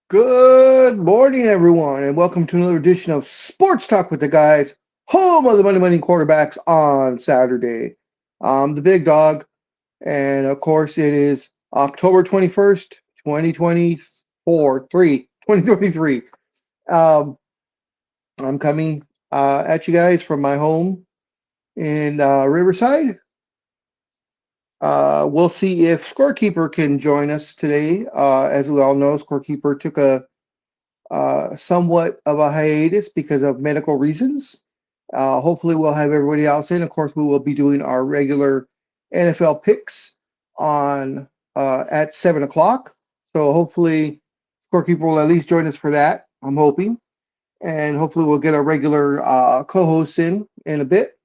Good morning, everyone, and welcome to another edition of Sports Talk with the Guys, home of the Money quarterbacks on Saturday. I'm the big dog, and of course, it is October 21st, 2024, 2023. Um, I'm coming at you guys from my home in Riverside. We'll see if Scorekeeper can join us today. As we all know, Scorekeeper took a somewhat of a hiatus because of medical reasons. Hopefully, we'll have everybody else in. Of course, we will be doing our regular NFL picks on at 7 o'clock. So hopefully, Scorekeeper will at least join us for that. I'm hoping, and hopefully, we'll get our regular co-hosts in a bit.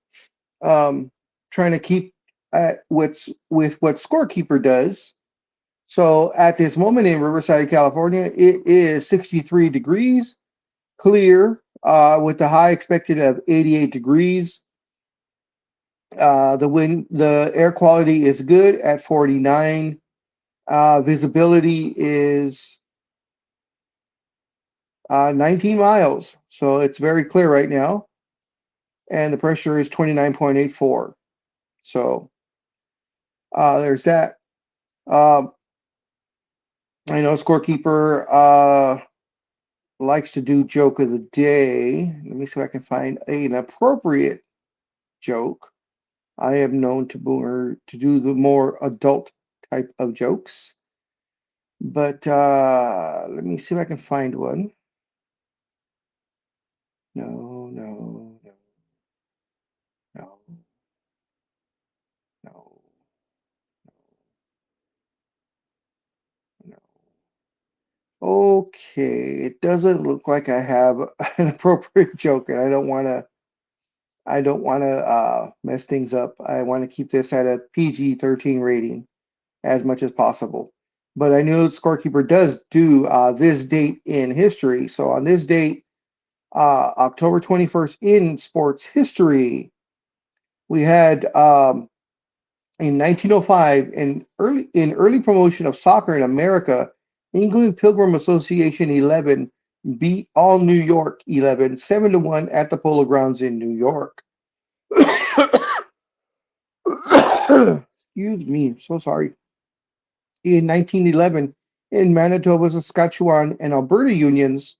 Um, Trying to keep at what's with what Scorekeeper does. So at this moment in Riverside, California, it is 63 degrees clear with the high expected of 88 degrees. The air quality is good at 49. Visibility is 19 miles, so it's very clear right now. And the pressure is 29.84. So there's that. Um, I know Scorekeeper likes to do joke of the day. Let me see if I can find an appropriate joke. I am known to do the more adult type of jokes, but let me see if I can find one. No, no, no, no, no, no. Okay, it doesn't look like I have an appropriate joke, and I don't want to mess things up. I want to keep this at a PG-13 rating as much as possible. But I know Scorekeeper does do this date in history. So on this date, October 21st in sports history. We had in 1905 in early promotion of soccer in America, England Pilgrim Association 11 beat all New York 11 7-1 at the Polo Grounds in New York. Excuse me, I'm so sorry. In 1911, in Manitoba, Saskatchewan, and Alberta unions,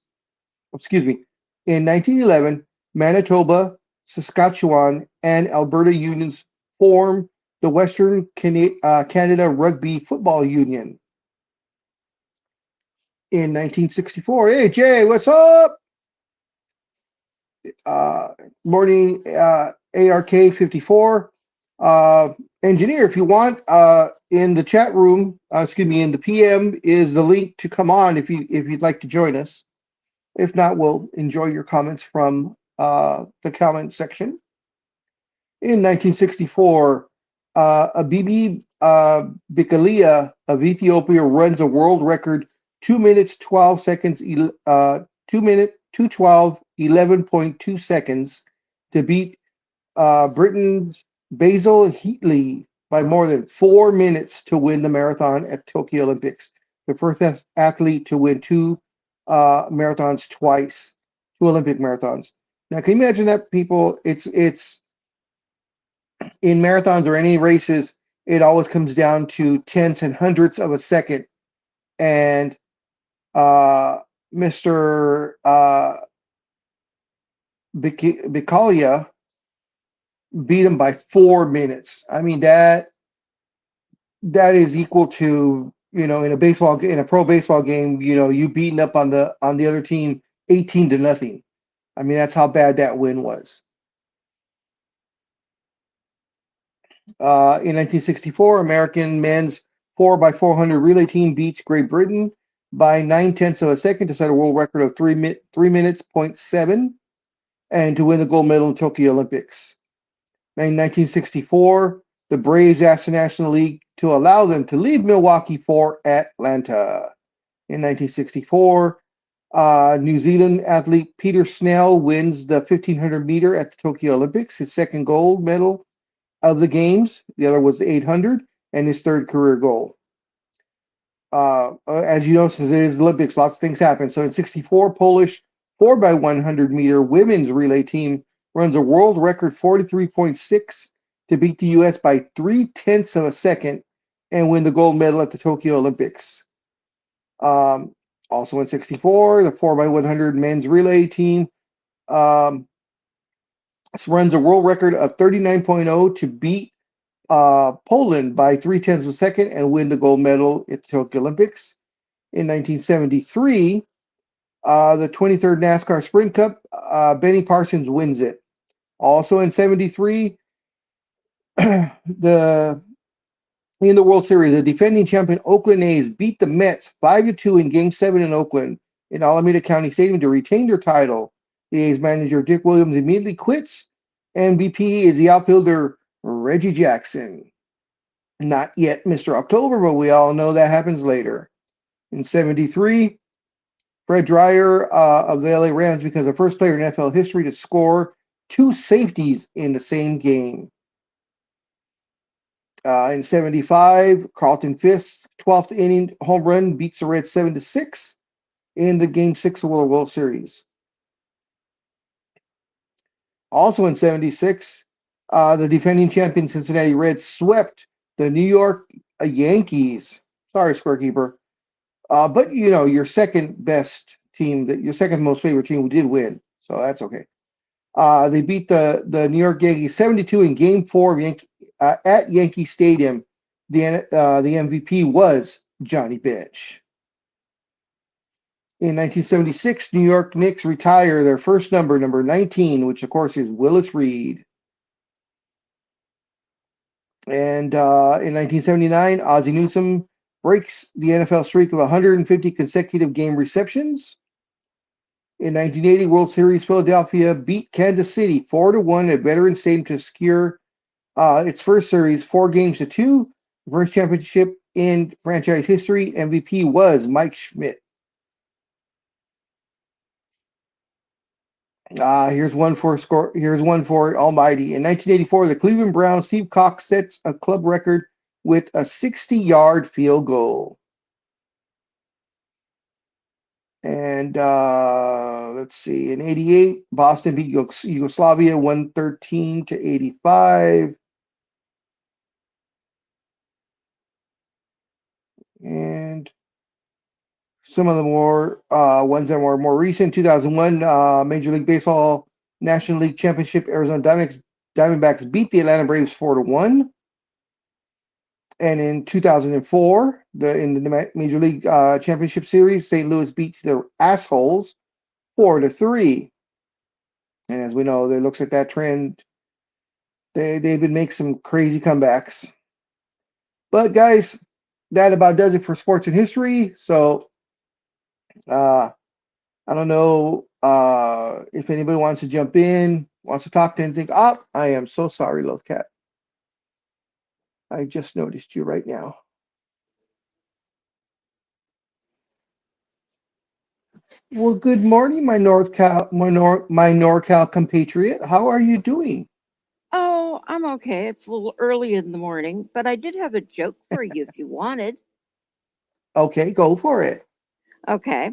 excuse me, in 1911, Manitoba, Saskatchewan, and Alberta unions formed the Western Canada Rugby Football Union. In 1964, hey Jay, what's up? Uh, Morning ARK 54. Engineer, if you want, in the chat room, excuse me, in the PM is the link to come on if you'd like to join us. If not, we'll enjoy your comments from the comment section. In 1964, Abibi Bikalia of Ethiopia runs a world record 2 minutes 12 seconds, 2 minute 212 11.2 seconds to beat Britain's Basil Heatley by more than 4 minutes to win the marathon at Tokyo Olympics. The first athlete to win two marathons twice, two Olympic marathons. Now, can you imagine that, people? It's in marathons or any races, it always comes down to tenths and hundredths of a second. And uh, Mr. Bikalia beat him by 4 minutes. I mean that is equal to, in a pro baseball game, you beating up on the other team 18-0. I mean, that's how bad that win was. In 1964, American men's 4x400 relay team beats Great Britain by 9 tenths of a second to set a world record of 3 minutes point 7 and to win the gold medal in Tokyo Olympics. In 1964, the Braves asked the National League to allow them to leave Milwaukee for Atlanta. In 1964, New Zealand athlete Peter Snell wins the 1500 meter at the Tokyo Olympics, his second gold medal of the games. The other was 800 and his third career goal. as you know, since it is Olympics, lots of things happen. So in 64, Polish 4x100 meter women's relay team runs a world record 43.6 to beat the U.S. by 3/10 of a second and win the gold medal at the Tokyo Olympics. Also in 64, the 4x100 men's relay team um, runs a world record of 39.0 to beat Poland by 3/10 of a second and win the gold medal at the Tokyo Olympics. In 1973, the 23rd NASCAR Sprint Cup, Benny Parsons wins it. Also in 73, the in the World Series, the defending champion Oakland A's beat the Mets 5-2 in Game 7 in Oakland in Alameda County Stadium to retain their title. The A's manager Dick Williams immediately quits. MVP is the outfielder Reggie Jackson. Not yet Mr. October, but we all know that happens later. In 73, Fred Dreyer of the LA Rams becomes the first player in NFL history to score 2 safeties in the same game. In 75, Carlton Fisk's 12th inning home run beats the Reds 7-6 in the Game 6 of the World Series. Also in 76, the defending champion Cincinnati Reds swept the New York Yankees. Sorry, Scorekeeper. But you know, your second best team, your second most favorite team, did win, so that's okay. They beat the New York Yankees 72 in Game 4 of at Yankee Stadium. The MVP was Johnny Bench. In 1976, New York Knicks retire their first number 19, which of course is Willis Reed. And in 1979, Ozzie Newsome breaks the NFL streak of 150 consecutive game receptions. In 1980, World Series, Philadelphia beat Kansas City 4-1 at Veterans Stadium to secure its first series 4-2, first championship in franchise history. MVP was Mike Schmidt. Here's one for Almighty. In 1984, the Cleveland Browns' Steve Cox sets a club record with a 60-yard field goal. And let's see. In 88, Boston beat Yugoslavia 113-85. And some of the more ones that were more recent. 2001, Major League Baseball National League Championship, Arizona Diamondbacks beat the Atlanta Braves 4-1. And in 2004, in the Major League Championship Series, St. Louis beat the Assholes 4-3. And as we know, it looks like that trend, they've been making some crazy comebacks. But guys, that about does it for sports and history. So I don't know if anybody wants to jump in, wants to talk to anything. I am so sorry, Love Cat. I just noticed you right now. Well, good morning, my NorCal compatriot. How are you doing? Oh, I'm okay. It's a little early in the morning, but I did have a joke for you if you wanted. Okay, go for it. Okay.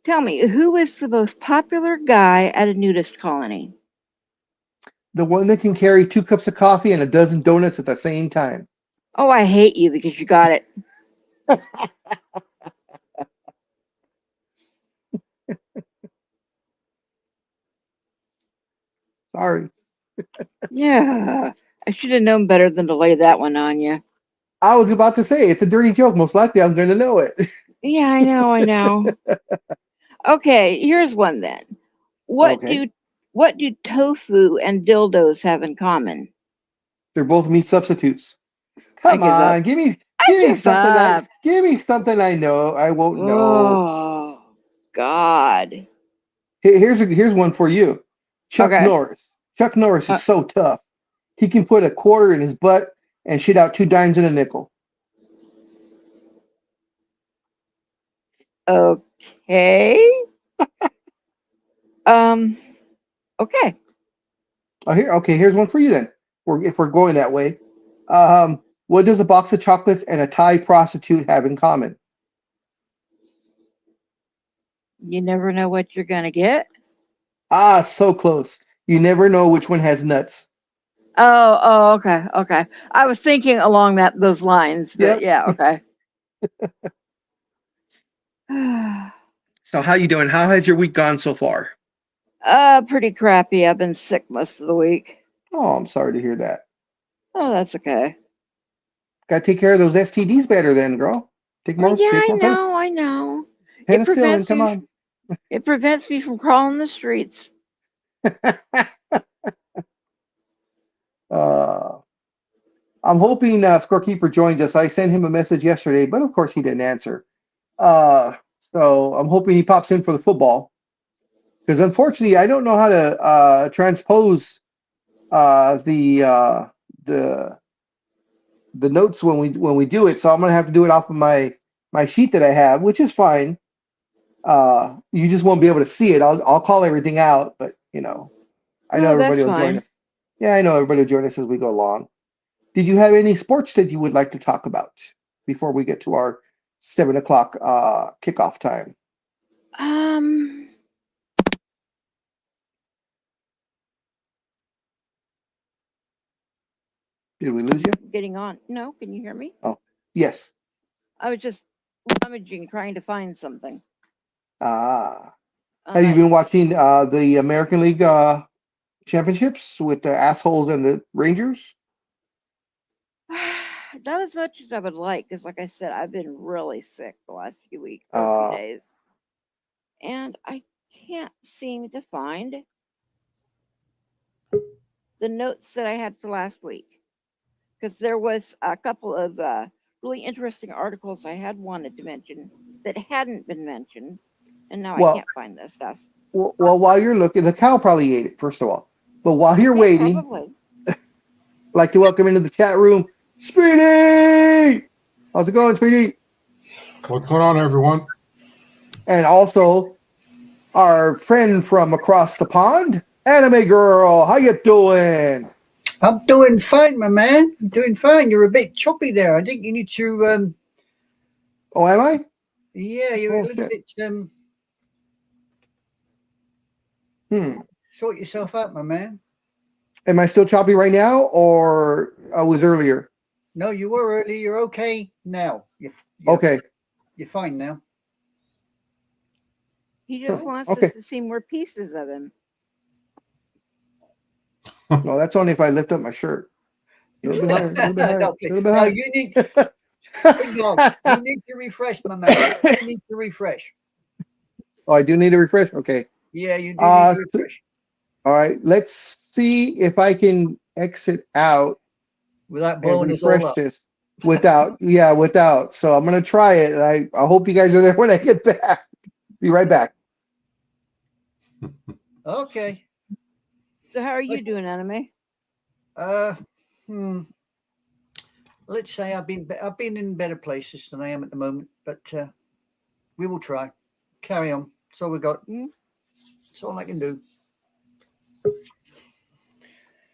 Tell me, who is the most popular guy at a nudist colony? The one that can carry 2 cups of coffee and a dozen donuts at the same time. Oh, I hate you because you got it. Sorry. Yeah, I should have known better than to lay that one on you. I was about to say, it's a dirty joke. Most likely I'm going to know it. Yeah, I know. Okay, here's one then. Okay. What do tofu and dildos have in common? They're both meat substitutes. I Come give up. on, give me I give up. something I know. I won't know. Oh, God. Here's one for you. Chuck Okay. Norris. Chuck Norris is so tough. He can put a quarter in his butt and shit out 2 dimes and a nickel. Okay. Okay. Here's one for you then. If we're going that way. What does a box of chocolates and a Thai prostitute have in common? You never know what you're gonna get. Ah, so close. You never know which one has nuts. Okay, okay. I was thinking along those lines, but Yep. yeah, okay. So how you doing? How has your week gone so far? Pretty crappy. I've been sick most of the week. Oh, I'm sorry to hear that. Oh, that's okay. Got to take care of those STDs better then, girl. Take Well, more, yeah, take more I know. It penicillin. prevents Come me. on. It prevents me from crawling the streets. uh, I'm hoping Scorekeeper joins us. I sent him a message yesterday, but of course he didn't answer. So I'm hoping he pops in for the football because unfortunately I don't know how to transpose the the notes when we do it. So I'm gonna have to do it off of my sheet that I have, which is fine. You just won't be able to see it. I'll call everything out, but I know Oh, everybody that's will join fine. us. Yeah, I know everybody will join us as we go along. Did you have any sports that you would like to talk about before we get to our 7 o'clock kickoff time? Um, Did we lose you? getting on. No, can you hear me? Oh, yes. I was just rummaging, trying to find something. Ah, have And you been watching the American League championships with the assholes and the Rangers? not as much as I would like, because like I said, I've been really sick the last few weeks or few Uh, days, and I can't seem to find the notes that I had for last week. Because there was a couple of really interesting articles I had wanted to mention that hadn't been mentioned, and now I well, can't find this stuff. well, while you're looking, the cow probably ate it first of all. But while you're Yeah, waiting, probably. I'd like to welcome into the chat room, Speedy. How's it going, Speedy? What's going on, everyone? And also our friend from across the pond, Anime Girl. How you doing? I'm doing fine, my man. I'm doing fine. You're a bit choppy there. I think you need to, Oh, am I? yeah, you're Oh, a little shit. bit, Hmm. sort yourself out, my man. Am I still choppy right now, or I was earlier? No, you were early. You're okay now. Okay. You're fine now. He just wants us Okay. to see more pieces of him. No, that's only if I lift up my shirt. A little bit higher, a little bit higher, No, a little bit no, higher. you need, big dog, you need to refresh, my man. You need to refresh. Oh, I do need a refresh? Okay. Yeah, you do need to refresh. All right. Let's see if I can exit out Without and blowing us all refresh up. this without. So I'm going to try it. And I hope you guys are there when I get back. Be right back. Okay. So how are you doing, Anime? Hmm. Let's say I've been in better places than I am at the moment, but we will try. Carry on. That's all we got. That's all I can do.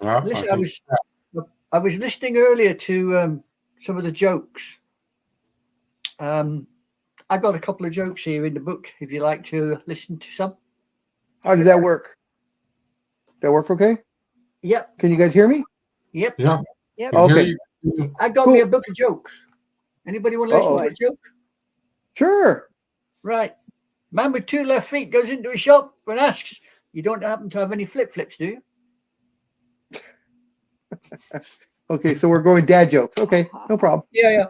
Yeah, Listen, I was listening earlier to some of the jokes. I got a couple of jokes here in the book. If you like to listen to some. How did that work? That work okay? Yep. Can you guys hear me? Yep. yeah. Yep. Can hear Okay. you. I got Cool. me a book of jokes. Anybody want to listen to a joke? Sure. Right. Man with 2 left feet goes into a shop and asks, "You don't happen to have any flip-flips, do you?" Okay, so we're going dad jokes. Okay, no problem. Yeah.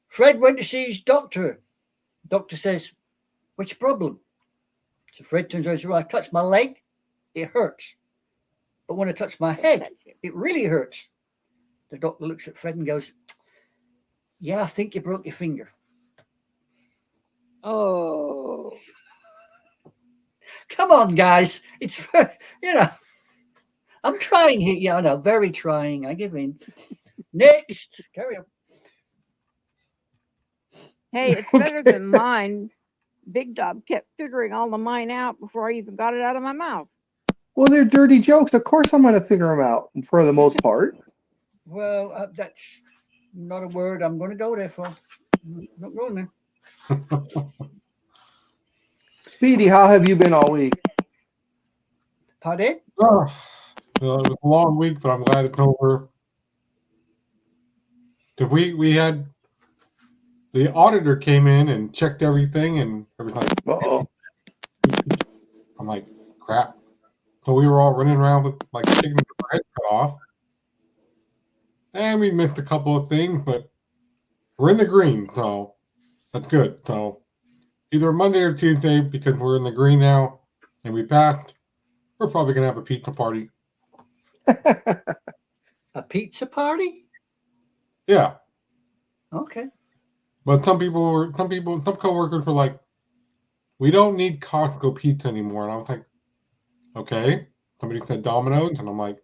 Fred went to see his doctor. Doctor says, "What's your problem?" So Fred turns around and says, "Well, I touch my leg, it hurts. But when I touch my head, it really hurts." The doctor looks at Fred and goes, "Yeah, I think you broke your finger." Oh. Come on, guys. It's, I'm trying here. Yeah, I know, very trying. I give in. Next. Carry on. Hey, it's better than mine. Big Dog kept figuring all of mine out before I even got it out of my mouth. Well, they're dirty jokes. Of course I'm going to figure them out for the most part. Well, that's not a word I'm going to go there for. I'm not going there. Speedy, how have you been all week? Pardon? Oh, it was a long week, but I'm glad it's over. We had the auditor came in and checked everything, and it was like, Uh-oh. I'm like, crap. So we were all running around with like chickens with our heads cut off, and we missed a couple of things, but we're in the green, so that's good. So either Monday or Tuesday, because we're in the green now and we passed, we're probably gonna have a pizza party. A pizza party? Yeah, Okay. but some coworkers were like, we don't need Costco pizza anymore, and I was like, okay. Somebody said Domino's, and I'm like,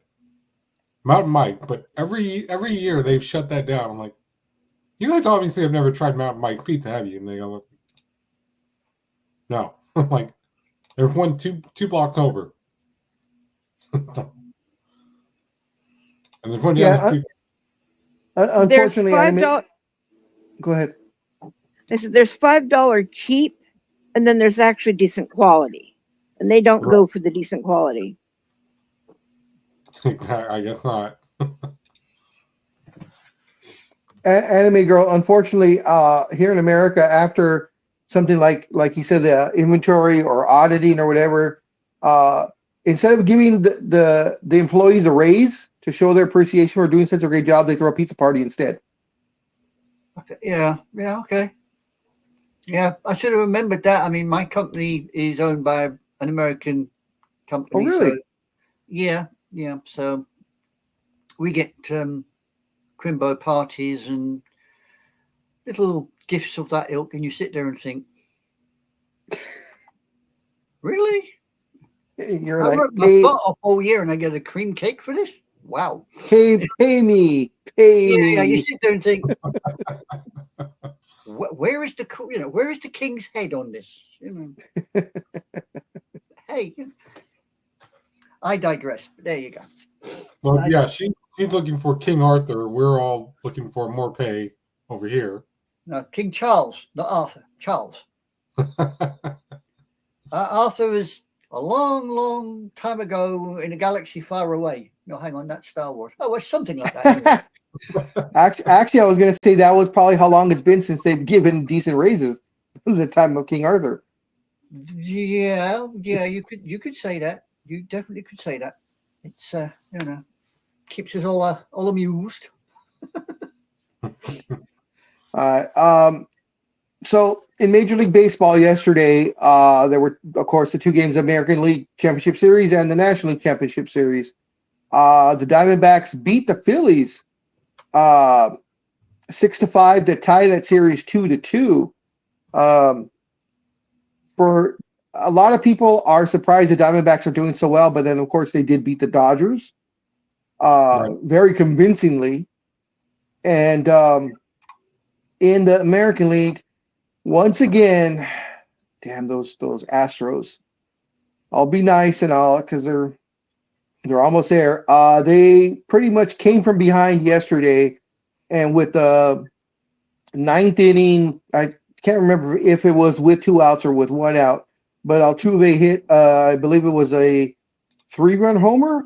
Mountain Mike. But every year they've shut that down. I'm like, you guys obviously have never tried Mountain Mike's pizza, have you? And they go, no. I'm like, there's one two blocks over. And there's one down the street. There's Unfortunately, $5. Go ahead. I said there's $5 cheap, and then there's actually decent quality, and they don't go for the decent quality. I guess not. Anime Girl, unfortunately, here in America, after something like you said, the inventory or auditing or whatever, instead of giving the employees a raise to show their appreciation for doing such a great job, they throw a pizza party instead. Okay. Yeah. Okay. Yeah, I should have remembered that. I mean, my company is owned by an American company. Oh, really? So, yeah. So we get Crimbo parties and little gifts of that ilk, and you sit there and think, really? You're I like, worked my butt off all year and I get a cream cake for this? Wow. pay me. Yeah, you sit there and think, where is the king's head on this? Hey, I digress. But there you go. Well, yeah, she's looking for King Arthur. We're all looking for more pay over here. No, King Charles, not Arthur. Charles. Arthur is a long, long time ago in a galaxy far away. No, hang on, that's Star Wars. Oh, it's something like that. Anyway. Actually, I was going to say that was probably how long it's been since they've given decent raises in the time of King Arthur. Yeah, you could say that. You definitely could say that. It's keeps us all amused. So in Major League Baseball yesterday, there were, of course, the two games of American League Championship Series and the National League Championship Series. The Diamondbacks beat the Phillies 6-5 to tie that series 2-2. For a lot of people are surprised the Diamondbacks are doing so well, but then of course they did beat the Dodgers very convincingly. And in the American League, once again, damn those Astros. I'll be nice and all because they're almost there. They pretty much came from behind yesterday, and with the ninth inning, I can't remember if it was with 2 outs or with 1 out, but Altuve hit, I believe it was a 3-run homer.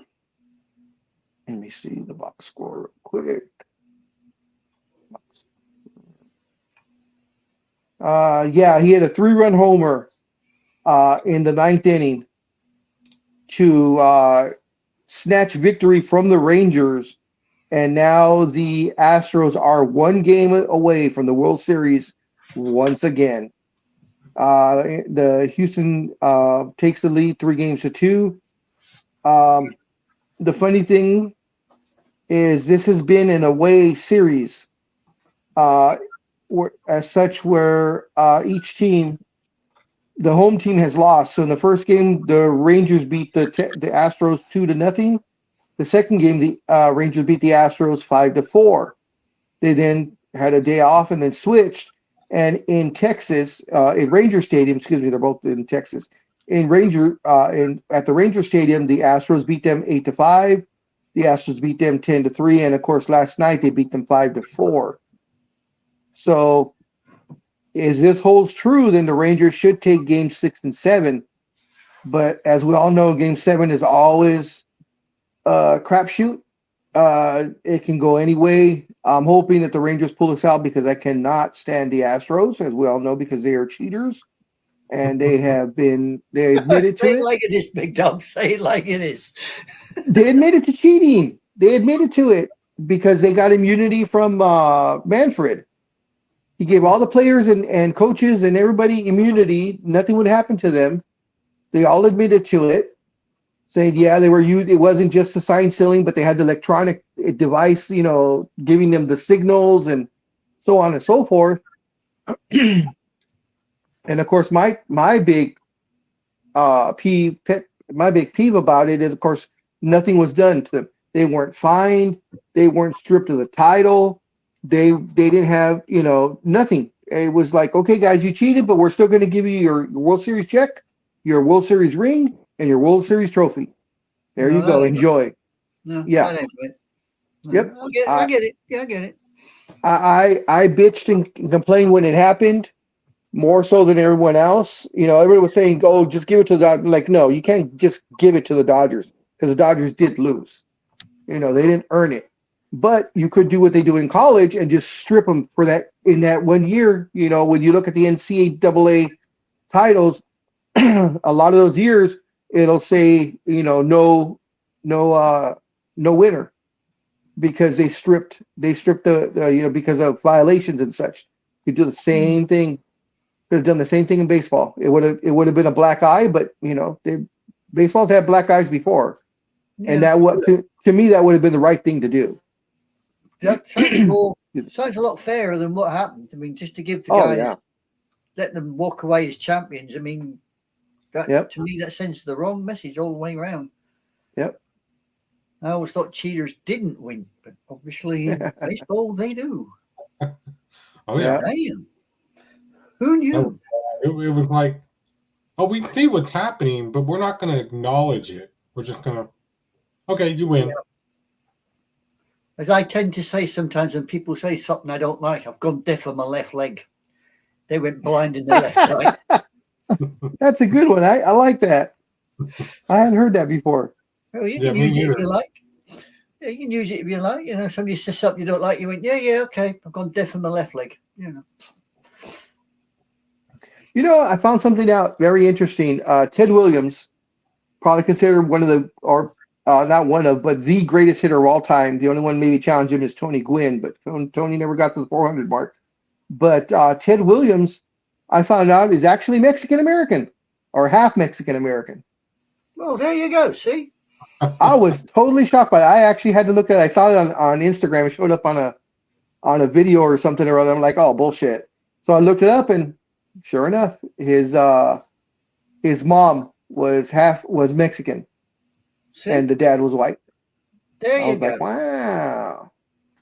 Let me see the box score real quick. Yeah, he had a 3-run homer in the 9th inning to snatch victory from the Rangers, and now the Astros are 1 game away from the World Series once again. The Houston takes the lead 3-2. The funny thing is this has been an away series where each team, the home team has lost. So in the first game, the Rangers beat the Astros 2-0. The second game, the Rangers beat the Astros 5-4. They then had a day off and then switched. And in Texas, in Ranger Stadium, they're both in Texas. At the Ranger Stadium, the Astros beat them 8-5. The Astros beat them 10-3, and of course, last night they beat them 5-4. So is this holds true, then the Rangers should take game 6 and 7. But as we all know, game 7 is always a crapshoot. It can go any way. I'm hoping that the Rangers pull this out because I cannot stand the Astros, as we all know, because they are cheaters. And they admitted to Say it it. like it is, big dog. Say it like it is. They admitted to cheating. They admitted to it because they got immunity from Manfred. He gave all the players and coaches and everybody immunity. Nothing would happen to them. They all admitted to it, saying, yeah, they were used. It wasn't just the sign stealing, but they had the electronic device, giving them the signals and so on and so forth. And of course, my big peeve about it is, of course, nothing was done to them. They weren't fined. They weren't stripped of the title. They didn't have, nothing. It was like, okay, guys, you cheated, but we're still going to give you your World Series check, your World Series ring, and your World Series trophy. There you go. Enjoy. No, Yeah. that ain't it. No, Yep. I get it. Yeah, I get it. I bitched and complained when it happened, more so than everyone else. Everybody was saying, "Oh, just give it to the Dodgers." Like, no, you can't just give it to the Dodgers because the Dodgers did lose. They didn't earn it. But you could do what they do in college and just strip them for that in that 1 year. When you look at the NCAA titles, a lot of those years it'll say, no winner because they stripped the because of violations and such. You do the same thing. Could have done the same thing in baseball. It would have been a black eye, but baseball's had black eyes before, and that to me that would have been the right thing to do. That sounds a lot fairer than what happened. I mean, just to give the guys, let them walk away as champions. I mean, to me, that sends the wrong message all the way around. Yep. I always thought cheaters didn't win, but obviously in baseball they do. Oh yeah. Damn. Who knew? It was like, we see what's happening, but we're not going to acknowledge it. We're just going to, okay, you win. Yeah. As I tend to say sometimes when people say something I don't like, I've gone deaf on my left leg. They went blind in the left eye. That's a good one. I like that. I hadn't heard that before. Well, you can use it if you like. Yeah, you can use it if you like. Somebody says something you don't like, you went, yeah, okay. I've gone deaf on my left leg. I found something out very interesting. Ted Williams, probably considered one of the, or not one of, but the greatest hitter of all time. The only one maybe challenge him is Tony Gwynn, but Tony never got to the 400 mark. But Ted Williams, I found out, is actually Mexican-American or half Mexican-American. Well, there you go. See? I was totally shocked by it. I actually had to look at it. I saw it on Instagram. It showed up on a video or something or other. I'm like, oh, bullshit. So I looked it up, and sure enough, his mom was Mexican. See? And the dad was white. There you go. Like, wow.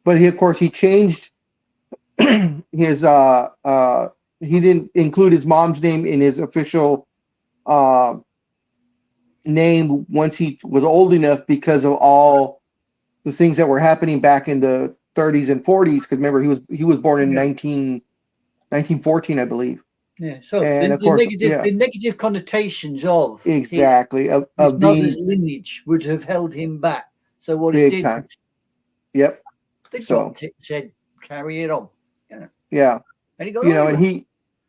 But he changed his he didn't include his mom's name in his official name once he was old enough because of all the things that were happening back in the 30s and 40s. Because remember, he was born in 1914, I believe. Yeah. So and the negative connotations of exactly his mother's lineage would have held him back. So what he did, time. Yep. They dropped it and said, "Carry it on." Yeah. And he got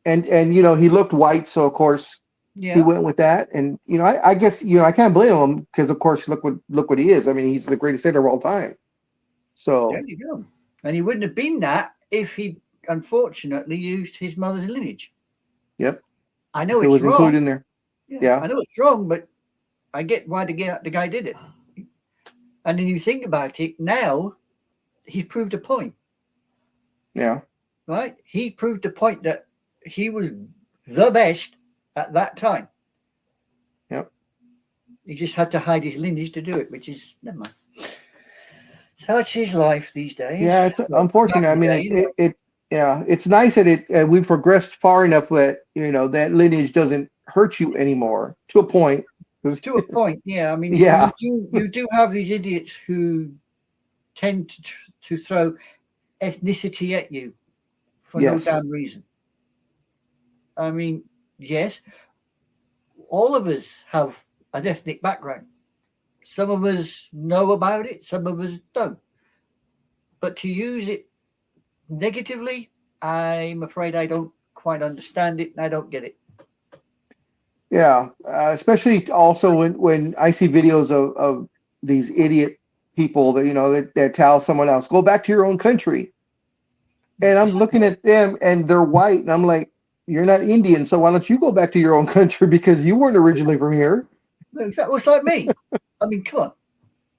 and he looked white, so of course he went with that. And I guess I can't blame him because of course look what he is. I mean, he's the greatest hitter of all time. So there you go. And he wouldn't have been that if he unfortunately used his mother's lineage. Yep. I know it it's was wrong. Included in there. Yeah. I know it's wrong, but I get why the guy did it. And then you think about it now, he's proved a point. Yeah. Right? He proved a point that he was the best at that time. Yep. He just had to hide his lineage to do it, which is never mind. Such his life these days. Yeah, it's unfortunate. I mean, it's nice that we've progressed far enough that that lineage doesn't hurt you anymore to a point. To a point, yeah. I mean, you do have these idiots who tend to throw ethnicity at you for no damn reason. I mean, yes, all of us have an ethnic background. Some of us know about it, some of us don't. But to use it negatively, I'm afraid I don't quite understand it and I don't get it. Yeah, especially also when I see videos of these idiot people that that tell someone else, go back to your own country, and I'm looking at them and they're white, and I'm like, you're not Indian, so why don't you go back to your own country because you weren't originally from here? Exactly, it's like me. I mean, come on,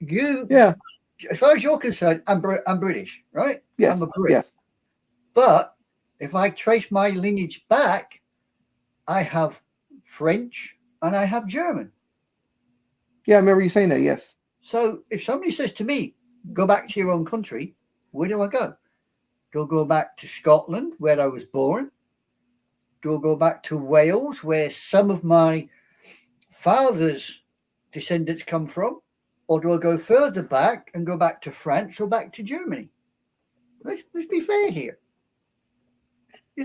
Yeah. As far as you're concerned, I'm British, right? Yes. I'm a Brit. Yes. But if I trace my lineage back, I have French and I have German. Yeah, I remember you saying that. Yes. So if somebody says to me, go back to your own country, where do I go? Do I go back to Scotland, where I was born? Do I go back to Wales, where some of my father's descendants come from? Or do I go further back and go back to France or back to Germany? Let's be fair here.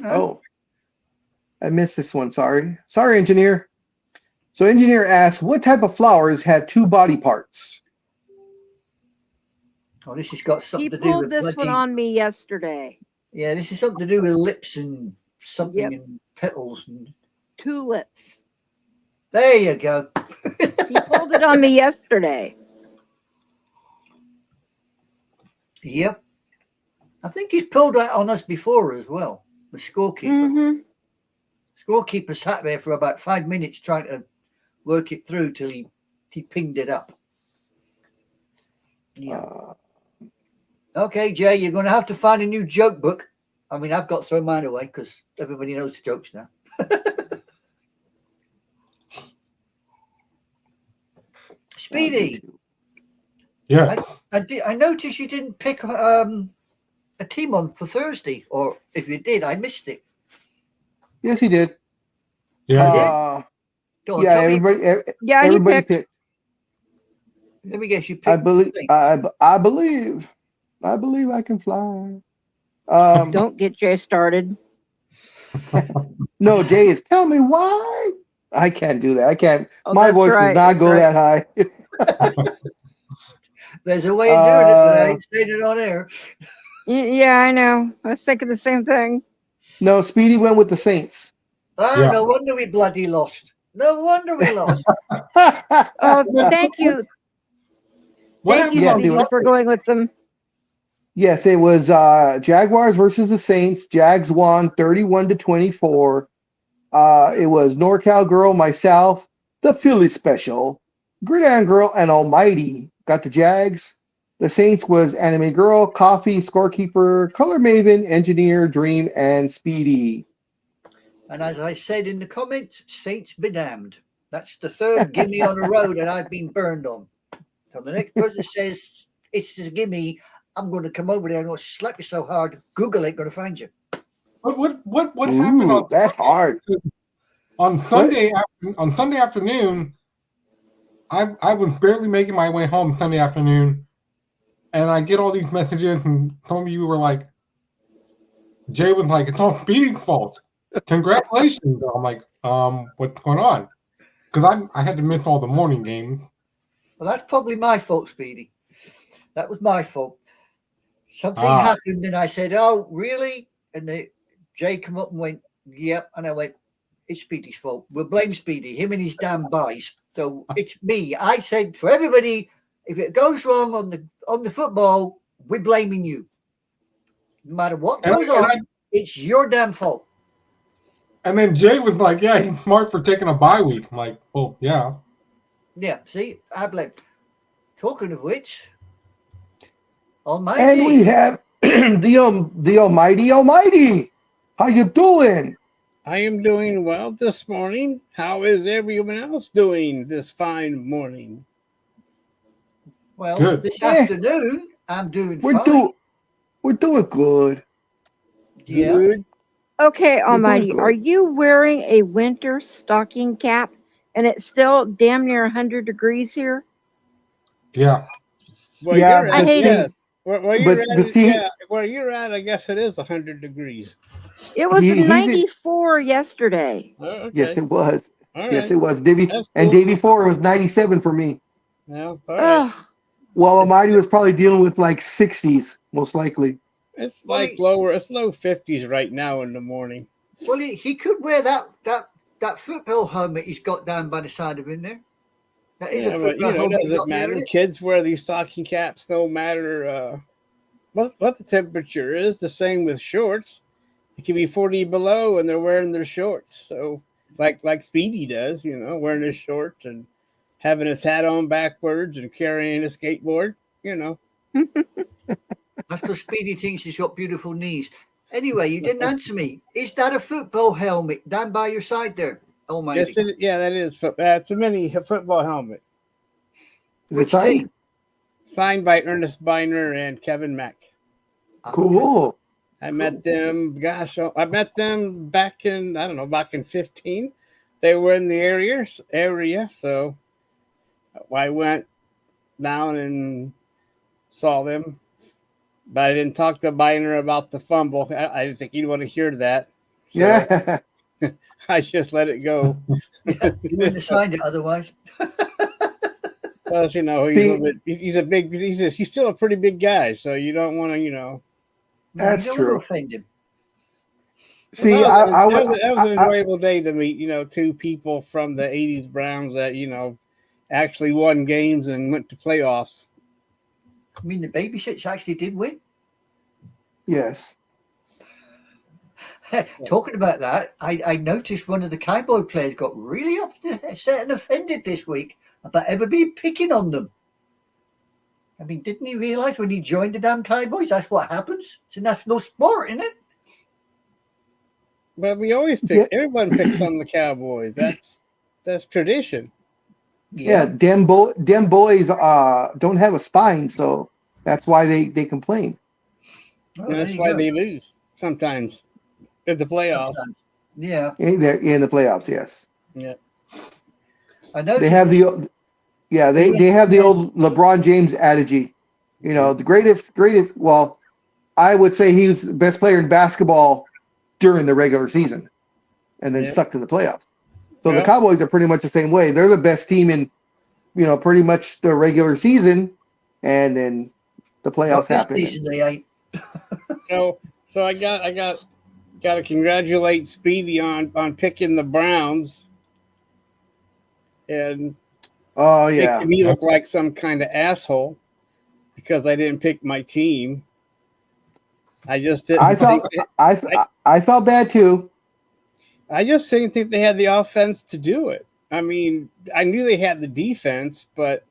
Oh, I missed this one. Sorry, engineer. So engineer asks, what type of flowers have two body parts? Oh, this has got something to do He pulled with this one on me yesterday. Yeah, this is something to do with lips and something Yep. and petals and Tulips. there you go. He pulled it on me yesterday. Yep. I think he's pulled that on us before as well. The scorekeeper. Mm-hmm. Scorekeeper sat there for about 5 minutes trying to work it through till he pinged it up. Yeah. Okay, Jay, you're going to have to find a new joke book. I mean, I've got to throw mine away because everybody knows the jokes now. Speedy. Yeah. I noticed you didn't pick a team on for Thursday, or if you did, I missed it. Yes, he did. Yeah. Go on, Yeah, tell me. everybody picked. Let me guess, you picked. I believe. Saints. I believe. I believe I can fly. Don't get Jay started. No, Jay is tell me why. I can't do that. I can't. Oh, My that's voice right, does not that's go right. that high. There's a way of doing it, but I ain't saying it on air. Yeah, I know. I was thinking the same thing. No, Speedy went with the Saints. Yeah. No wonder we bloody lost. No wonder we lost. Oh, thank you. What Thank you, Yes, happened he on Speedy, for going with them. Yes, it was Jaguars versus the Saints. Jags won 31-24. It was NorCal Girl, myself, the Philly Special, Gridiron Girl, and Almighty got the Jags. The Saints was Anime Girl, Coffee, Scorekeeper, Color Maven, Engineer, Dreem, and Speedy. And as I said in the comments, Saints be damned. That's the third gimme on the road that I've been burned on. So the next person says it's a gimme, I'm going to come over there and I'll slap you so hard, Google ain't going to find you. What happened Ooh, on that's hard. on Sunday afternoon? I was barely making my way home Sunday afternoon, and I get all these messages, and some of you were like, Jay was like, it's all Speedy's fault. Congratulations. I'm like, what's going on? Because I had to miss all the morning games. Well, that's probably my fault, Speedy. That was my fault. Something happened, and I said, "Oh, really?" And Jay come up and went, "Yep." And I went, "It's Speedy's fault. We'll blame Speedy, him and his damn buys." So it's me. I said for everybody, if it goes wrong on the football, we're blaming you. No matter what goes on, it's your damn fault. And then Jay was like, "Yeah, he's smart for taking a bye week." I'm like, "Oh, yeah." Yeah. See, I blame. Talking of which, Almighty. And we have the Almighty. How you doing? I am doing well this morning. How is everyone else doing this fine morning? Well, Good. this afternoon, I'm doing We're fine. We're doing good. Yeah. Good. Okay, doing Almighty, good. are you wearing a winter stocking cap and it's still damn near 100 degrees here? Yeah. Well, Yeah, you're I at, hate yes. it. Where you're but at, the see- yeah, where you're at, I guess it is 100 degrees. It was He's 94 yesterday. Oh, okay. Yes, it was. All Yes, right. it was. Davy That's and cool. Davy 4 was 97 for me. Yeah. All right. Ugh. Well, Almighty was probably dealing with like 60s, most likely. It's Well, like lower. It's low 50s right now in the morning. Well, he could wear that football helmet he's got down by the side of him there. That is Yeah, a but football it helmet. he's doesn't got there, matter. isn't it? Kids wear these stocking caps no matter what the temperature is. The same with shorts. It can be 40 below and they're wearing their shorts. So like Speedy does, wearing his shorts and having his hat on backwards and carrying a skateboard, That's because Speedy thinks he's got beautiful knees. Anyway, you didn't answer me. Is that a football helmet down by your side there? Almighty. Yes, that is. It's a mini football helmet Is it Which signed? team? signed by Ernest Biner and Kevin Mack. Cool. I met them. Gosh, I met them back in 15. They were in the area, so I went down and saw them. But I didn't talk to Biner about the fumble. I didn't think he'd want to hear that. So Yeah. I just let it go. You wouldn't have signed it otherwise. Well, he's a bit. He's still a pretty big guy, so you don't want to, No, That's you don't want true. to offend him. See, that I was would. an enjoyable day to meet, two people from the 80s Browns that, actually won games and went to playoffs. I mean, the Baby Shits actually did win. Yes. Talking about that, I noticed one of the Cowboy players got really upset and offended this week about ever being picking on them. I mean, didn't he realize when he joined the damn Cowboys, that's what happens? It's a national sport, isn't it? But we always pick. Everyone picks on the Cowboys. That's tradition. Yeah. Dem boys don't have a spine, so that's why they complain. Oh, And that's there you why go. they lose sometimes at the playoffs. Yeah. In the playoffs, yes. Yeah. I know They have the they have the old LeBron James adage. The greatest. Well, I would say he was the best player in basketball during the regular season, and then stuck to the playoffs. So the Yeah. Cowboys are pretty much the same way. They're the best team in, pretty much the regular season, and then the playoffs happen. Season they ain't. So I got to congratulate Speedy on picking the Browns, and Oh yeah, making me look like some kind of asshole because I didn't pick my team. I just didn't. I felt bad too. I just didn't think they had the offense to do it. I mean, I knew they had the defense, but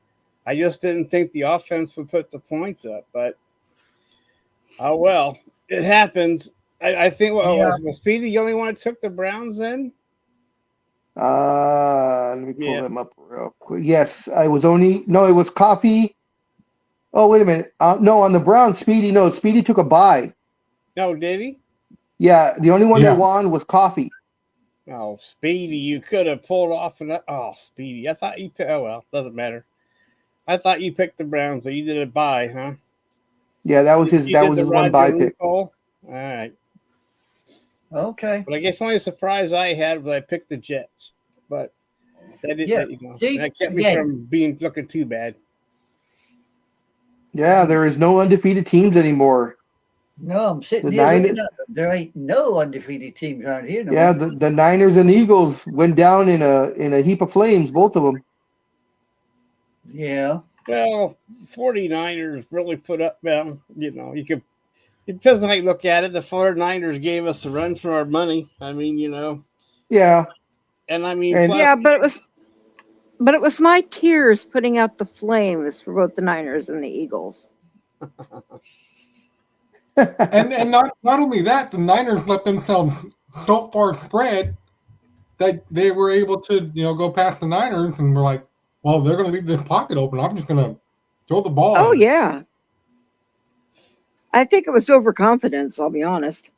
I just didn't think the offense would put the points up. But oh well, it happens. I think was Speedy the only one that took the Browns then? Let me pull them up real quick. Yes, it was Coffee. Oh, wait a minute. No, on the Browns, Speedy took a bye. No, did he? Yeah, the only one that won was Coffee. Oh, Speedy, you could have pulled off Speedy. I thought you picked. Oh well, doesn't matter. I thought you picked the Browns, but you did a bye, huh? Yeah, that was his one bye pick. All right. Okay. But I guess the only surprise I had was I picked the Jets. But that didn't, that kept me from looking too bad. Yeah, there is no undefeated teams anymore. No, I'm sitting here looking at them. There ain't no undefeated teams around here. No. Yeah, the Niners and Eagles went down in a heap of flames, both of them. Yeah. Well, 49ers really put up, it depends on how you look at it. The 49ers gave us a run for our money. I mean, Yeah. And I mean, but it was my tears putting out the flames for both the Niners and the Eagles. and not only that, the Niners let themselves so far spread that they were able to, go past the Niners, and we're like, well, they're going to leave this pocket open. I'm just going to throw the ball. Oh, yeah. I think it was overconfidence, I'll be honest.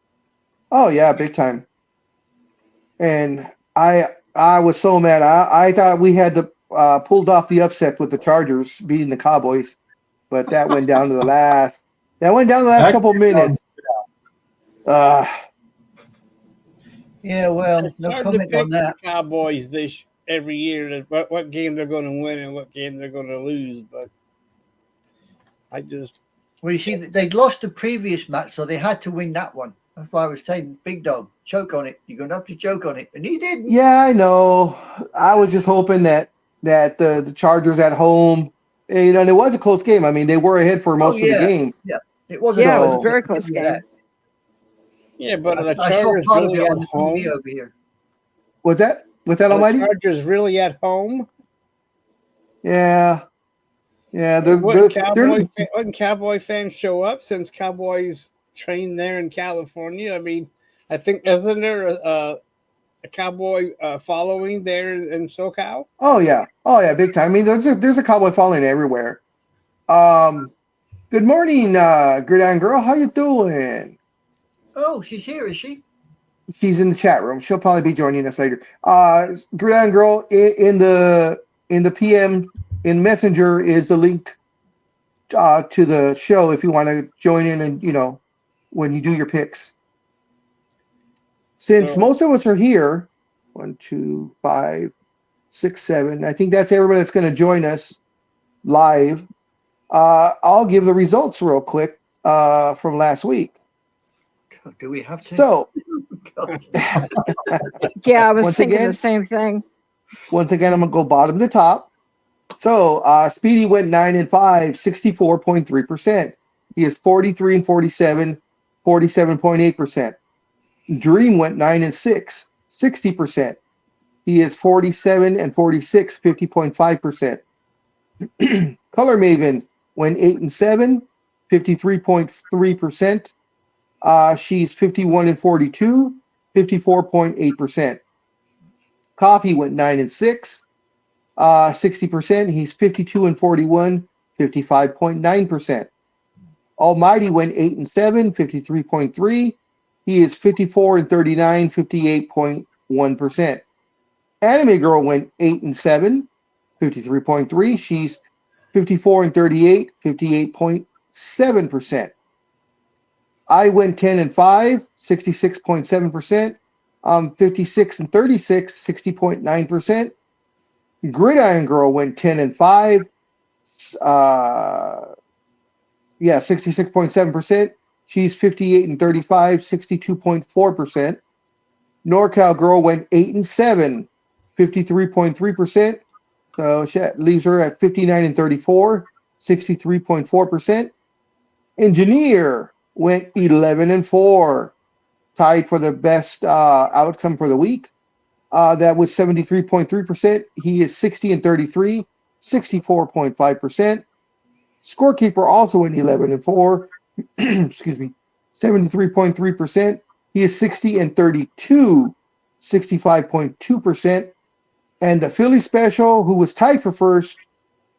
Oh, yeah, big time. And I was so mad. I thought we had pulled off the upset with the Chargers beating the Cowboys, but that went down to the last. That went down to the last couple minutes. Yeah, well, It's no hard to comment pick on that. the Cowboys this every year. What game they're going to win and what game they're going to lose. But I just Well, you see, they'd lost the previous match, so they had to win that one. That's why I was saying, Big Dog, choke on it. You're going to have to choke on it. And he didn't. Yeah, I know. I was just hoping that the Chargers at home, and it was a close game. I mean, they were ahead for most of the game. Yeah. It wasn't Yeah, it was a So- very close game. yeah, but the I saw Chargers part of really it at on the home. TV over here. What's that? What's that, Are the Almighty? Chargers really at home? Yeah. Yeah. Wouldn't Cowboy fans show up since Cowboys train there in California? I mean, I think isn't there a Cowboy following there in SoCal? Oh yeah, big time. I mean, there's a Cowboy following everywhere. Good morning, Gridiron Girl. How you doing? Oh, she's here, is she? She's in the chat room. She'll probably be joining us later. Gridiron Girl, in the PM in Messenger is the link to the show if you want to join in, and when you do your picks. Since So- most of us are here, 1, 2, 5, 6, 7. I think that's everybody that's going to join us live. I'll give the results real quick from last week. God, do we have to? So, God. Yeah, I was Once thinking again- the same thing. once again, I'm going to go bottom to top. So, Speedy went 9-5, 64.3%. He is 43 and 47, 47.8%. Dreem went 9-6, 60%. He is 47 and 46, 50.5%. Color Maven went 8-7, 53.3%. She's 51 and 42, 54.8%. Coffee went 9-6, 60%. He's 52 and 41, 55.9%. Almighty went 8-7, 53.3. He is 54 and 39, 58.1%. Anime Girl went 8-7, 53.3. She's 54 and 38, 58.7%. I went 10-5, 66.7%. 56 and 36, 60.9%. Gridiron Girl went 10-5. 66.7%. She's 58 and 35, 62.4%. NorCal Girl went 8-7, 53.3%. So she leaves her at 59 and 34, 63.4%. Engineer went 11-4, tied for the best outcome for the week. That was 73.3%. He is 60 and 33, 64.5%. Scorekeeper also went 11-4. Excuse me, 73.3%. He is 60 and 32, 65.2%. And the Philly special, who was tied for first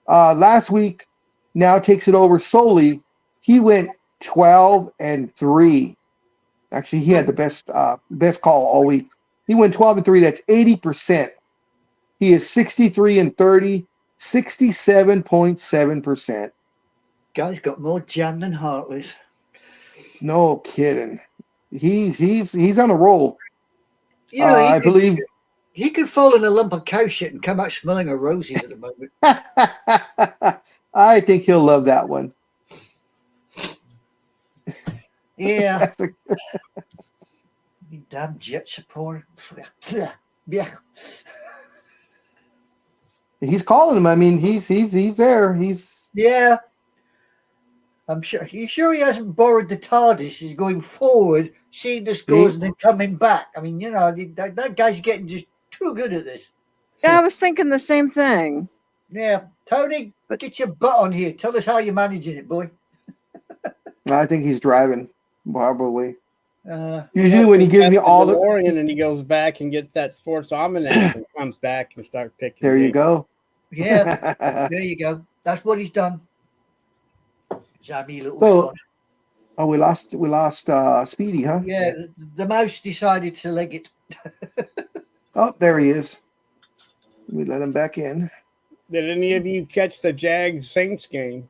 last week, now takes it over solely. He went 12-3. Actually, he had the best call all week. He went 12-3. That's 80%. He is 63 and 30, 67.7%. Guy's got more jam than Hartley's. No kidding. He's on a roll. You know, I believe. he could fall in a lump of cow shit and come out smelling of roses at the moment. I think he'll love that one. Yeah. You damn jet support. Yeah. He's calling him. I mean, he's there. Yeah. I'm sure. You sure he hasn't borrowed the TARDIS? He's going forward, seeing the scores, and then coming back. I mean, that guy's getting just too good at this. Yeah, I was thinking the same thing. Yeah. Tony, get your butt on here. Tell us how you're managing it, boy. I think he's driving, probably. Uh, Usually when he gives me all the. DeLorean and he goes back and gets that sports almanac and comes back and starts picking. There you games. go. yeah. There you go. That's what he's done. Jammy little So- sod. Oh, we lost Speedy, huh? Yeah, the mouse decided to leg it. Oh, there he is. Let me let him back in. Did any of you catch the Jags Saints game?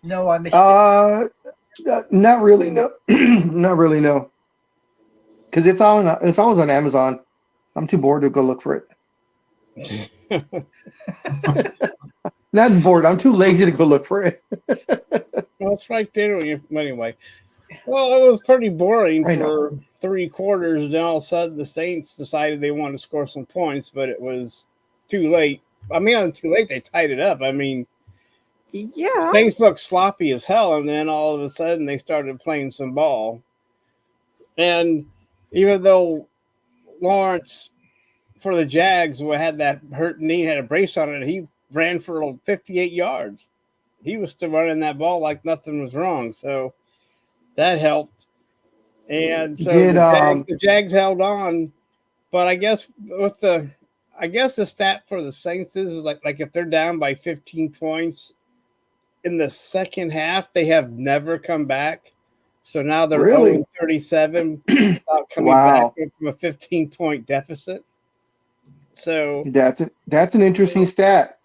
No, I missed it. Not really. No, not really. No. because it's always on Amazon. I'm too bored to go look for it. Not bored. I'm too lazy to go look for it. Well, it's right there. Anyway, well, it was pretty boring I know. for 3 quarters. Then all of a sudden, the Saints decided they wanted to score some points, but it was too late. I mean, not too late. They tied it up. I mean, Yeah. Saints looked sloppy as hell, and then all of a sudden they started playing some ball. And even though Lawrence for the Jags had that hurt knee, had a brace on it, he ran for 58 yards. He was still running that ball like nothing was wrong. So that helped. And so the Jags held on. But I guess the stat for the Saints is like if they're down by 15 points in the second half, they have never come back. So now they're Really? 0-37 without coming back from a 15-point deficit. So that's an interesting stat.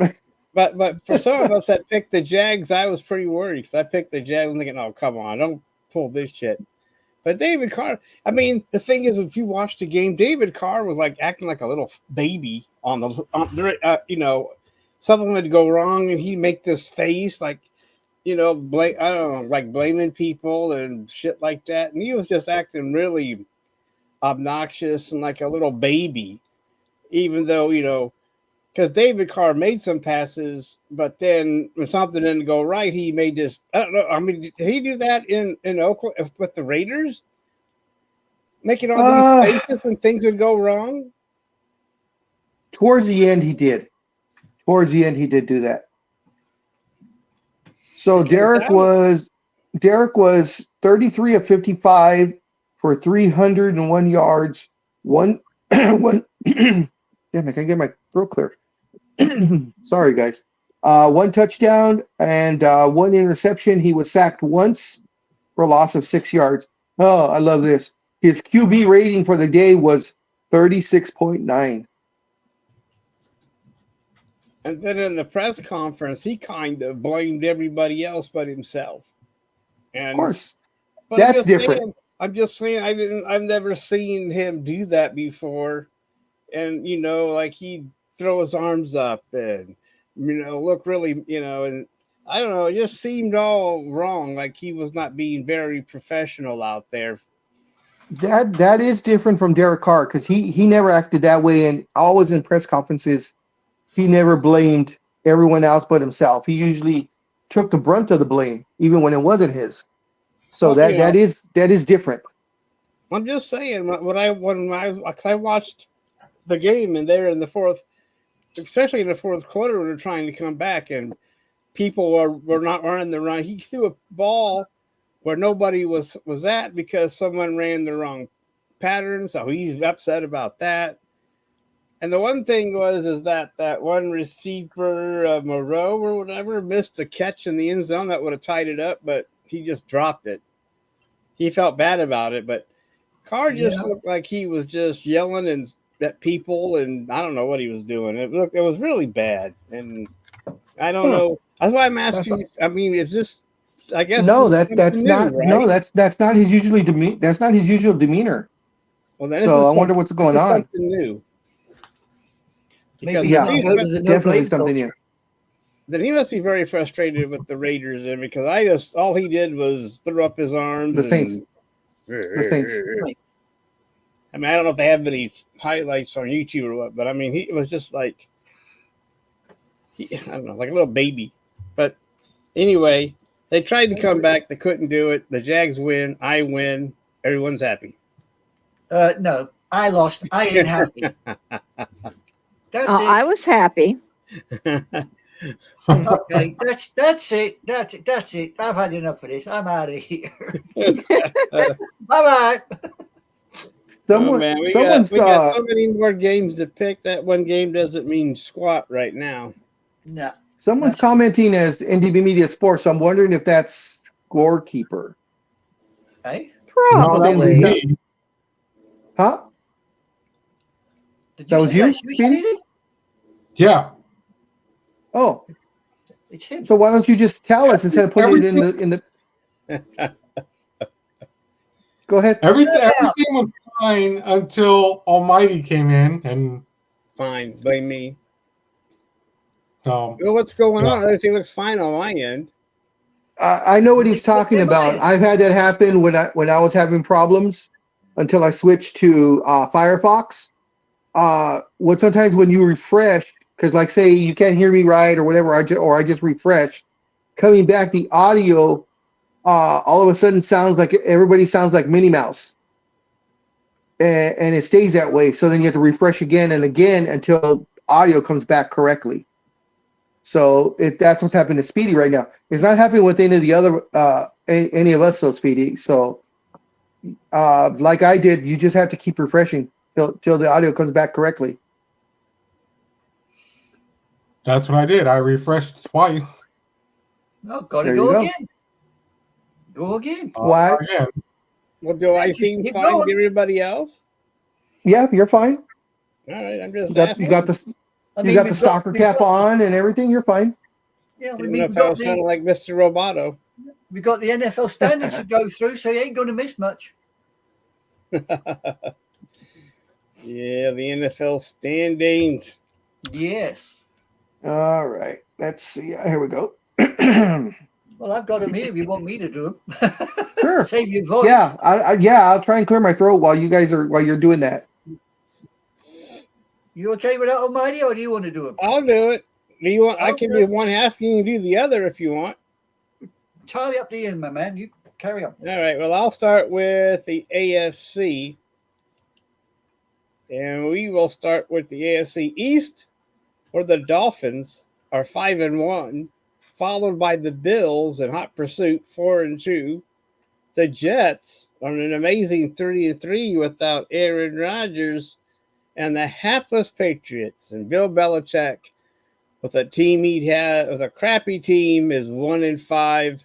But for some of us that picked the Jags, I was pretty worried because I picked the Jags and thinking, oh, come on, don't pull this shit. But David Carr, I mean, the thing is, if you watch the game, David Carr was like acting like a little baby on the, something would go wrong and he'd make this face like, I don't know, like blaming people and shit like that. And he was just acting really obnoxious and like a little baby, even though, because David Carr made some passes, but then when something didn't go right, he made this. I don't know. I mean, did he do that in Oakland with the Raiders? Making all these faces when things would go wrong? Towards the end, he did. Towards the end, he did do that. So Derek was 33 of 55 for 301 yards. Damn, I can't get my throat clear. Sorry, guys. 1 touchdown and 1 interception. He was sacked once for a loss of 6 yards. Oh, I love this. His QB rating for the day was 36.9. And then in the press conference, he kind of blamed everybody else but himself. And, of course. That's different. I'm just saying I've never seen him do that before. And, like he'd throw his arms up and, look really, and I don't know, it just seemed all wrong. Like he was not being very professional out there. That is different from Derek Carr because he never acted that way, and always in press conferences, he never blamed everyone else but himself. He usually took the brunt of the blame, even when it wasn't his. So that is different. I'm just saying when I watched the game and there in the fourth, especially in the fourth quarter when they're trying to come back and people were not running the run. He threw a ball where nobody was at because someone ran the wrong pattern. So he's upset about that. And the one thing is that one receiver, Moreau or whatever, missed a catch in the end zone that would have tied it up, but he just dropped it. He felt bad about it, but Carr just looked like he was just yelling at people, and I don't know what he was doing. It was really bad, and I don't know. That's why I'm asking. I mean, is this? I guess no. That's not. Right? No, that's not his usual demeanor. That's not his usual demeanor. Well, then so I wonder what's going on. Something new. Maybe definitely something new. Then he must be very frustrated with the Raiders, and because all he did was throw up his arms. The Saints. I mean, I don't know if they have any highlights on YouTube or what, but I mean, he was just like, I don't know, like a little baby. But anyway, they tried to come back. They couldn't do it. The Jags win. I win. Everyone's happy. No, I lost. I ain't happy. I was happy. Okay, that's it. I've had enough of this. I'm out of here. Bye-bye. We got so many more games to pick. That one game doesn't mean squat right now. No. Someone's commenting as NDB Media Sports, so I'm wondering if that's Scorekeeper. Hey? Probably. No, huh? Did that was you, Speedy? Yeah. Oh. It's him. So why don't you just tell us instead of putting it in the Go ahead. Everything was fine until Almighty came in, and Fine, blame me. so Well, what's going Yeah. on? Everything looks fine on my end. I know what he's talking about. I've had that happen when I was having problems until I switched to Firefox. What sometimes when you refresh, because like say you can't hear me right or whatever, I just refresh, coming back the audio, all of a sudden everybody sounds like Minnie Mouse, and it stays that way. So then you have to refresh again and again until audio comes back correctly. So that's what's happening to Speedy right now. It's not happening with any of the other any of us though, Speedy. So like I did, you just have to keep refreshing till the audio comes back correctly. that's what I did. I refreshed twice. Oh, gotta There you go go. again. Go again. Why? Again. Well, do I Just seem keep fine going. to everybody else? Yeah, you're fine. All right, I'm just You got, asking. you got the I you mean, got the we've stalker we've cap got- on and everything. You're fine. Yeah, we Even mean, if I was sounding like Mr. Roboto. we got the NFL standards to go through, so you ain't going to miss much. Yeah, the NFL standings. Yes. All right. Let's see. Here we go. Well, I've got them here if you want me to do them. Sure. Save your voice. Yeah, I'll try and clear my throat while you're doing that. You okay with that, Almighty, or do you want to do them? I'll do it. Do you want? I can Okay. do one half. You can do the other if you want. Entirely up to you, my man. You carry on. All right. Well, I'll start with the AFC, and we will start with the AFC East, where the Dolphins are 5-1, followed by the Bills in hot pursuit 4-2. The Jets are an amazing 3-3 without Aaron Rodgers, and the hapless Patriots and Bill Belichick with a team with a crappy team is 1-5,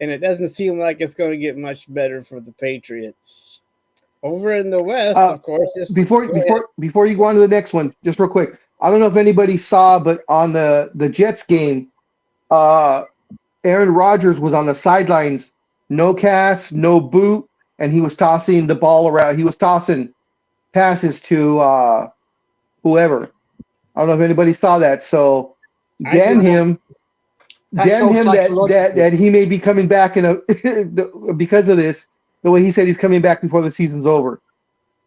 and it doesn't seem like it's going to get much better for the Patriots. Over in the West, of course. Before you go on to the next one, just real quick. I don't know if anybody saw, but on the Jets game, Aaron Rodgers was on the sidelines, no cast, no boot, and he was tossing the ball around. He was tossing passes to whoever. I don't know if anybody saw that. So damn him that he may be coming back because of this. The way he said he's coming back before the season's over.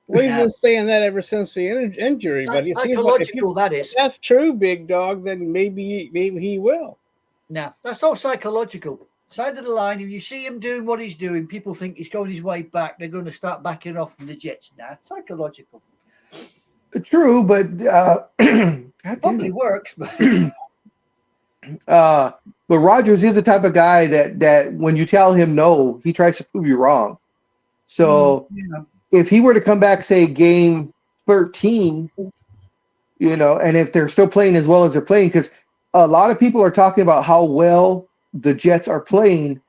Well, he's been saying that ever since the injury, but it seems like if that's true, Big Dog, then maybe he will. Now, that's all psychological. Side of the line, if you see him doing what he's doing, people think he's going his way back. They're going to start backing off from the Jets now. Psychological. True, but Probably works, but but Rodgers is the type of guy that when you tell him no, he tries to prove you wrong. So if he were to come back, say game 13, and if they're still playing as well as they're playing, because a lot of people are talking about how well the Jets are playing,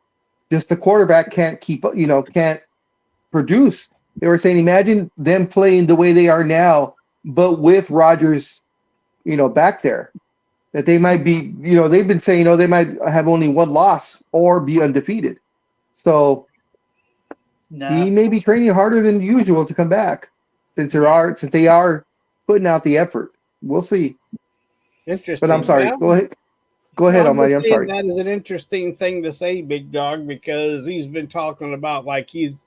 just the quarterback can't keep up, can't produce. They were saying, imagine them playing the way they are now, but with Rodgers, back there, that they might be, they've been saying, they might have only one loss or be undefeated. So he may be training harder than usual to come back since they are putting out the effort. We'll see. Interesting. But I'm sorry. Go ahead, Almighty. I'm sorry. That is an interesting thing to say, Big Dog, because he's been talking about like he's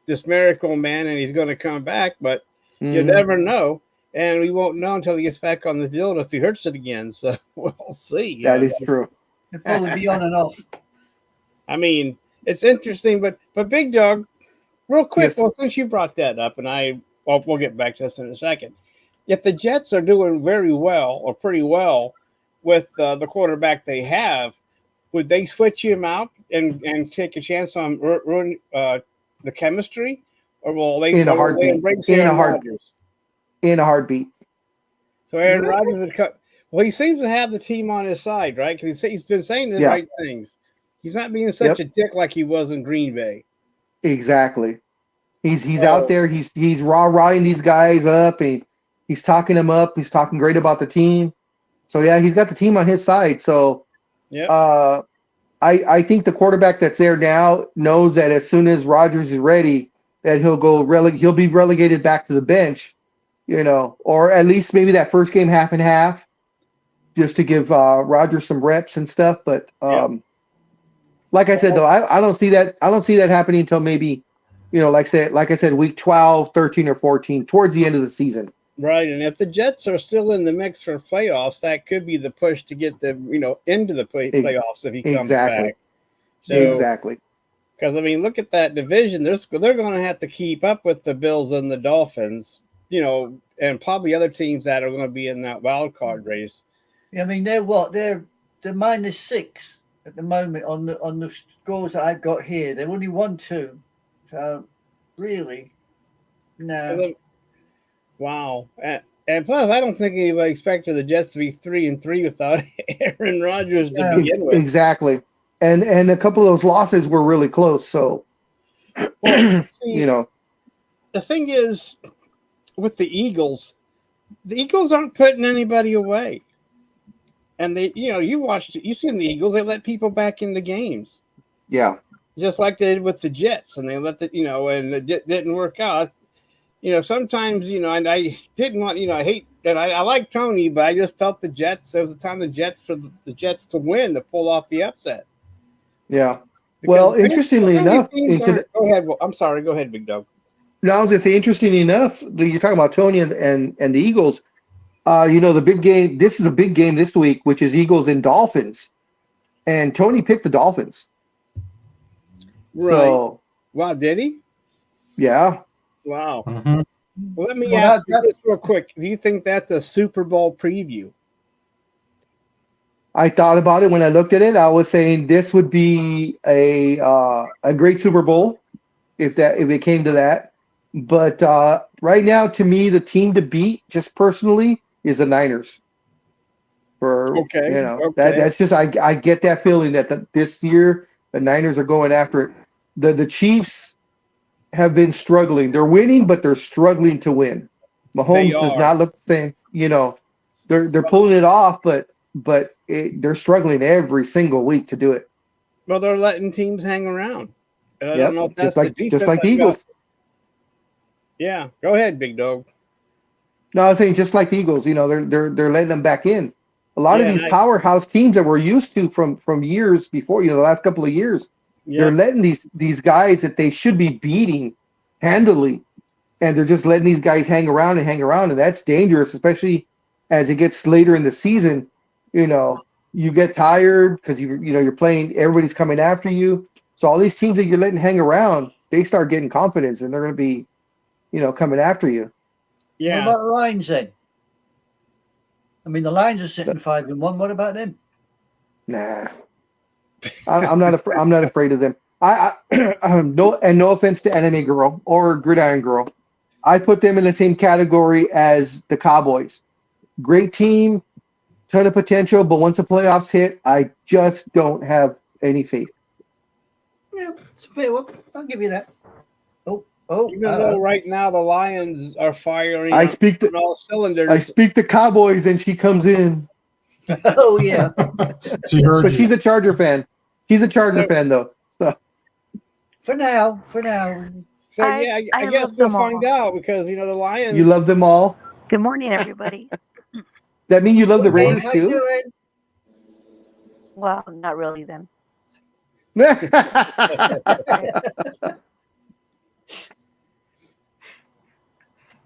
this miracle man and he's going to come back, but you never know. And we won't know until he gets back on the field if he hurts it again. So we'll see. That is true. it'll probably be on and off. I mean, it's interesting, but Big Dog, real quick, Yes. well, since you brought that up, and we'll get back to this in a second. If the Jets are doing very well or pretty well with the quarterback they have, would they switch him out and take a chance on ruin the chemistry, or will they embrace Aaron Rodgers? In a heartbeat. So Aaron Rodgers would cut. Well, he seems to have the team on his side, right? Because he's been saying the right things. He's not being such a dick like he was in Green Bay. Exactly. He's out there. He's rah-rahing these guys up, and he's talking them up. He's talking great about the team. So yeah, he's got the team on his side. So I think the quarterback that's there now knows that as soon as Rodgers is ready, that he'll be relegated back to the bench, or at least maybe that first game half and half, just to give Rodgers some reps and stuff. But like I said, though, I don't see that. I don't see that happening until maybe, like I said, week 12, 13, or 14, towards the end of the season. Right, and if the Jets are still in the mix for playoffs, that could be the push to get them, into the playoffs if he comes back. So, exactly. Because look at that division. They're going to have to keep up with the Bills and the Dolphins, and probably other teams that are going to be in that wild card race. Yeah, they're what? They're -6 at the moment on the scores that I've got here. They've only won 2, so really, no. Wow. And plus, I don't think anybody expected the Jets to be 3-3 without Aaron Rodgers to begin with. Exactly. And a couple of those losses were really close. So, well, see, the thing is, with the Eagles aren't putting anybody away. And they, you've seen the Eagles, they let people back into games. Yeah. Just like they did with the Jets, and they let and it didn't work out. Sometimes, and I didn't want, I hate that. I like Tony, but I just felt there was a time for the Jets to win, to pull off the upset. Yeah. Well, interestingly enough, go ahead. I'm sorry. Go ahead, Big Dog. No, I was going to say, interestingly enough, you're talking about Tony and the Eagles. The big game. This is a big game this week, which is Eagles and Dolphins. And Tony picked the Dolphins. Right. So, wow, did he? Yeah. Wow. Mm-hmm. Well, let me ask you this real quick. Do you think that's a Super Bowl preview? I thought about it when I looked at it. I was saying this would be a great Super Bowl if it came to that. But right now, to me, the team to beat, just personally, is the Niners. That's just I get that feeling that this year the Niners are going after it. The Chiefs have been struggling. They're winning, but they're struggling to win. Mahomes does not look the same. They're pulling it off, but they're struggling every single week to do it. Well, they're letting teams hang around. And I don't know if that's just like the Eagles. Yeah, go ahead, Big Dog. No, I was saying just like the Eagles. They're letting them back in. A lot of these powerhouse teams that we're used to from years before, the last couple of years, they're letting these guys that they should be beating handily, and they're just letting these guys hang around, and that's dangerous, especially as it gets later in the season. You get tired because you're playing, everybody's coming after you. So all these teams that you're letting hang around, they start getting confidence, and they're going to be, coming after you. Yeah. What about the Lions then? The Lions are sitting 5-1. What about them? Nah, I'm not afraid of them. No offense to Anime Girl or Gridiron Girl, I put them in the same category as the Cowboys. Great team, ton of potential, but once the playoffs hit, I just don't have any faith. Yeah, it's a fair one. I'll give you that. Even though right now the Lions are firing I speak on all cylinders. I speak to Cowboys, and she comes in. Oh yeah. But she's a Charger fan. She's a Charger fan though. So for now. So I guess we'll find out, because the Lions. You love them all. Good morning, everybody. That mean you love the Raiders how too? you doing? Well, not really then.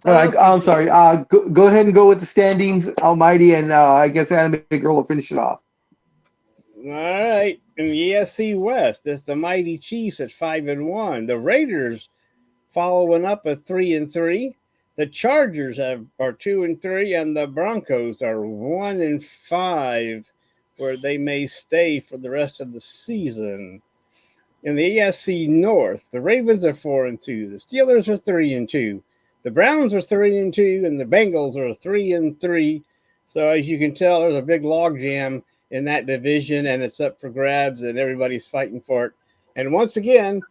All right, I'm sorry. Go ahead and go with the standings, Almighty, and I guess Anime Girl will finish it off. All right. In the AFC West, it's the mighty Chiefs at 5-1. The Raiders following up at 3-3. The Chargers are 2-3, and the Broncos are 1-5, where they may stay for the rest of the season. In the AFC North, the Ravens are 4-2. The Steelers are 3-2. The Browns are 3-2, and the Bengals are 3-3. So as you can tell, there's a big logjam in that division, and it's up for grabs, and everybody's fighting for it. And once again,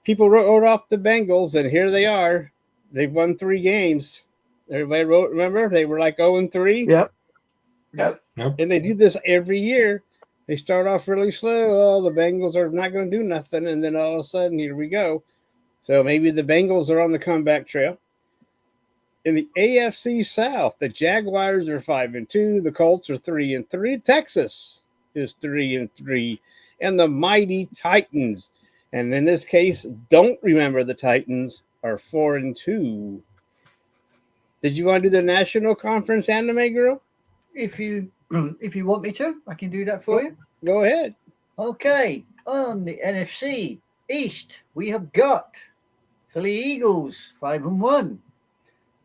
people wrote off the Bengals, and here they are. They've won 3 games. Everybody remember? They were like 0-3. Yep. And they do this every year. They start off really slow. Oh, the Bengals are not going to do nothing, and then all of a sudden, here we go. So maybe the Bengals are on the comeback trail. In the AFC South, the Jaguars are 5-2. The Colts are 3-3. Texas is 3-3. And the mighty Titans, and in this case, don't remember the Titans, are 4-2. Did you want to do the National Conference Anime Girl? If you want me to, I can do that for you. Go ahead. Okay, on the NFC East, we have got Philly Eagles 5-1.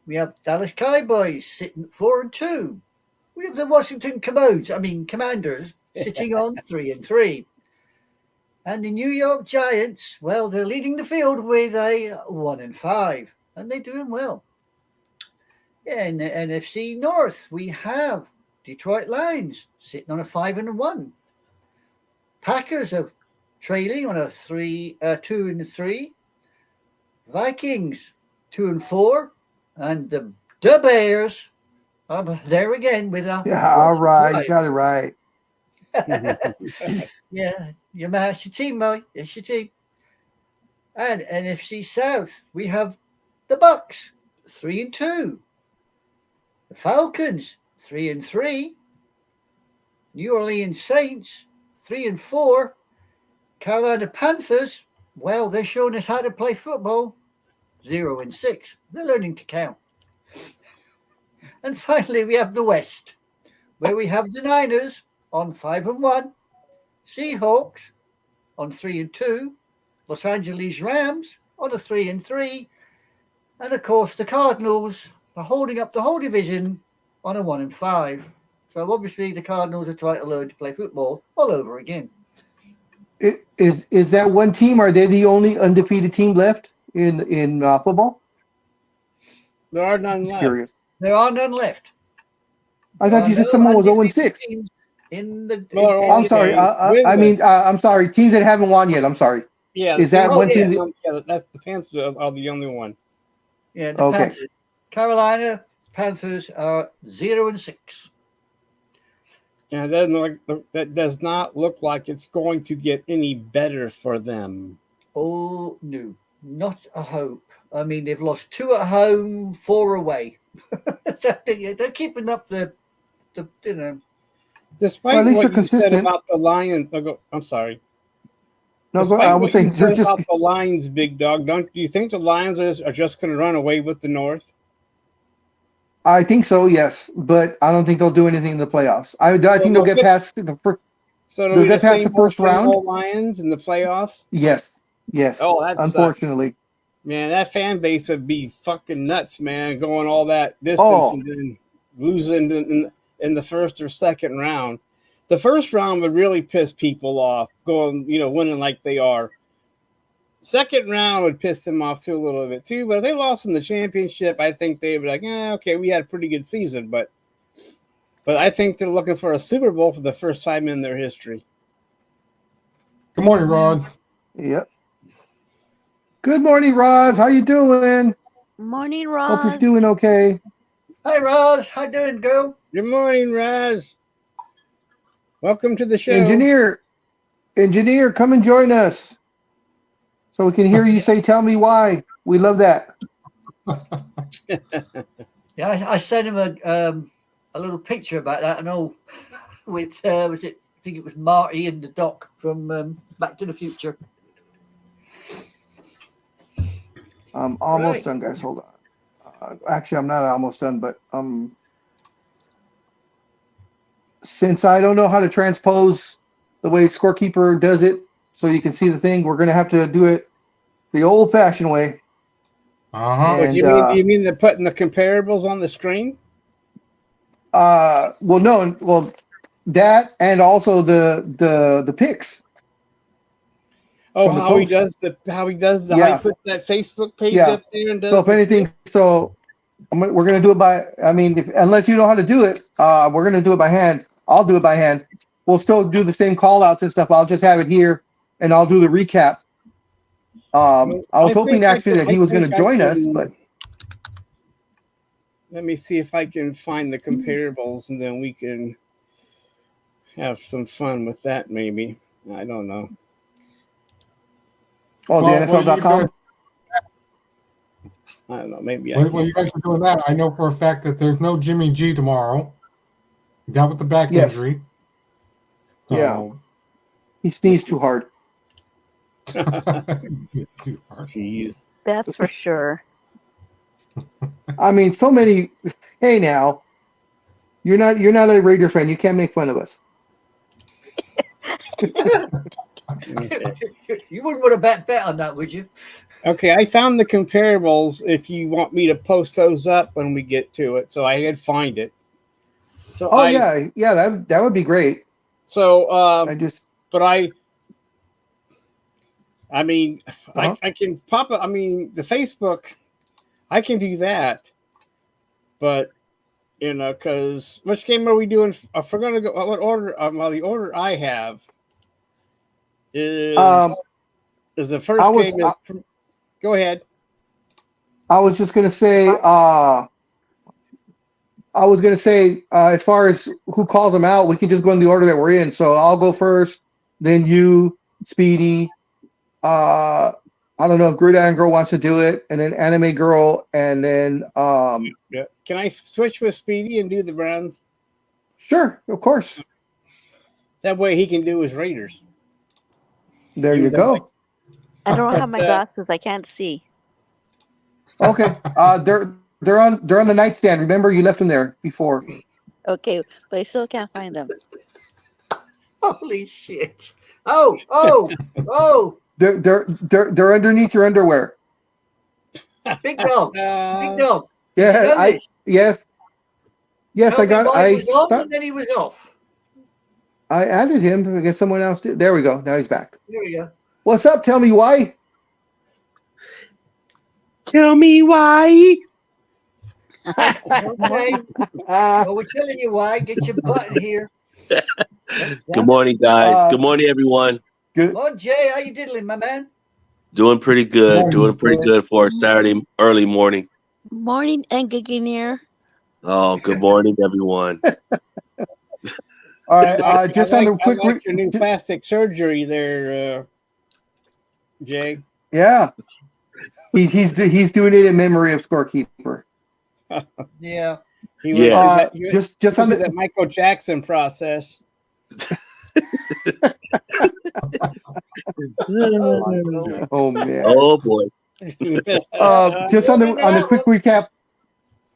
We have Dallas Cowboys sitting at 4-2. We have the Washington Commanders sitting on 3-3. And the New York Giants, well, they're leading the field with a 1-5, and they're doing well. Yeah, in the NFC North, we have Detroit Lions sitting on a 5-1. Packers are trailing on a 2-3. Vikings 2-4, and the Bears are there again with a Yeah, all right. You got it right. Yeah, that's your team, Molly. It's your team. And NFC South, we have the Bucks 3-2. The Falcons 3-3. New Orleans Saints 3-4. Carolina Panthers, well, they're showing us how to play football. 0-6. They're learning to count. And finally, we have the West, where we have the Niners on 5-1, Seahawks on 3-2, Los Angeles Rams on a 3-3, and of course the Cardinals are holding up the whole division on a 1-5. So obviously the Cardinals are trying to learn to play football all over again. Is that one team? Are they the only undefeated team left in football? There are none Just left. curious. There are none left. I thought you said someone was 0-6. In the I'm sorry. I'm sorry. Teams that haven't won yet. I'm sorry. Yeah, Is that one team? That's the Panthers are the only one. Yeah, the Okay. Panthers. Carolina Panthers are 0-6. And that does not look like it's going to get any better for them. Oh no, not a hope. I mean, they've lost 2 at home, 4 away. So they're keeping up the Despite Well, at least what they're you said consistent. about the Lions, I'm sorry. No, Despite I what was you saying they're said just. about the Lions, Big Dog, do you think the Lions are just going to run away with the North? I think so, yes, but I don't think they'll do anything in the playoffs. I think they'll get past the first. So it'll They'll be get the past the first round? Lions in the playoffs. Yes. Oh, that sucks. Unfortunately. Man, that fan base would be fucking nuts, man, going all that distance Oh. and then losing in the first or second round. The first round would really piss people off, winning like they are. Second round would piss them off too a little bit too, but if they lost in the championship, I think they'd be like, okay, we had a pretty good season, but I think they're looking for a Super Bowl for the first time in their history. Good morning, Rod. Yep. Good morning, Roz. How you doing? Morning, Hope you're Roz. doing okay. Hi, Roz. How you doing, girl? Good morning, Raz. Welcome to the show. Engineer, come and join us so we can hear you say, "Tell me why." We love that. Yeah, I sent him a little picture about that, and all with I think it was Marty and the Doc from Back to the Future. I'm almost Right. done, guys. Hold on. Actually, I'm not almost done, but since I don't know how to transpose the way Scorekeeper does it, so you can see the thing, we're gonna have to do it the old-fashioned way. Uh-huh. And, You mean they're putting the comparables on the screen? That and also the picks. Oh, From the how he post. does how Yeah. he puts that Facebook page Yeah. up there and does. So if anything, we're gonna do it by. I mean, unless you know how to do it, we're gonna do it by hand. I'll do it by hand. We'll still do the same call outs and stuff. I'll just have it here, and I'll do the recap. I was hoping actually that he was going to join us, but let me see if I can find the comparables, and then we can have some fun with that. Maybe I don't know. the Well, NFL.com. I don't know. Maybe While you guys are doing that, I know for a fact that there's no Jimmy G tomorrow. He got with the back Yes. injury. Yeah. He sneezed too hard. Too hard. Jeez. That's for sure. I mean, so many. Hey, now, you're not a Raider fan. You can't make fun of us. Okay. You wouldn't want to bet on that, would you? Okay, I found the comparables. If you want me to post those up when we get to it, so I did find it. So Oh yeah, that would be great. So I mean, I can pop it. I mean, the Facebook, I can do that, but because which game are we doing? If we're gonna go, what order? Well, the order I have is the first game. Go ahead. I was just gonna say. As far as who calls them out, we can just go in the order that we're in. So I'll go first, then you, Speedy. I don't know if Gridiron Girl wants to do it, and then Anime Girl, and then Yeah. Can I switch with Speedy and do the Browns? Sure, of course. That way he can do his Raiders. There you go. I don't have my glasses. I can't see. Okay. They're on the nightstand. Remember, you left them there before. Okay, but I still can't find them. Holy shit! Oh! They're underneath your underwear. Big dog. Big dog. Yeah, yes. I got. I was on, and then he was off. I added him. I guess someone else did. There we go. Now he's back. There we go. What's up? Tell me why. Tell me why. Okay. Well, we're telling you why. Get your butt in here. Good morning, guys. Good morning, everyone. Good. Oh, Jay, how you diddling, my man? Doing pretty good. Doing pretty good for a Saturday early morning. Morning, engineer. Oh, good morning, everyone. All right. Just on the quick. I like your new plastic surgery there, Jay. Yeah. He's doing it in memory of Scorekeeper. Yeah. He was just on that Michael Jackson process. Oh man. Oh boy. Just on the quick recap.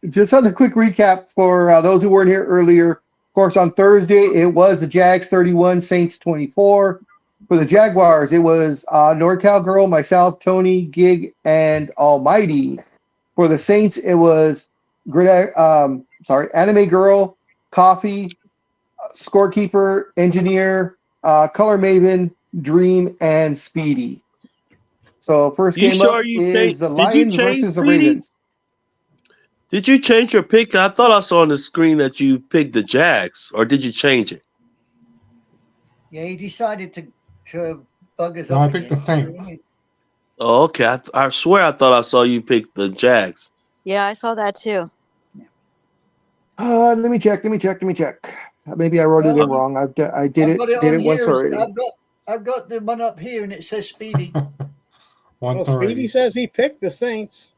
Just on the quick recap for those who weren't here earlier. Of course, on Thursday it was the Jags 31, Saints 24. For the Jaguars, it was NorCal Girl, myself, Tony, Gig, and Almighty. For the Saints, it was Anime Girl, Coffee, Scorekeeper, Engineer, Color Maven, Dreem, and Speedy. So first game up is the Lions versus the Ravens. Did you change your pick? I thought I saw on the screen that you picked the Jags, or did you change it? Yeah, he decided to bug us No, up. I picked the Saints. Oh, okay. I swear I thought I saw you pick the Jags. Yeah, I saw that too. Let me check. Maybe I wrote it in wrong. I did it once already. I've got the one up here, and it says Speedy. Well, Speedy says he picked the Saints.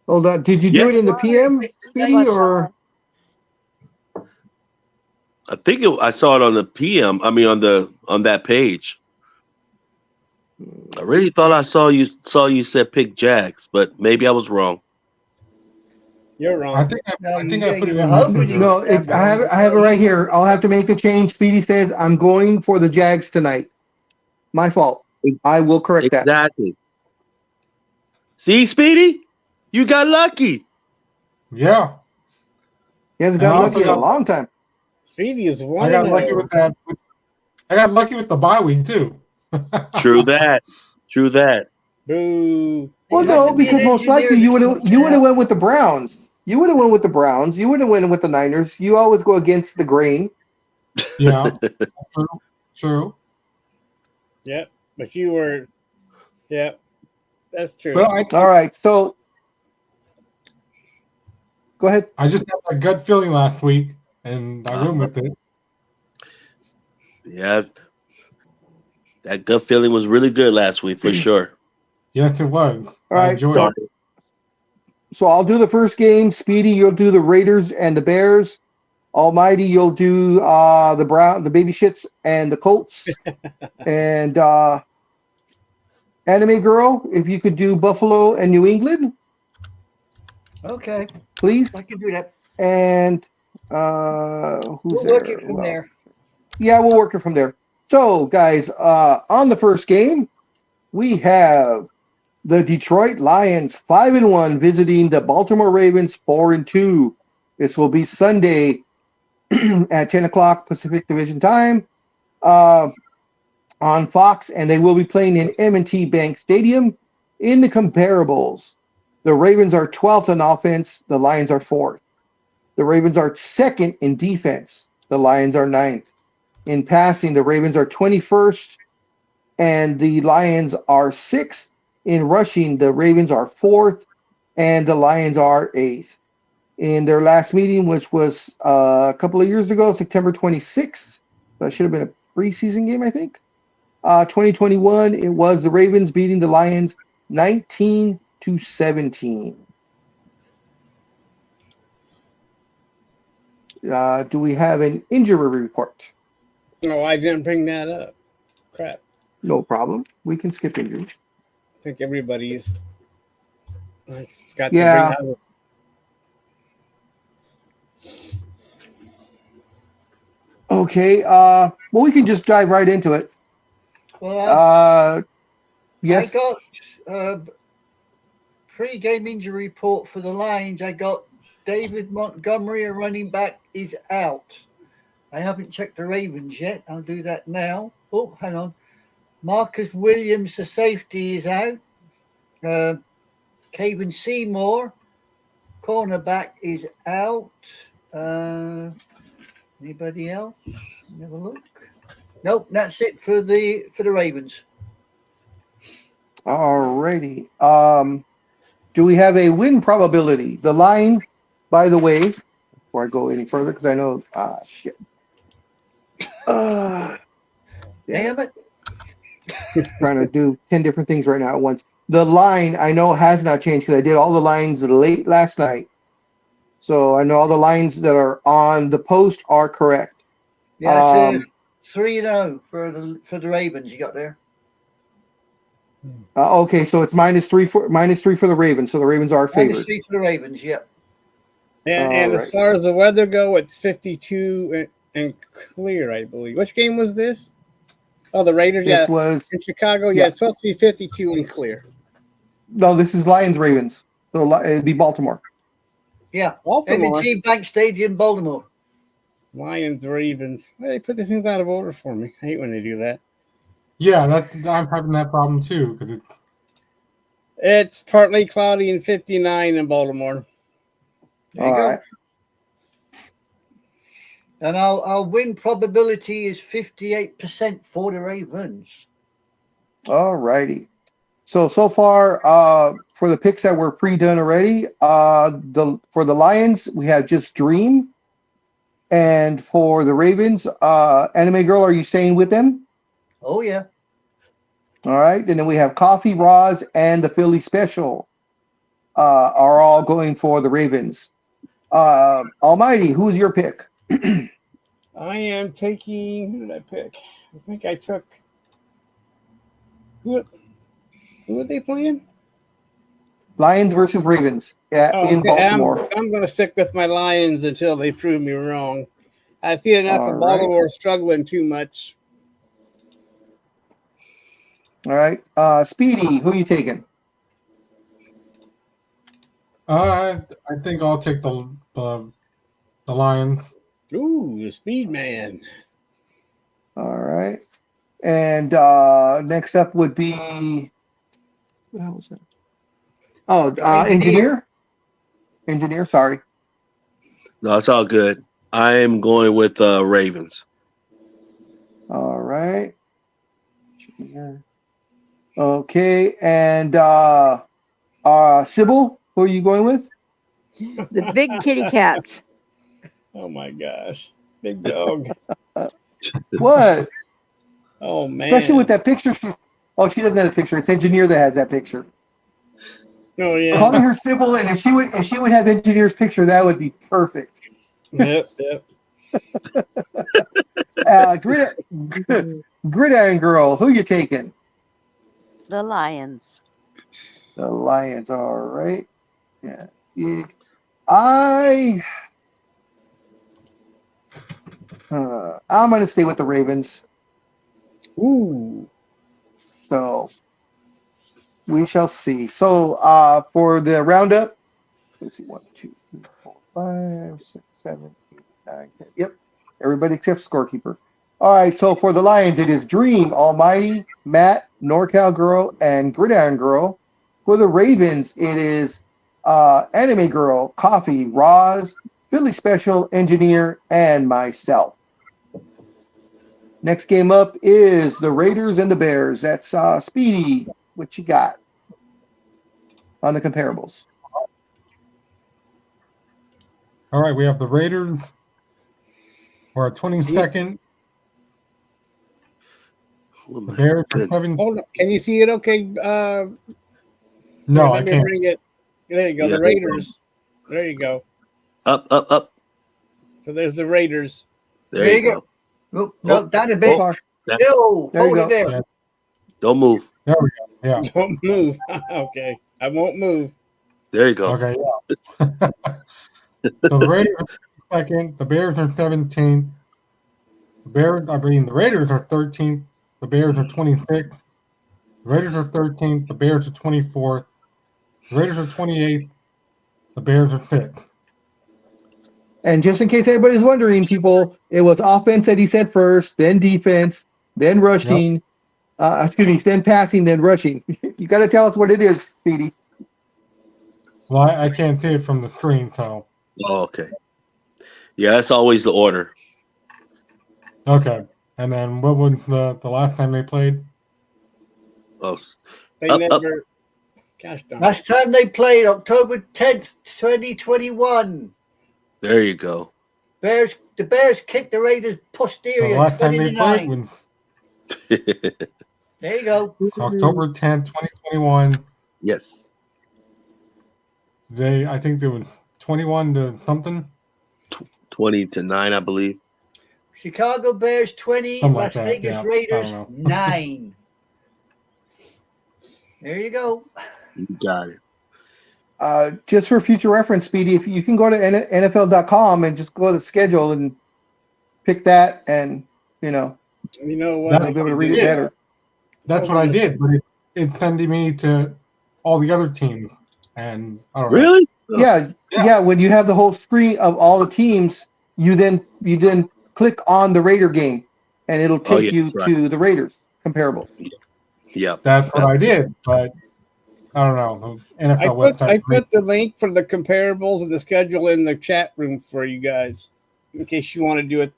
Hold on. Did you do it in the PM, Speedy, or? I think I saw it on the PM. I mean, on that page. I really thought I saw you said pick Jags, but maybe I was wrong. You're wrong. I think I put it in. No, I have it right here. I'll have to make a change. Speedy says I'm going for the Jags tonight. My fault. I will correct that. Exactly. See, Speedy, you got lucky. Yeah. He hasn't got lucky in a long time. Speedy is one. I got lucky with that. I got lucky with the bye week too. True that. Boo. Well, no, because most likely you would have went with the Browns. You would have went with the Browns. You would have went with the Niners. You always go against the grain. Yeah. True. Yep. But you were. Yep. That's true. But All right. So go ahead. I just had a gut feeling last week, and I went with it. Yeah. That gut feeling was really good last week for sure. Yes, it was. All I right. enjoyed it. So I'll do the first game. Speedy, you'll do the Raiders and the Bears. Almighty, you'll do the baby shits and the Colts. And Anime Girl, if you could do Buffalo and New England, Okay, please. I can do that. And who's We'll there? work it from Who else? there. Yeah, we'll work it from there. So, guys, on the first game, we have the Detroit Lions 5-1 visiting the Baltimore Ravens 4-2. This will be Sunday at 10 o'clock Pacific Division time on Fox, and they will be playing in M&T Bank Stadium. In the comparables, the Ravens are 12th in offense. The Lions are 4th. The Ravens are 2nd in defense. The Lions are 9th. In passing, the Ravens are 21st, and the Lions are 6th. In rushing, the Ravens are 4th, and the Lions are 8th. In their last meeting, which was a couple of years ago, September 26th, that should have been a preseason game, I think. 2021, it was the Ravens beating the Lions 19-17. Do we have an injury report? Oh, I didn't bring that up. Crap. No problem. We can skip injuries. I think everybody's. I forgot Yeah. to bring that up. Okay. Well, we can just dive right into it. Well, Yes. I got pre-game injury report for the Lions. I got David Montgomery, a running back, is out. I haven't checked the Ravens yet. I'll do that now. Oh, hang on. Marcus Williams, the safety, is out. Caven Seymour, cornerback, is out. Anybody else? Have a look. Nope, that's it for the Ravens. Alrighty. Do we have a win probability? The line, by the way, before I go any further, because I know, shit. Damn it. Trying to do 10 different things right now at once. The line, I know, has not changed because I did all the lines late last night. So I know all the lines that are on the post are correct. Yeah, it's 3-0 for the Ravens you got there. Okay, so it's -3 for the Ravens. So the Ravens are favored. -3 for the Ravens, yep. And as right. far as the weather go, it's 52 and clear, I believe. Which game was this? Oh, the Raiders. This was in Chicago. yeah. It's supposed to be 52 and clear. no. This is Lions Ravens. So it'd be Baltimore. Yeah, Baltimore. M&T Bank Stadium, Baltimore. Lions, Ravens. Well, they put these things out of order for me. I hate when they do that. Yeah, I'm having that problem too because It's partly cloudy and 59 in Baltimore. There you All go. right. And our win probability is 58% for the Ravens. All righty. So far, for the picks that were pre-done already, for the Lions, we have just Dreem. And for the Ravens, Anime Girl, are you staying with them? Oh, yeah. All right. And then we have Coffee, Roz, and the Philly Special are all going for the Ravens. Almighty, who's your pick? I am taking. Who did I pick? I think I took. Who are they playing? Lions versus Ravens in Baltimore. I'm going to stick with my Lions until they prove me wrong. I've seen enough All of Baltimore struggling too much. All right. Speedy, who are you taking? I think I'll take the Lion. Ooh, the Speed Man. All right. And next up would be what the hell was that? Oh, engineer. Engineer, sorry. No, it's all good. I am going with Ravens. All right. Okay, and Sybil, who are you going with? The big kitty cats. Oh my gosh, big dog. What? Oh man, Especially with that picture. Oh, she doesn't have the picture. It's Engineer that has that picture. Oh yeah. Calling her Sybil, and if she would have Engineer's picture, that would be perfect. Yep. Gridiron Girl, who you taking? The Lions. The Lions, all right. Yeah. I'm going to stay with the Ravens. Ooh. So we shall see. So for the roundup, let's see, 1, 2, 3, 4, 5, 6, 7, 8, 9, 10. Yep. Everybody except Scorekeeper. All right, so for the Lions, it is Dreem, Almighty, Matt, NorCal Girl, and Gridiron Girl. For the Ravens, it is Anime Girl, Coffee, Roz, Phiily Special, Engineer, and myself. Next game up is the Raiders and the Bears. That's Speedy. What you got on the comparables? All right, we have the Raiders. We're at 22nd. The Bears are 7th. Hold on. Can you see it? Okay. No, I let me can't. bring it. There you go. Yeah. The Raiders. There you go. Up. So there's the Raiders. There you go. Oh, no, down a bit. Far. No, There you hold go. it there. Yeah. Don't move. There we go. Yeah. Don't move. Okay. I won't move. There you go. Okay. Yeah. So the Raiders are 2nd. The Bears are 17th. The Raiders are 13th. The Bears are 26th. The Raiders are 13th. The Bears are 24th. The Raiders are 28th. The Bears are 5th. And just in case anybody's wondering, people, it was offense that he said first, then defense, then rushing. Then passing, then rushing. You got to tell us what it is, Speedy. Well, I can't see it from the screen, so. Oh, okay. Yeah, that's always the order. Okay. And then what was the last time they played? Oh, They Up. never. Gosh darn. Last time they played, October 10th, 2021. there you go. The Bears kicked the Raiders So posterior. the last time they 20-9. played was There you go. October 10th, 2021. Yes. I think they were 21 to something. 20-9, I believe. Chicago Bears 20, Something Las like that, Vegas yeah. Raiders I don't know. 9. There you go. You got it. Just for future reference, Speedy, if you can go to NFL.com and just go to the schedule and pick that, and You know what? That- you'll be able to read it Yeah. better. That's what I did, but it's sending me to all the other teams, and I don't know. Really? Yeah. When you have the whole screen of all the teams, you then click on the Raider game, and it'll take yeah, you right. to the Raiders comparable. Yeah. That's what I did, but I don't know. The NFL website. I put the link for the comparables and the schedule in the chat room for you guys, in case you want to do it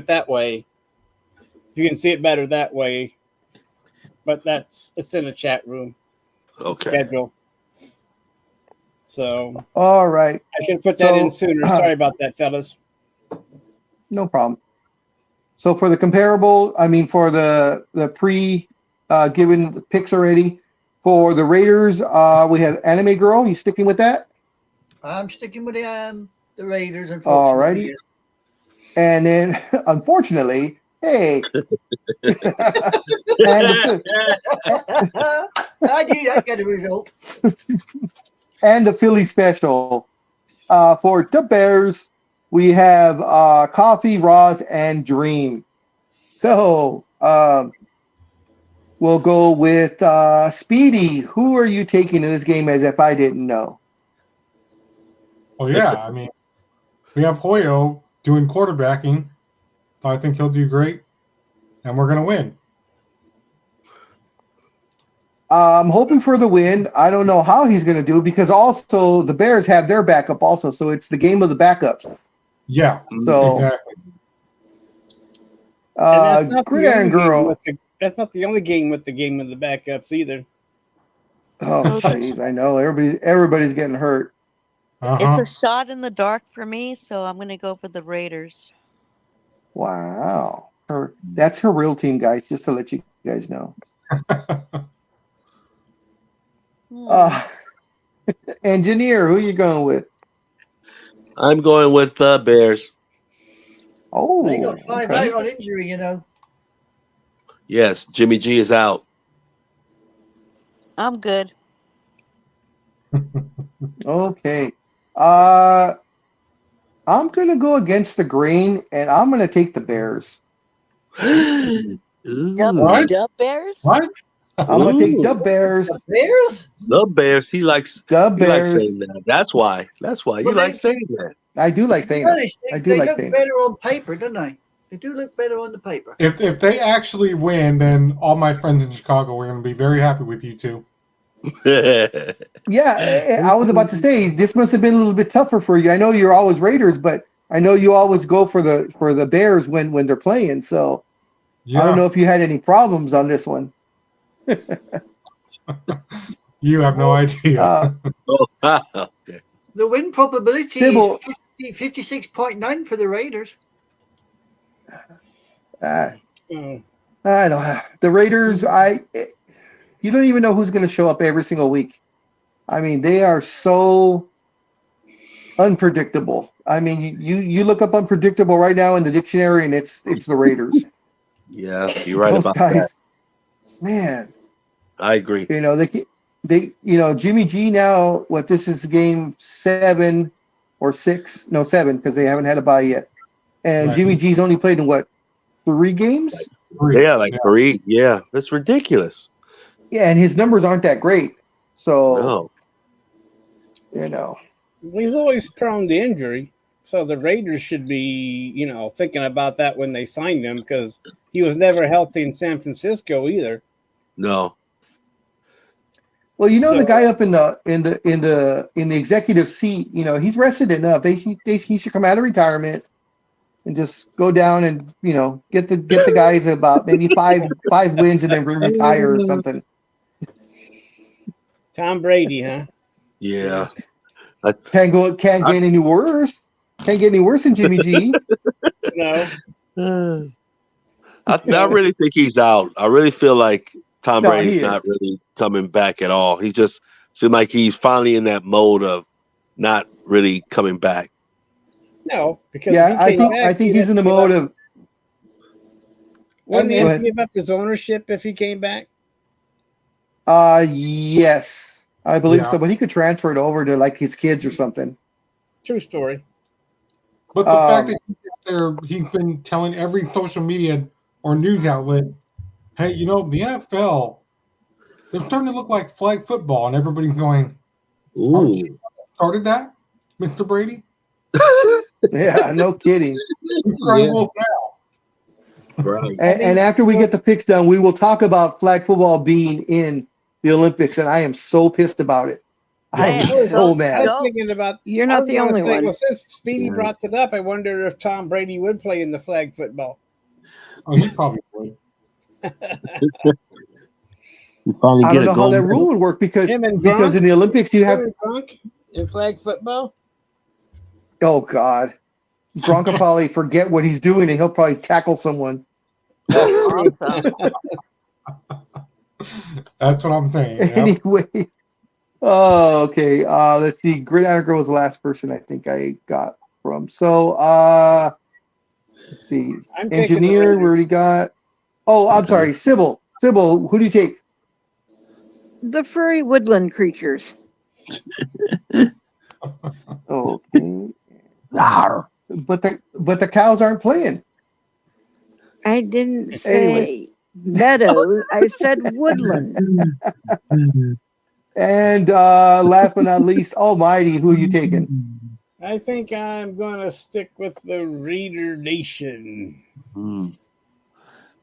that way. You can see it better that way, but it's in the chat room Okay. schedule. So All right, I should have put that in sooner. Sorry about that, fellas. no problem. So for the comparable, for the pre given picks already, for the Raiders, we have Anime Girl. You sticking with that? I'm sticking with the Raiders, unfortunately. All righty. And then, unfortunately, hey. I knew that kind of result. And the Phiily Special. For the Bears, we have Coffee, Roz, and Dreem. So we'll go with Speedy. Who are you taking in this game as if I didn't know? Well, yeah, we have Hoyo doing quarterbacking, so I think he'll do great, and we're going to win. I'm hoping for the win. I don't know how he's going to do because also the Bears have their backup also, so it's the game of the backups. Yeah, So exactly. Gridiron Girl. That's not the only game with the game of the backups either. Oh, jeez, I know everybody's getting hurt. Uh-huh. It's a shot in the dark for me, so I'm going to go for the Raiders. Wow, that's her real team, guys. Just to let you guys know. Uh, Engineer, who you going with? I'm going with Bears. Oh, They got 5 okay. out on injury, you know. Yes, Jimmy G is out. I'm good. Okay. I'm gonna go against the grain, and I'm gonna take the Bears. Ooh. What? Dub Bears? What? I'm gonna take the Ooh. Bears. The Bears? The Bears. He likes The he likes Bears. saying that. That's why. That's why you Well, like they- saying that. I do like To be saying it. honest, I they, do they like look saying better on paper, don't they? They do look better on the paper. If they actually win, then all my friends in Chicago are going to be very happy with you two. Yeah, I was about to say this must have been a little bit tougher for you. I know you're always Raiders, but I know you always go for the Bears when they're playing. So I don't know Yeah, if you had any problems on this one. you have no idea. Oh, okay. The win probability Sybil, is 56.9 for the Raiders. uh, Mm. I don't know. The Raiders. You don't even know who's going to show up every single week. I mean, they are so unpredictable. I mean, you look up unpredictable right now in the dictionary, and it's the Raiders. Yeah, you're right Those about guys, that. man. I agree. You know Jimmy G now. What this is game 7 or 6? No, 7 because they haven't had a bye yet. And Right. Jimmy G's only played in what 3 games? Yeah, like 3. Yeah, that's ridiculous. Yeah, and his numbers aren't that great. So No. you know. He's always prone to injury, so the Raiders should be, thinking about that when they signed him because he was never healthy in San Francisco either. No. Well, the So- guy up in the executive seat, he's rested enough. He should come out of retirement and just go down and get the guys about maybe five wins and then retire or something. Tom Brady, huh? Yeah. Can't get any worse. Can't get any worse than Jimmy G. No. I really think he's out. I really feel like Tom No, Brady's he not is. really coming back at all. He just seems like he's finally in that mode of not really coming back. No, because Yeah, if he I came think back, I think he'd he's have in the to give mode up- of. Wouldn't he Go have ahead. to give up his ownership if he came back? Yes, I believe Yeah. so. But he could transfer it over to like his kids or something. True story. But the fact Um, that he's been telling every social media or news outlet, hey, the NFL, they're starting to look like flag football, and everybody's going, aren't you started that, Mr. Brady? Yeah, no kidding. He's crying wolf now. Right. And after we get the picks done, we will talk about flag football being in the Olympics, and I am so pissed about it. I am Man, so go- mad. I was go. thinking about. You're I not was the gonna only say, one. Well, since Speedy Yeah. brought it up, I wonder if Tom Brady would play in the flag football. Oh, he probably would. You finally I get don't a know how gold that medal. rule would work because Him and in the Olympics you have. Him and Gronk in flag football. Oh God, Gronk will probably forget what he's doing, and he'll probably tackle someone. Awesome. That's what I'm saying. Yep. Anyway, oh okay. Let's see. Gridiron Girl was the last person I think I got from. So let's see. I'm taking the Engineer, we Raiders. already got. Oh, I'm sorry. Sybil, who do you take? The furry woodland creatures. Okay. But the cows aren't playing. I didn't say meadows. I said woodland. And last but not least, Almighty, who are you taking? I think I'm gonna stick with the Raider Nation. Mm.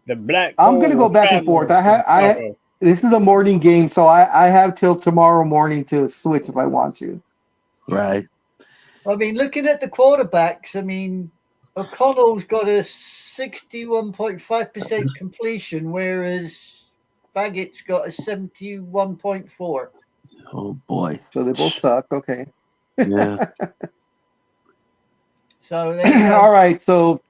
The black. I'm gonna hole go back and travel forth. to This is a morning game, so I have till tomorrow morning to switch if I want to. Right. I mean, looking at the quarterbacks, I mean, O'Connell's got a 61.5% completion, whereas Baggett's got a 71.4. Oh boy. So they both suck. Okay. Yeah. So there you go. All right. So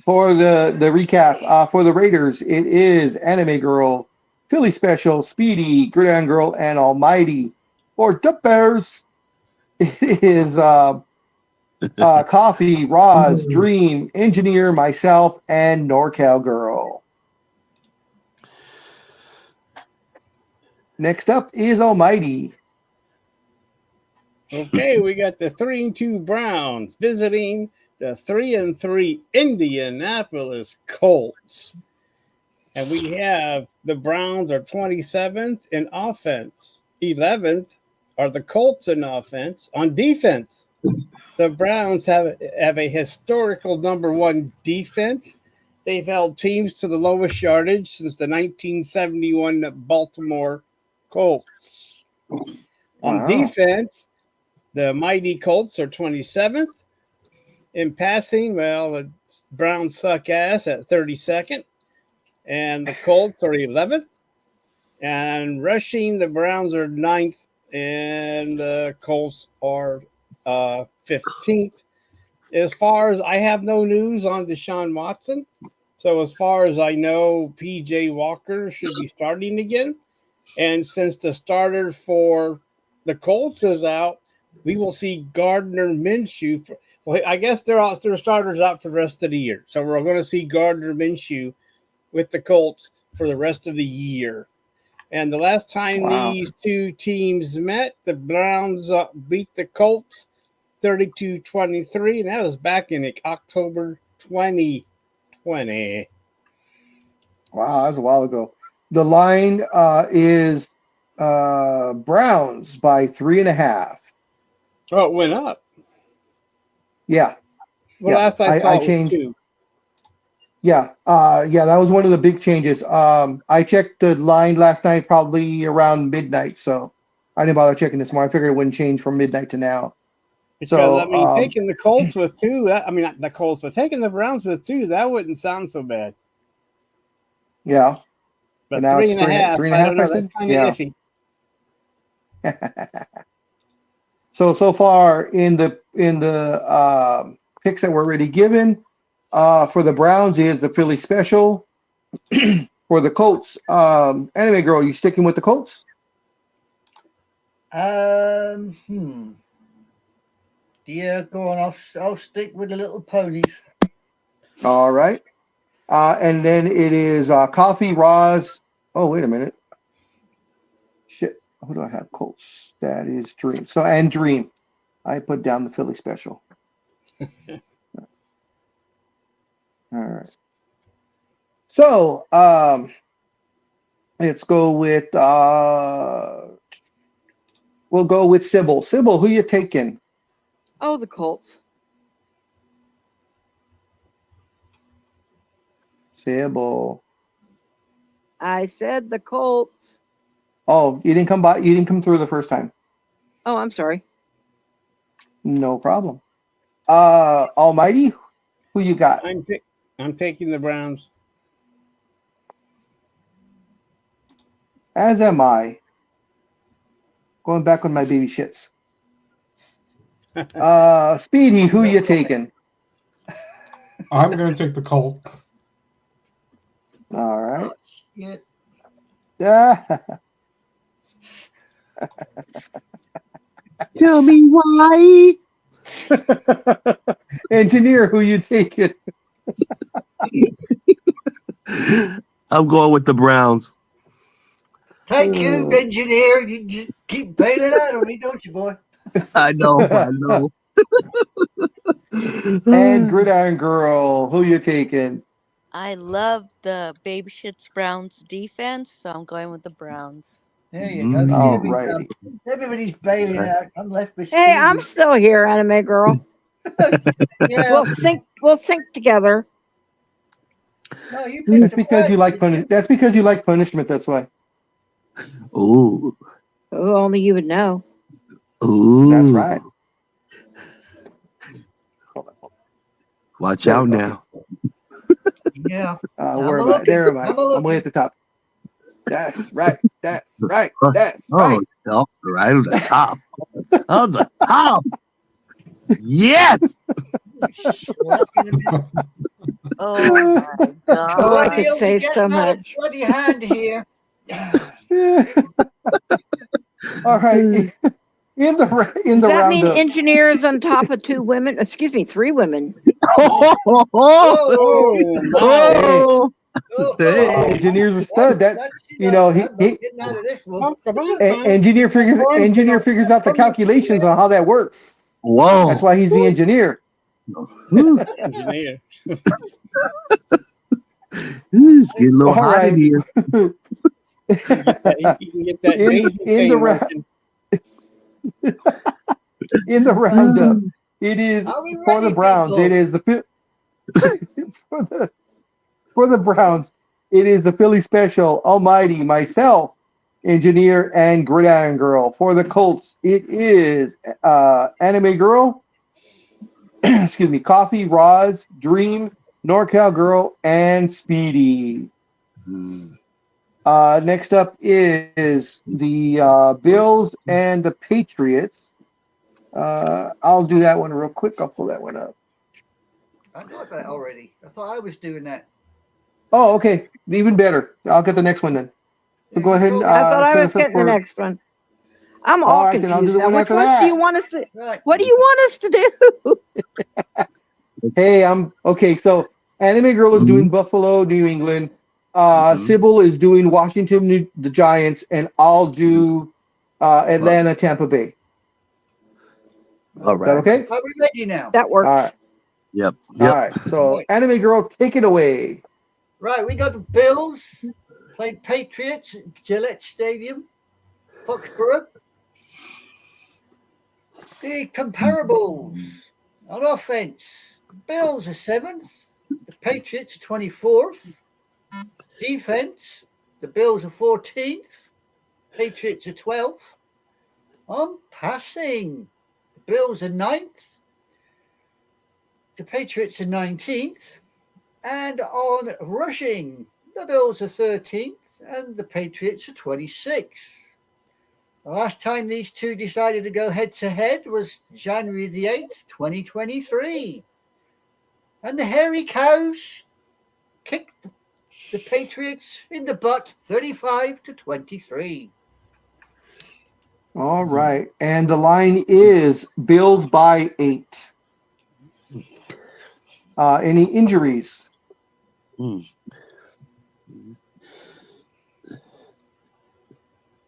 for the recap, for the Raiders, it is Anime Girl, Philly Special, Speedy, Gridiron Girl, and Almighty. For the Bears, it is Coffee, Roz, Dreem, Engineer, myself, and NorCal Girl. Next up is Almighty. Okay, we got the 3-2 Browns visiting the 3-3 Indianapolis Colts. And we have the Browns are 27th in offense. 11th are the Colts in offense. On defense, the Browns have a historical number 1 defense. They've held teams to the lowest yardage since the 1971 Baltimore Colts. On defense, the mighty Colts are 27th. In passing, well, the Browns suck ass at 32nd. And the Colts are 11th. And rushing, the Browns are 9th. And the Colts are 15th. As far as I have no news on Deshaun Watson. So as far as I know, P.J. Walker should be starting again. And since the starter for the Colts is out, we will see Gardner Minshew. I guess their starters out for the rest of the year. So we're going to see Gardner Minshew with the Colts for the rest of the year. And the last time these two teams met, the Browns beat the Colts 32-23, and that was back in October 2020. Wow, that was a while ago. The line is Browns by 3.5. Oh, it went up. Yeah. Well, last I saw, I changed. It was 2. Yeah, that was one of the big changes. I checked the line last night, probably around midnight, so I didn't bother checking this morning. I figured it wouldn't change from midnight to now. Because, so, I mean, taking the Colts with 2, not the Colts, but taking the Browns with 2, that wouldn't sound so bad. Yeah. But now 3.5, I don't know, that's kind of iffy. So far in the picks that were already given, for the Browns is the Philly Special. For the Colts, Anime Girl, you sticking with the Colts? Yeah, go on. I'll stick with the little ponies. All right. And then it is Coffee, Roz. Oh, wait a minute. Shit. Who do I have? Colts. That is Dreem. So, and Dreem. I put down the Philly Special. All right. So, let's go with, we'll go with Sybil. Sybil, who you taking? Oh, the Colts. Sybil. I said the Colts. Oh, you didn't come by. You didn't come through the first time. Oh, I'm sorry. No problem. Almighty, who you got? I'm taking the Browns. As am I. Going back on my baby shits. Speedy, who you taking? I'm going to take the Colt. All right. Yeah. Tell me why. Engineer, who you taking? I'm going with the Browns. Thank you, engineer. You just keep bailing out on me, don't you, boy? I know. And Gridiron Girl, who you taking? I love the Baby Shits Browns defense, so I'm going with the Browns. There you go. All righty. Everybody's bailing out. I'm left with Hey, I'm still here, Anime Girl. Yeah. We'll sync together. No, you That's because you like punishment. That's because you like punishment. That's why. Ooh. Oh, only you would know. Ooh. That's right. Watch out now. Yeah. Where am I? There am I. I'm way at the top. That's right. That's right. That's right. Oh, right on the top. On the top. Yes. Oh my god! Oh, I could say so much. Bloody hand here. All right. In the Does that mean roundup. engineers on top of 2 women? Excuse me, 3 women. Oh, Oh, oh, Hey. Engineer's a stud. That you know, I'm not getting out of this one. talk about man. engineer figures out the calculations on how that works. Whoa. That's why he's the engineer. Engineer. It's getting a little All hot right. in here. You can get that In- daisy in the chain ra- working. In the roundup, it is Are we for the ready, Browns. people? It is the for the Browns. It is the Philly special. Almighty, myself, engineer, and Gridiron Girl. For the Colts, it is Anime Girl. Excuse me, Coffee, Roz, Dreem, NorCal Girl, and Speedy. Next up is the Bills and the Patriots. I'll do that one real quick. I'll pull that one up. I got that already. I thought I was doing that. Oh, okay. Even better. I'll get the next one then. So go ahead and I thought I set was us up getting the for- next one. I'm All all right, then I'll do confused the now. one Which after ones that. do you want us to? Right. What do you want us to do? Hey, I'm okay. So Anime Girl is doing Buffalo, New England. Sybil is doing Washington, the Giants, and I'll do Atlanta, Tampa Bay. All Is that right. okay? Are we ready now? That works. All right. Yep. All Yep. right. So Anime Girl, take it away. Right, we got the Bills playing Patriots at Gillette Stadium, Foxborough. The comparables on offense: Bills are 7th, the Patriots are 24th. Defense: the Bills are 14th, Patriots are 12th. On passing, the Bills are 9th, the Patriots are 19th. And on rushing, the Bills are 13th and the Patriots are 26th. The last time these two decided to go head to head was January the 8th, 2023. And the Hairy Cows kicked the Patriots in the butt 35-23. All right. And the line is Bills by 8. Any injuries?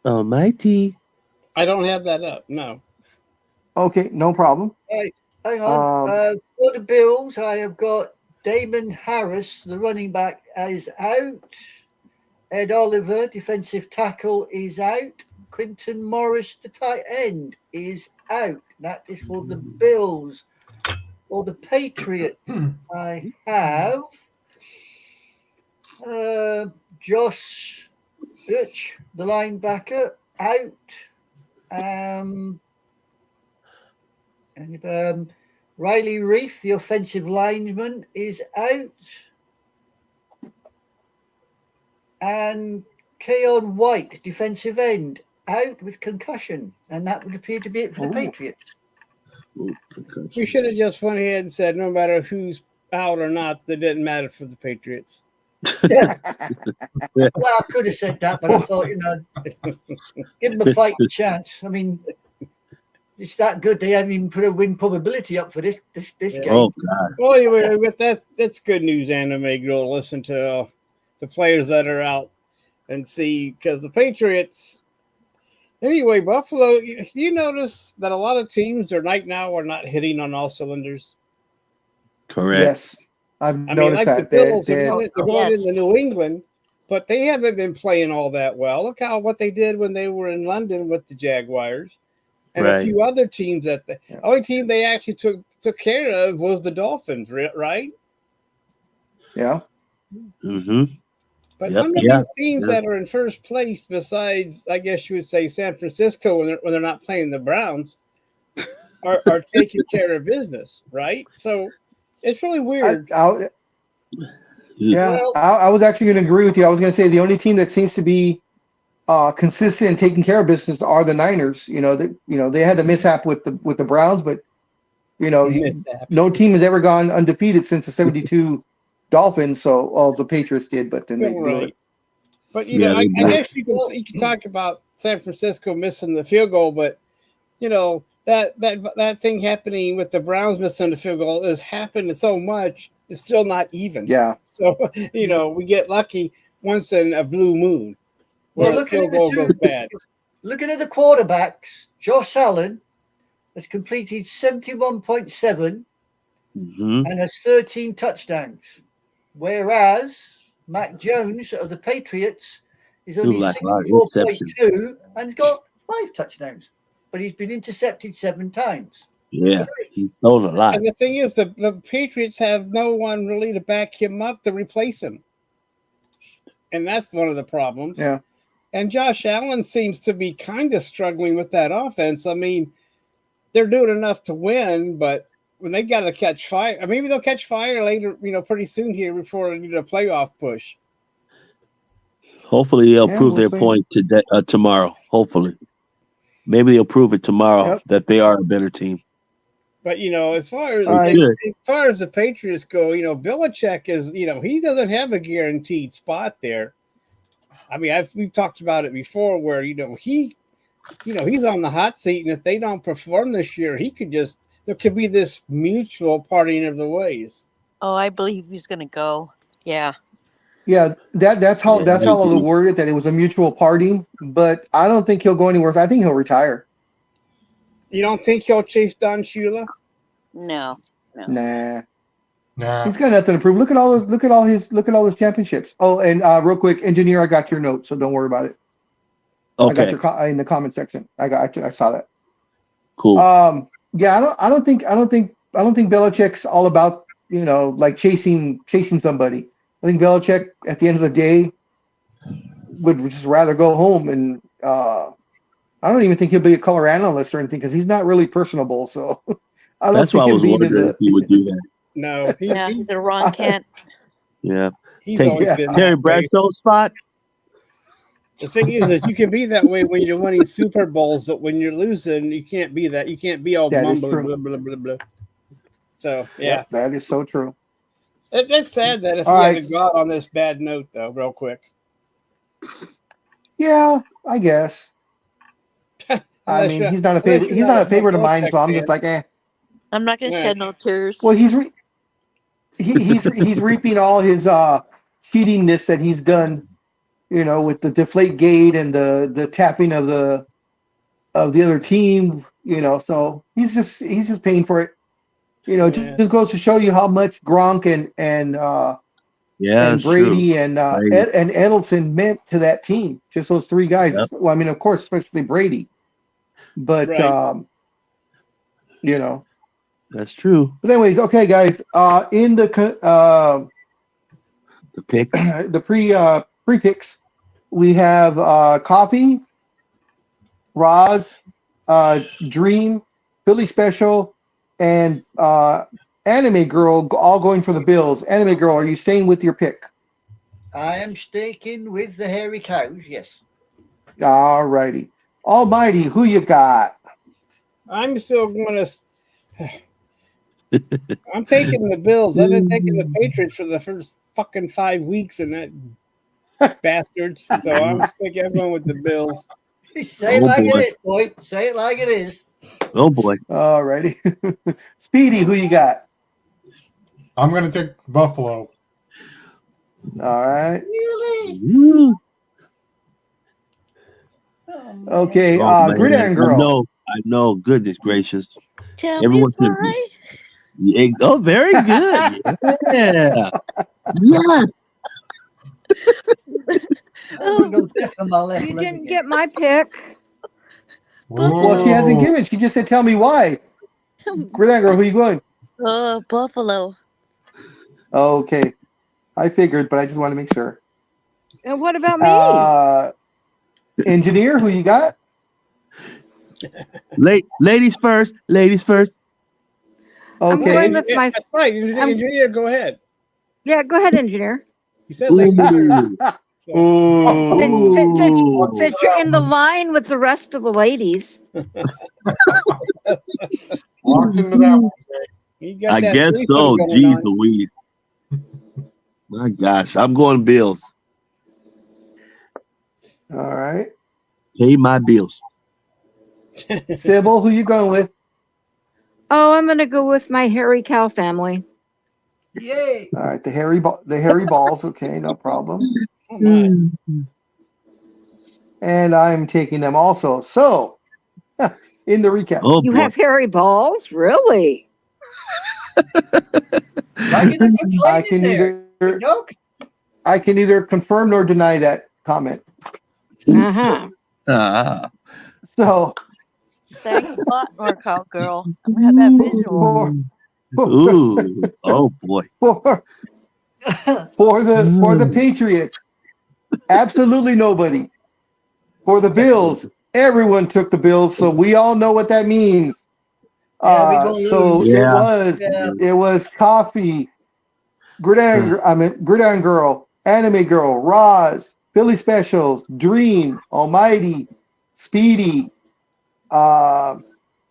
Almighty. I don't have that up. No. Okay, no problem. Right, hang on. For the Bills, I have got Damon Harris, the running back, is out. Ed Oliver, defensive tackle, is out. Quinton Morris, the tight end, is out. That is for the Bills. For the Patriots, I have Josh Birch, the linebacker, out. Riley Reef, the offensive lineman, is out. And Keon White, defensive end, out with concussion. And that would appear to be it for the Patriots. We should have just went ahead and said no matter who's out or not, that didn't matter for the Patriots. Well, I could have said that, but I thought, give them a fighting chance. I mean, it's that good they haven't even put a win probability up for this game. Oh God. Well, anyway, with that's good news, Anime Girl. Listen to the players that are out and see, because the Patriots. Anyway, Buffalo, you notice that a lot of teams are right now are not hitting on all cylinders. Correct. Yes, I've noticed like that. the Bills are That- going into New England, but they haven't been playing all that well. Look what they did when they were in London with the Jaguars and a few other teams. The only team they actually took care of was the Dolphins, right? Yeah. Mm-hmm. But some of these teams that are in first place, besides, I guess you would say San Francisco, when they're not playing the Browns, are taking care of business, right? So it's really weird. I was actually going to agree with you. I was going to say the only team that seems to be consistent and taking care of business are the Niners. They had the mishap with the Browns, but no team has ever gone undefeated since the '72 Dolphins. So all the Patriots did, but then they blew it. But you Yeah, know, they I did. guess you can talk about San Francisco missing the field goal, but you know that thing happening with the Browns missing the field goal has happened so much. It's still not even. Yeah. So you know, we get lucky once in a blue moon Well, where the field goal goes bad. looking at the quarterbacks, Josh Allen has completed 71.7 Mhm. and has 13 touchdowns, whereas Mac Jones of the Patriots is only Like a lot of 64.2 and has got 5 touchdowns, but he's been intercepted 7 times. Yeah, he's thrown a lot. And the thing is, the Patriots have no one really to back him up to replace him, and that's one of the problems. Yeah. And Josh Allen seems to be kind of struggling with that offense. I mean, they're doing enough to win, but when they got to catch fire, maybe they'll catch fire later, you know, pretty soon here before they need a playoff push. Hopefully, they'll Yeah, prove we'll their see. point today, tomorrow. Hopefully, maybe they'll prove it tomorrow Yep. that they are a better team. But you know, as far as All right. the Patriots go, you know, Belichick is, you know, he doesn't have a guaranteed spot there. I mean, we've talked about it before, where you know he's on the hot seat, and if they don't perform this year, there could be this mutual parting of the ways. Oh, I believe he's gonna go. Yeah. Yeah, that's how Yeah, they'll maybe. word it, that it was a mutual parting, but I don't think he'll go anywhere. I think he'll retire. You don't think he'll chase Don Shula? No. Nah. Nah. He's got nothing to prove. Look at all those championships. Oh, and real quick, engineer, I got your note, so don't worry about it. I got Okay, your in the comment section. I saw that. cool. Yeah, I don't think Belichick's all about, you know, like chasing somebody. I think Belichick at the end of the day would just rather go home, and I don't even think he'll be a color analyst or anything because he's not really personable. So I don't That's see why I him was being in wondering if he would do that. No, Yeah, he's the Ron Kent. Yeah, he's take always Yeah. been Terry that way. Bradshaw's spot. The thing is you can be that way when you're winning Super Bowls, but when you're losing, you can't be that. You can't be all That is mumbling, true. blah, blah, blah, blah. So, yeah. Yep, that is so true. It's sad that if All he right. had to go out on this bad note, though, real quick. Yeah, I guess. I Unless mean, you're- he's not a unless favorite. you're He's not not a favorite of Bill mine, so Belichick I'm just fan. like, eh. I'm not gonna Yeah. shed no tears. Well, he's reaping all his cheatingness that he's done, you know, with the deflate gate and the tapping of the other team, you know. So he's just paying for it. You know, it Yeah. just goes to show you how much Gronk and Yeah, that's Brady true. and Brady. and Edelson meant to that team. Just those 3 guys. Yep. Well, I mean, of course, especially Brady, but Right. you know. That's true. But anyways, okay, guys. In the The pick. the pre picks, we have Coffee, Roz, Dream, Philly Special, and Anime Girl all going for the Bills. Anime Girl, are you staying with your pick? I am staking with the hairy cows, yes. All righty. Almighty, who you got? I'm still going to. I'm taking the Bills. I've been taking the Patriots for the first fucking 5 weeks, and that bastards. So I'm going with the Bills. Say it Oh, like boy. it is, boy. Say it like it is. Oh boy. All righty. Speedy, who you got? I'm going to take Buffalo. All right. Really? Woo. Okay. Oh, man. Gridiron Girl. I know. Goodness gracious. Tell Everyone me should- why. Yeah. Oh, very good. Yeah. Yeah. Oh, no death on my left You leg didn't again. get my pick. Well, she hasn't given. She just said, "Tell me why." Gridiron Girl, who you going? Buffalo. Okay. I figured, but I just want to make sure. And what about me? Engineer, who you got? Ladies first. Ladies first. I'm Okay. going with my. That's right. Engineer, go ahead. Yeah, go ahead, engineer. You said ladies first. So, Ooh. Since you're in the line with the rest of the ladies. Locked into that one. you got I that guess threesome so. going Jeez on. Louise. My gosh. I'm going Bills. All right. Pay my bills. Sybil, who you going with? Oh, I'm gonna go with my hairy cow family. Yay! All right, the hairy balls. Okay, no problem. Oh my. And I'm taking them also. So, in the recap, Oh You boy. have hairy balls, really? Why did I complain I can there? Dog? I can neither confirm nor deny that comment. Uh-huh. Ah. So, Thanks a lot, Norcal Girl. I'm gonna have that visual. Ooh. Oh boy. for the Patriots, absolutely nobody. For the Bills, everyone took the Bills, so we all know what that means. Yeah, we gonna So lose. Yeah. it was Coffee, Gridiron Girl, Anime Girl, Roz, Philly Specials, Dream, Almighty, Speedy,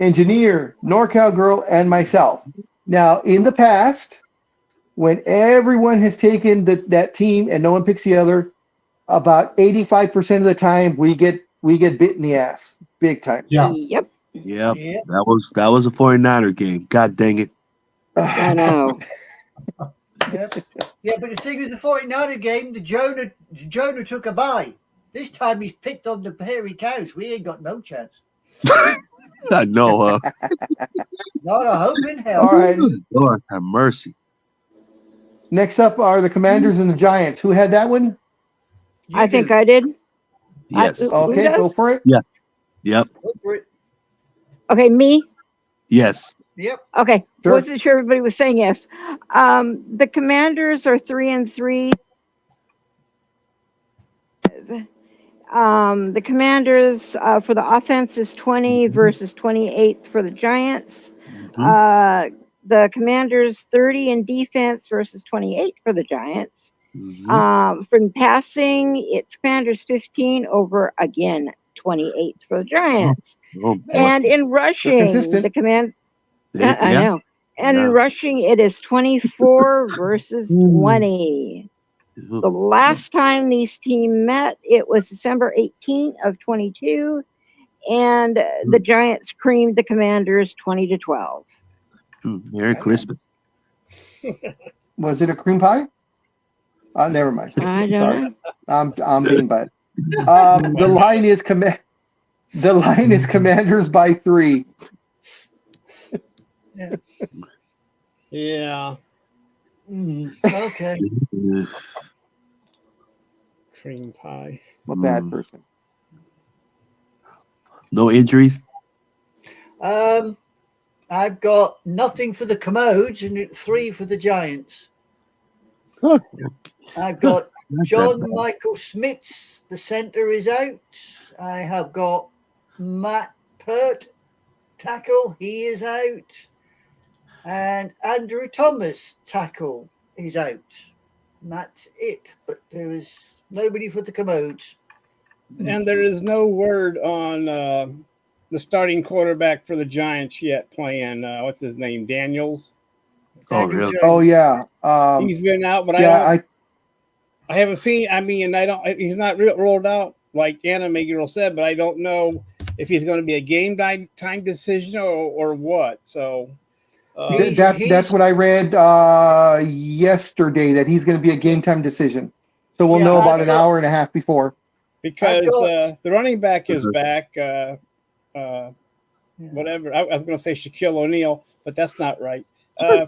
Engineer, NorCal Girl, and myself. Now, in the past, when everyone has taken that team and no one picks the other, about 85% of the time we get bit in the ass, big time. Yeah. Yep. Yep. Yeah. That was a 49er game. God dang it. I know. Yep. Yeah, but the thing with the 49er game, the Jonah took a bye. This time he's picked on the hairy cows. We ain't got no chance. I know. Not a hope in hell. All right. Lord have mercy. Next up are the Commanders and the Giants. Who had that one? I think I did. Yes. Who Okay, does? go for it. Yep. Go for it. Okay, me. Yes. Yep. Okay, Sure. wasn't sure everybody was saying yes. The Commanders are 3-3. The Commanders for the offense is 20 versus 28 for the Giants. The Commanders 30 in defense versus 28 for the Giants. From passing, it's Commanders 15 over again 28 for the Giants. Oh boy. And in rushing, consistent. the command Yeah. I know. And in Yeah. rushing, it is 24 versus 20. The last time these teams met, it was December 18th of 22, and the Giants creamed the Commanders 20-12. Merry Christmas. Was it a cream pie? Never mind. I don't Sorry. know. I'm being bad. The line is Commanders by 3. Yeah. Okay. Cream pie. I'm a bad person. No injuries. I've got nothing for the Commodes and 3 for the Giants. Huh. I've got Not John that bad. Michael Smits, the center is out. I have got Matt Pert, tackle, he is out. And Andrew Thomas, tackle, is out. And that's it. But there is nobody for the Commodes. And there is no word on the starting quarterback for the Giants yet playing. What's his name? Daniels. Daniel really? Jones. Oh yeah. He's been out, but Yeah, I haven't seen. I mean, I don't. He's not rolled out like Anime Girl said, but I don't know if he's going to be a game time decision or what. So that's what I read yesterday, that he's going to be a game time decision. So we'll know about an hour and a half before. because got- the running back is back. Whatever. I was going to say Shaquille O'Neal, but that's not right. I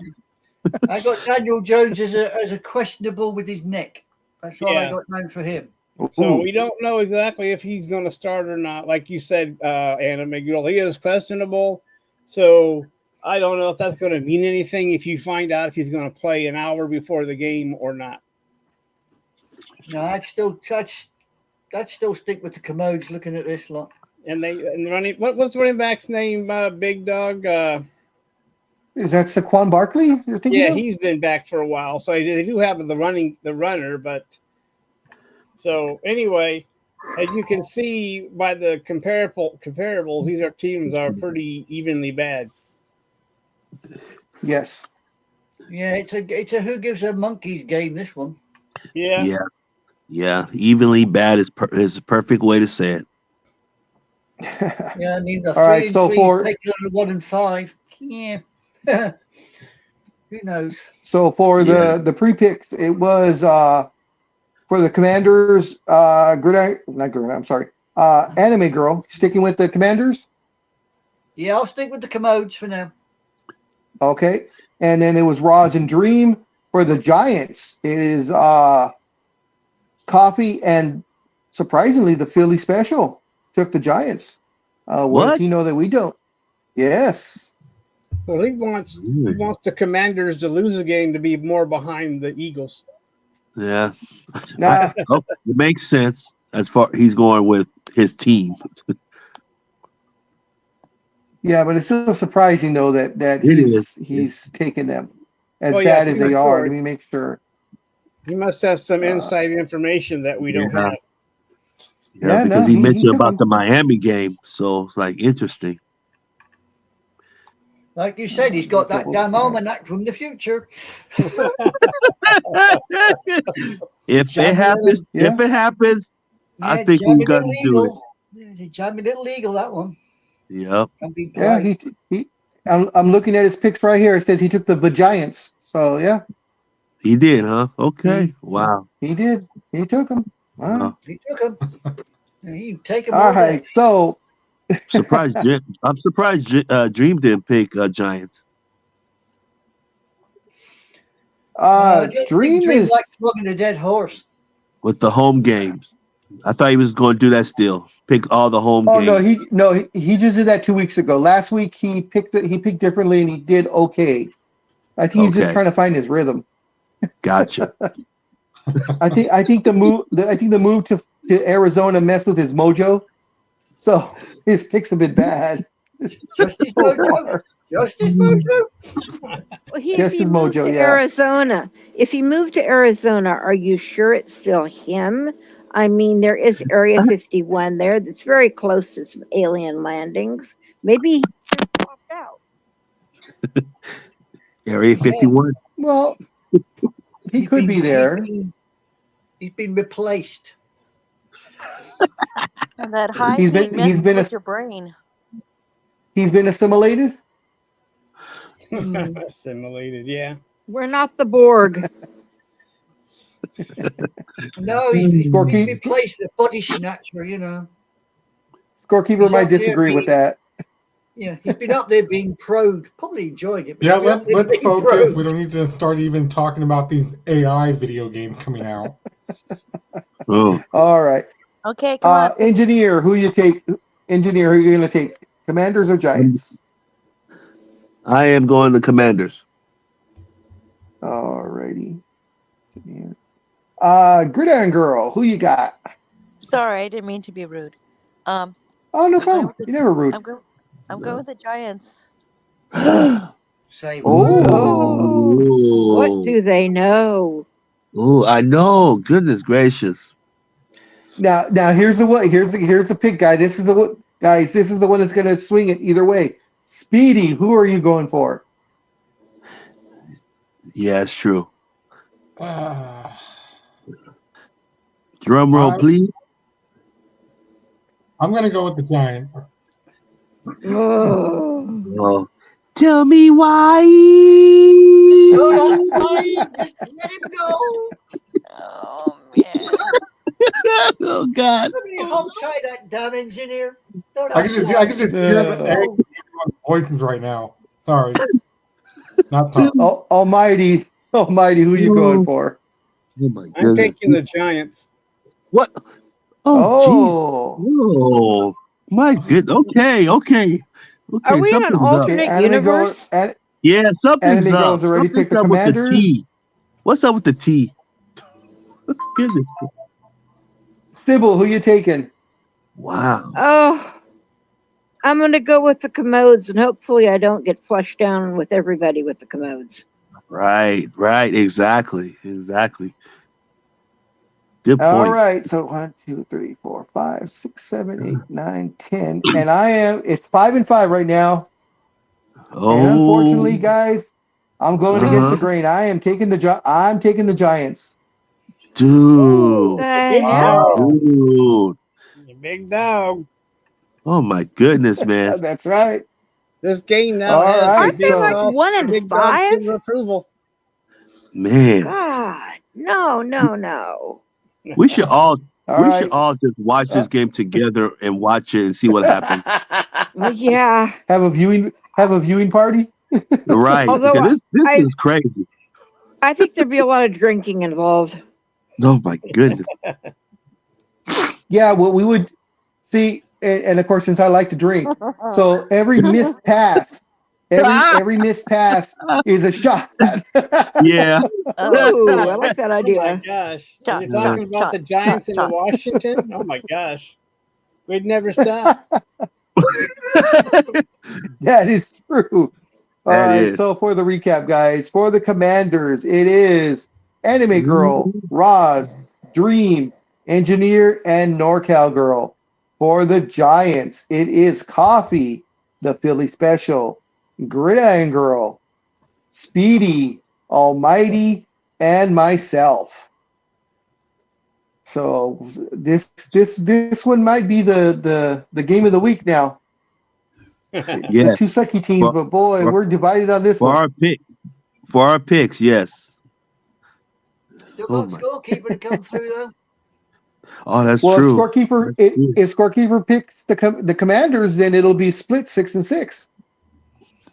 got Daniel Jones as a questionable with his neck. That's all I Yeah. got down for him. So Ooh. we don't know exactly if he's going to start or not. Like you said, Anna McGill, he is questionable. So I don't know if that's going to mean anything if you find out if he's going to play an hour before the game or not. No, I'd still stick with the Commodes looking at this lot. And the running, what's the running back's name? Big Dog. Is that Saquon Barkley you're thinking Yeah, of? he's been back for a while, so they do have the runner. But so anyway, as you can see by the comparables, these teams are pretty evenly bad. Yes. Yeah, it's a who gives a monkeys game, this one. Yeah. Yeah, evenly bad is the perfect way to say it. Yeah, I mean, the All right, 3 and so 3 for- taking on the 1 and 5. Yeah. Who knows? So for Yeah. the pre-picks, it was for the Commanders, I'm sorry, Anime Girl, sticking with the Commanders. Yeah, I'll stick with the commodes for now. Okay. And then it was Roz and Dream for the Giants. It is Coffee and surprisingly the Philly special took the Giants. What does What? he know that we don't? Yes. Well, he wants the Commanders to lose a game to be more behind the Eagles. Yeah. Nah. It makes sense as far he's going with his team. Yeah, but it's still surprising though that he's taking them as Well, yeah, bad as for they are. sure. Let me make sure. He must have some inside information that we don't Yeah. have. Yeah, Because no, he he mentioned took about them. the Miami game, so it's like interesting. Like you said, he's got that damn almanac from the future. If it happens, Yeah. if it happens, I Yeah, think we got to do it. Jamming it legal, that one. Yep. Can be Yeah, polite. I'm looking at his picks right here. It says he took the Giants. So yeah, He did, huh? Okay. Wow. he did. He took them. All right. Wow. He took him. He take him All all right. day. So Surprised. I'm surprised. Dream didn't pick Giants. I don't think Dream Dream is like flogging a dead horse. With the home games. I thought he was going to do that still. Pick all the home Oh games. he just did that 2 weeks ago. Last week he picked differently and he did okay. I think he's just Okay. trying to find his rhythm. Gotcha. I think the move to Arizona messed with his mojo. So his picks have been bad. Just his mojo. Just his mojo. Well, Just if he his moved mojo, to yeah. Arizona, if he moved to Arizona, are you sure it's still him? I mean, there is Area 51 there that's very close to some alien landings. Maybe he just popped out. Area 51. Well, he He's could been- be there. He's been replaced. And that high He's heat been- messes he's been with a- your brain. He's been assimilated. Assimilated, yeah. We're not the Borg. No, he's been Scorekeep- replaced with a body snatcher, you know. Scorekeeper He's might up there disagree with being- that. Yeah, he's been up there being probed. Probably enjoyed it. but Yeah, he's been up there let's being focus. probed. We don't need to start even talking about the AI video game coming out. Oh, All right. Okay, come on. Engineer, who you take? Engineer, who you going to take? Commanders or Giants? I am going to Commanders. All righty. Gridiron Girl, who you got? Sorry, I didn't mean to be rude. Oh, no I'm going problem. with the- You're never rude. I'm going with the Giants. Say, Oh. What do they know? Oh, I know. Goodness gracious. Now here's the pick, guy. This is the one, guys. This is the one that's going to swing it either way. Speedy, who are you going for? Yeah, it's true. Uh, Drum roll, I- please. I'm going to go with the Giant. Oh. Oh. Tell me why. oh, why? Just let him go. Oh man. Oh God. Somebody hold tight that damn engineer. Don't I can just hear the No. voices right now. Sorry. Not Tom. Oh, Almighty, who you going for? Oh my I'm goodness. taking the Giants. What? Oh, Oh, oh my good. Okay. Are we in an something's up. alternate universe? Yeah, something's Anime up. Girls already Something's picked the up with the Commanders? T. What's up with the T? Goodness. Sybil, who you taking? Wow. Oh, I'm going to go with the commodes, and hopefully I don't get flushed down with everybody with the commodes. Right. Exactly. Good point. All right, so 1, 2, 3, 4, 5, 6, 7, 8, 9, 10, and it's 5 and 5 right now. Oh, And unfortunately, guys, I'm going against Uh-huh. the grain. I'm taking the Giants. Dude. The Big hell? dog. Dude. Big dog. Oh my goodness, man. That's right. This game now All has right, Aren't they like so 1 and Big Dog 5? seal of approval. Man. God, no. We should all all we should right. all just watch this game together and watch it and see what happens. Well, yeah. Have a viewing party. Right. Although Because this I, is crazy. I think there'd be a lot of drinking involved. Oh my goodness. Yeah, well, we would see, and of course, since I like to drink, so every missed pass, every missed pass is a shot. Yeah. Ooh, I like that Oh my idea. gosh. Shot, You're talking about shot, the Giants shot, and the shot. Washington? Oh my gosh. We'd never stop. That is true. All That right, is. so for the recap, guys, for the Commanders, it is Anime Girl, Roz, Dream, Engineer, and NorCal Girl. For the Giants, it is Coffee, the Philly Special, Gridiron Girl, Speedy, Almighty, and myself. So this one might be the game of the week now. Yeah. The two sucky teams, For- but boy, for- we're divided on this For one. our picks, yes. Still Oh got my- Scorekeeper to come through though. Oh, that's Well, true. if Scorekeeper picks the Commanders, then it'll be split 6-6.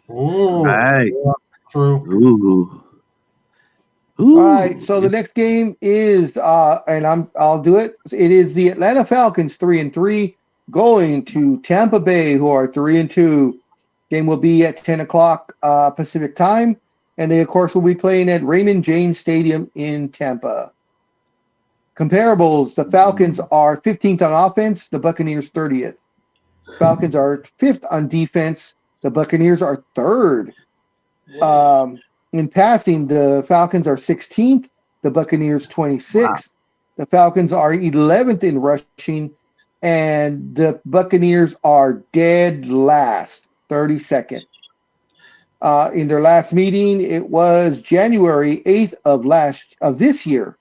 Ooh, Right. yeah, true. Ooh. All right, so the next game is and I'll do it. It is the Atlanta Falcons 3-3 going to Tampa Bay, who are 3-2. Game will be at 10 o'clock Pacific time, and they of course will be playing at Raymond James Stadium in Tampa. Comparables: the Falcons are 15th on offense, the Buccaneers 30th. Falcons are 5th on defense, the Buccaneers are 3rd. In passing, the Falcons are 16th, the Buccaneers 26th. The Falcons are 11th in rushing, and the Buccaneers are dead last, 32nd. In their last meeting, it was January 8th of this year.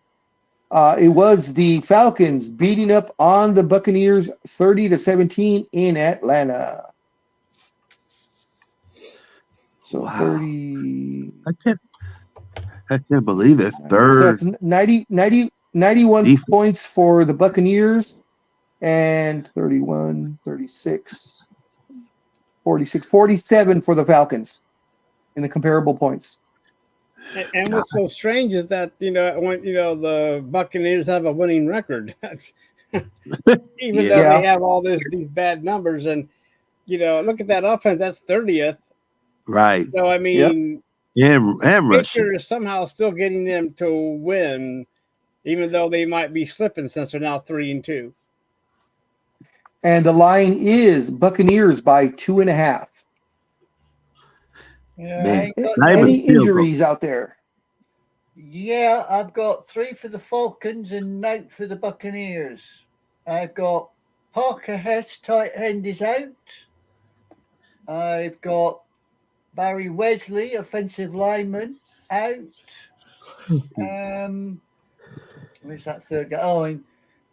It was the Falcons beating up on the Buccaneers 30-17 in Atlanta. So Wow. 30. I can't believe it. So Third. that's 91 Defense. points for the Buccaneers and 31, 36, 46, 47 for the Falcons in the comparable points. And what's so strange is that, when the Buccaneers have a winning record. That's even though Yeah. they have all these bad numbers, and look at that offense, that's 30th. Right. So I mean, And rushing. Pitcher is somehow still getting them to win, even though they might be slipping since they're now 3-2. And the line is Buccaneers by 2.5. Yeah, Man. I ain't got Not even Any field goal. injuries out there? Yeah, I've got 3 for the Falcons and 8 for the Buccaneers. I've got Parker Hess, tight end, is out. I've got Barry Wesley, offensive lineman, out. Where's that third guy? Oh, and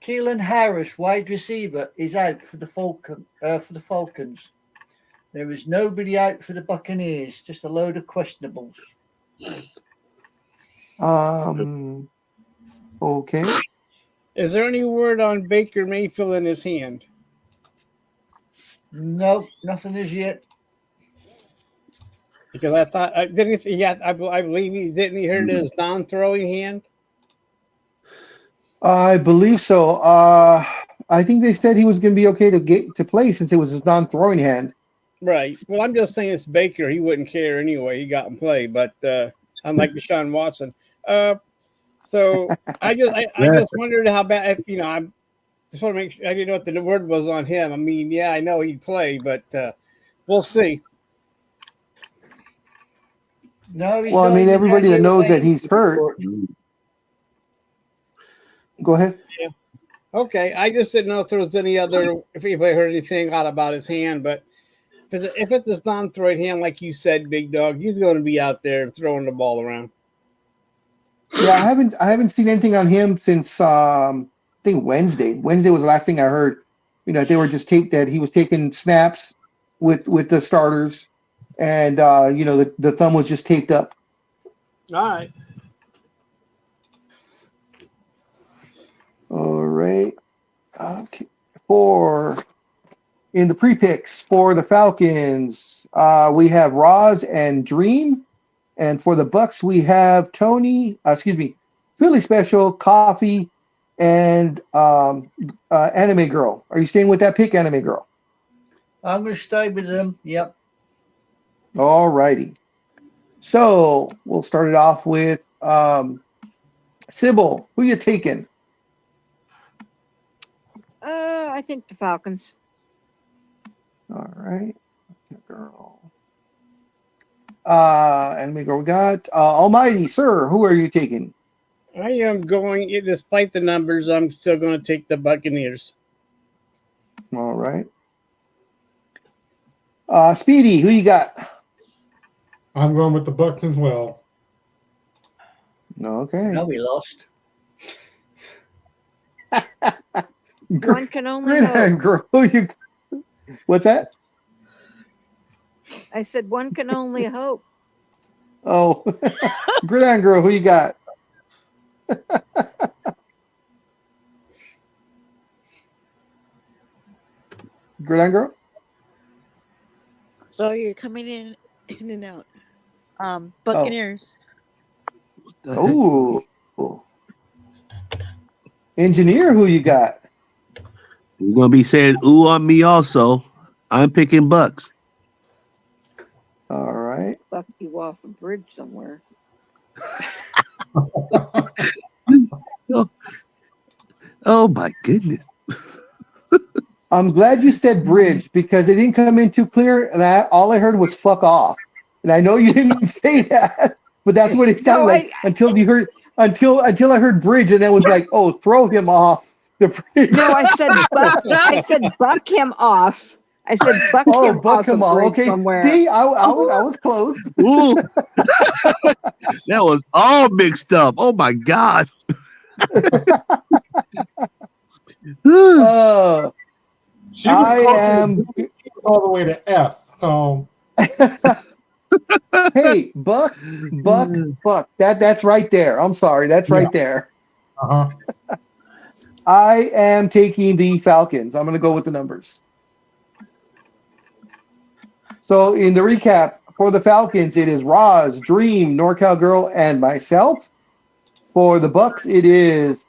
Keelan Harris, wide receiver, is out for the Falcons. There is nobody out for the Buccaneers, just a load of questionables. Okay. Is there any word on Baker Mayfield in his hand? Nope, nothing as yet. Because I thought I believe he didn't he hurt his non-throwing hand. I believe so. I think they said he was going to be okay to play since it was his non-throwing hand. Right. Well, I'm just saying it's Baker. He wouldn't care anyway. He got in play, but unlike Deshaun Watson. So I just wondered how bad. I just want to make sure I didn't know what the word was on him. I mean, yeah, I know he'd play, but we'll see. No, he's Well, I not mean, even everybody that down knows here that he's hurt. Go ahead. Yeah. Okay. I just didn't know if there was any other, if anybody heard anything out about his hand, but if it's his non-throwing hand, like you said, Big Dog, he's going to be out there throwing the ball around. Yeah, I haven't seen anything on him since I think Wednesday. Wednesday was the last thing I heard. They were just that he was taking snaps with the starters, and the thumb was just taped up. All right. All right. Okay. In the pre-picks for the Falcons, we have Roz and Dreem. And for the Bucks, we have Philly Special, Coffee, and Anime Girl. Are you staying with that pick, Anime Girl? I'm going to stay with them. Yep. All righty. So we'll start it off with Sybil. Who you taking? I think the Falcons. All right. Girl. Anime Girl, we got Almighty Sir. Who are you taking? I am going, despite the numbers, I'm still going to take the Buccaneers. All right. Speedy, who you got? I'm going with the Bucks as well. Okay. Now we lost. One can only hope. Girl, what's that? I said one can only hope. Oh, Gridiron Girl, who you got? Gridiron Girl? So you're coming in and out. Buccaneers. Oh. Engineer, who you got? You're gonna be saying ooh on me also. I'm picking Bucks. All right. Buck you off a bridge somewhere. Oh my goodness. I'm glad you said bridge because it didn't come in too clear, and all I heard was "fuck off," and I know you didn't say that, but that's what it sounded like until I heard bridge, and then was like, "Oh, throw him off the bridge." No, I said buck. I said buck him off. I said buck him buck off him a off. bridge Okay, somewhere. see, I was close. Ooh. That was all mixed up. Oh my God. She was all the way to F. So hey, buck. That's right there. I'm sorry, that's right there. Uh-huh. I am taking the Falcons. I'm going to go with the numbers. So in the recap for the Falcons, it is Roz, Dreem, NorCal Girl, and myself. For the Bucks, it is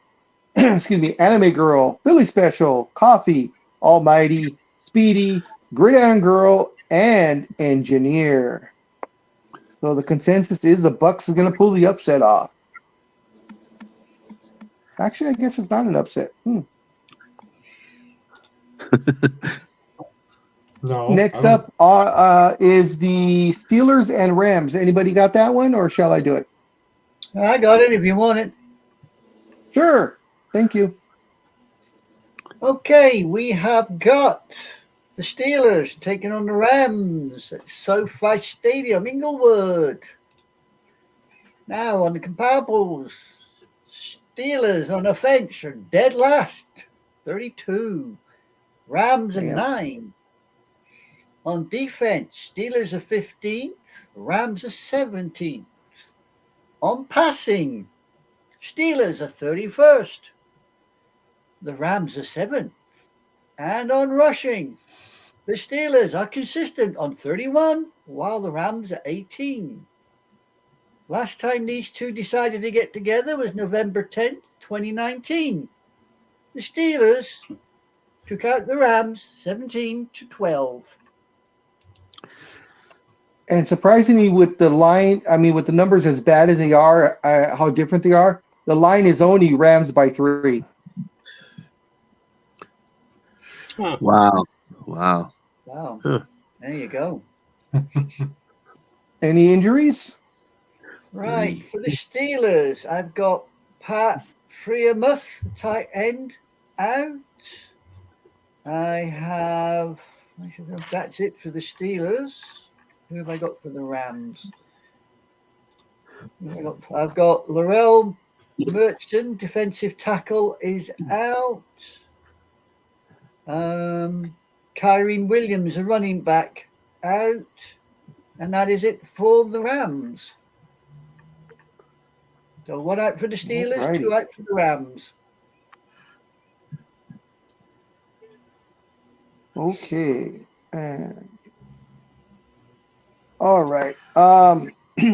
Anime Girl, Philly Special, Coffee, Almighty, Speedy, Gridiron Girl, and Engineer. So the consensus is the Bucks are going to pull the upset off. Actually, I guess it's not an upset. No. Next up is the Steelers and Rams. Anybody got that one, or shall I do it? I got it if you want it. Sure. Thank you. Okay, we have got the Steelers taking on the Rams at SoFi Stadium, Inglewood. Now on the comparables, Steelers on offense are dead last, 32. Rams are 9. On defense, Steelers are 15th, Rams are 17th. On passing, Steelers are 31st, the Rams are 7th. And on rushing, the Steelers are consistent on 31, while the Rams are 18. Last time these two decided to get together was November 10th, 2019. The Steelers took out the Rams 17-12. And surprisingly, with the line, with the numbers as bad as they are, how different they are, the line is only Rams by 3. Huh. Wow. Huh. There you go. Any injuries? Right. For the Steelers, I've got Pat Freiermuth, the tight end, out. That's it for the Steelers. Who have I got for the Rams? I've got Laurel Murchison, defensive tackle, is out. Kyrene Williams, a running back, out. And that is it for the Rams. So 1 out for the Steelers, Alrighty. 2 out for the Rams. Okay. And all right.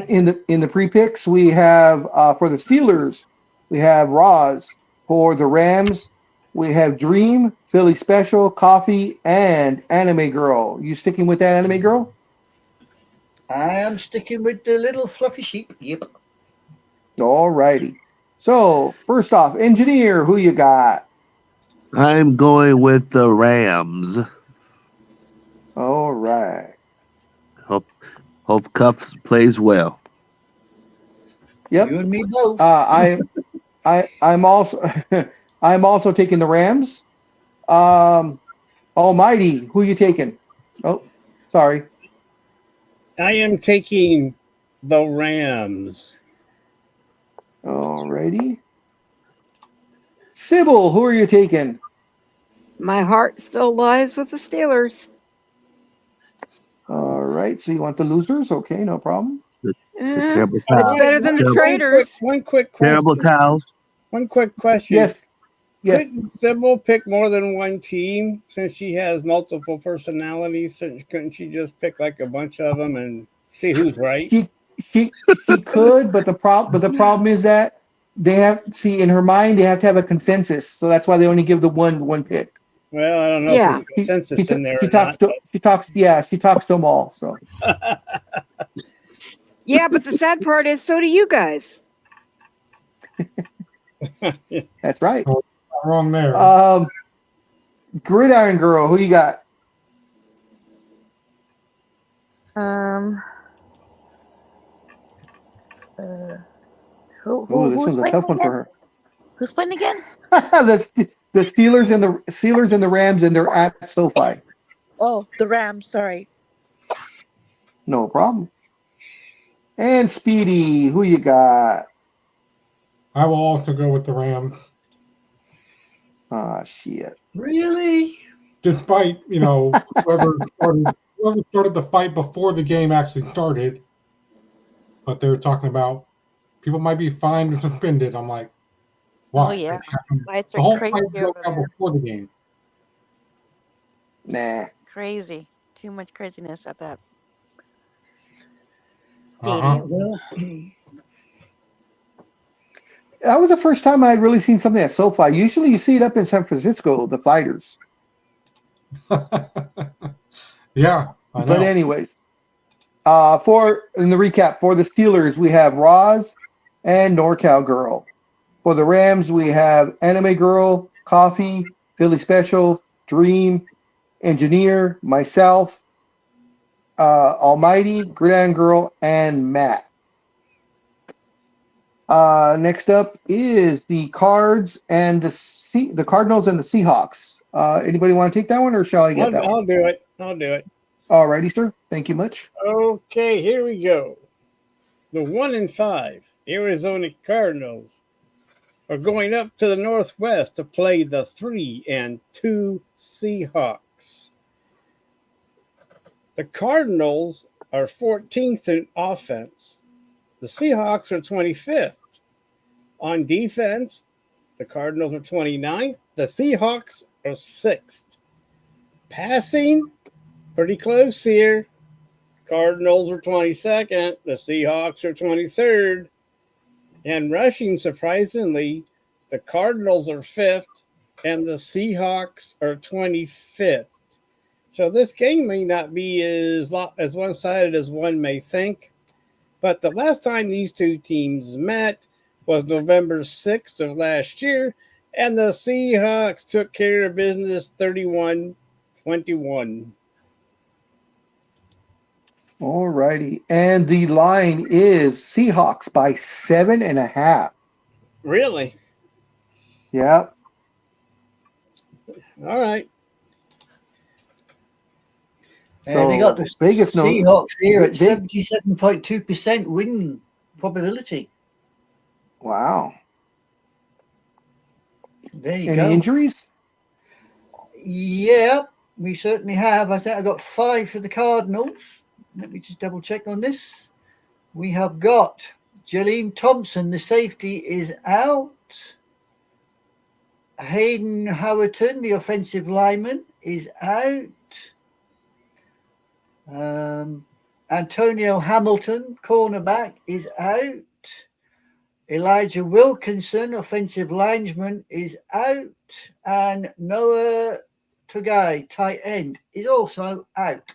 In the pre-picks, we have for the Steelers, we have Roz. For the Rams, we have Dreem, Philly Special, Coffee, and Anime Girl. You sticking with that Anime Girl? I am sticking with the little fluffy sheep. Yep. All righty. So first off, Engineer, who you got? I'm going with the Rams. All right. Hope Cuff plays well. Yep. You and me both. I'm also I'm also taking the Rams. Almighty, who you taking? Oh, sorry. I am taking the Rams. Alrighty. Sybil, who are you taking? My heart still lies with the Steelers. All right, so you want the losers? Okay, no problem. Terrible It's towels. better than the Terrible- traitors. One quick question. Terrible towels. One quick question. Yes. Yes. Couldn't Sybil pick more than one team since she has multiple personalities? Couldn't she just pick like a bunch of them and see who's right? She could, but the problem is that they have in her mind they have to have a consensus, so that's why they only give the one pick. Well, I don't know Yeah. if there's a consensus in there She or talks not. she talks to them all. So Yeah, but the sad part is, so do you guys. that's right. Not wrong there. Gridiron Girl, who you got? Who, Oh, this who's one's a playing tough one again? for her. Who's playing again? the Steelers and the Rams, and they're at SoFi. Oh, the Rams. Sorry. No problem. And Speedy, who you got? I will also go with the Rams, Ah, shit. Really? despite whoever started the fight before the game actually started. But they were talking about people might be fined or suspended. I'm like, why? Oh yeah, fights The are whole crazy fight over broke out there. before the game. Nah. Crazy. Too much craziness at that Uh-huh. stadium. Well, That was the first time I'd really seen something at SoFi. Usually you see it up in San Francisco, the fighters. Yeah, I know. But anyways, in the recap, for the Steelers, we have Roz and NorCal Girl. For the Rams, we have Anime Girl, Coffee, Philly Special, Dreem, Engineer, myself, Almighty, Gridiron Girl, and Matt. Next up is the Cards and the Cardinals and the Seahawks. Anybody want to take that one, or shall I get that one? I'll do it. I'll do it. Alrighty, sir. Thank you much. Okay, here we go. The 1-5 Arizona Cardinals are going up to the Northwest to play the 3-2 Seahawks. The Cardinals are 14th in offense. The Seahawks are 25th. On defense, the Cardinals are 29th. The Seahawks are 6th. Passing, pretty close here. Cardinals are 22nd. The Seahawks are 23rd. And rushing, surprisingly, the Cardinals are 5th and the Seahawks are 25th. So this game may not be as one-sided as one may think. But the last time these two teams met was November 6th of last year, and the Seahawks took care of business 31-21. Alrighty. And the line is Seahawks by 7.5. Really? Yep. All right. So they got the Vegas knows. Seahawks here at they- 77.2% win probability. Wow. There you Any go. injuries? Yeah, we certainly have. I think I got 5 for the Cardinals. Let me just double check on this. We have got Jalene Thompson, the safety, is out. Hayden Howerton, the offensive lineman, is out. Antonio Hamilton, cornerback, is out. Elijah Wilkinson, offensive lineman, is out. And Noah Tugai, tight end, is also out.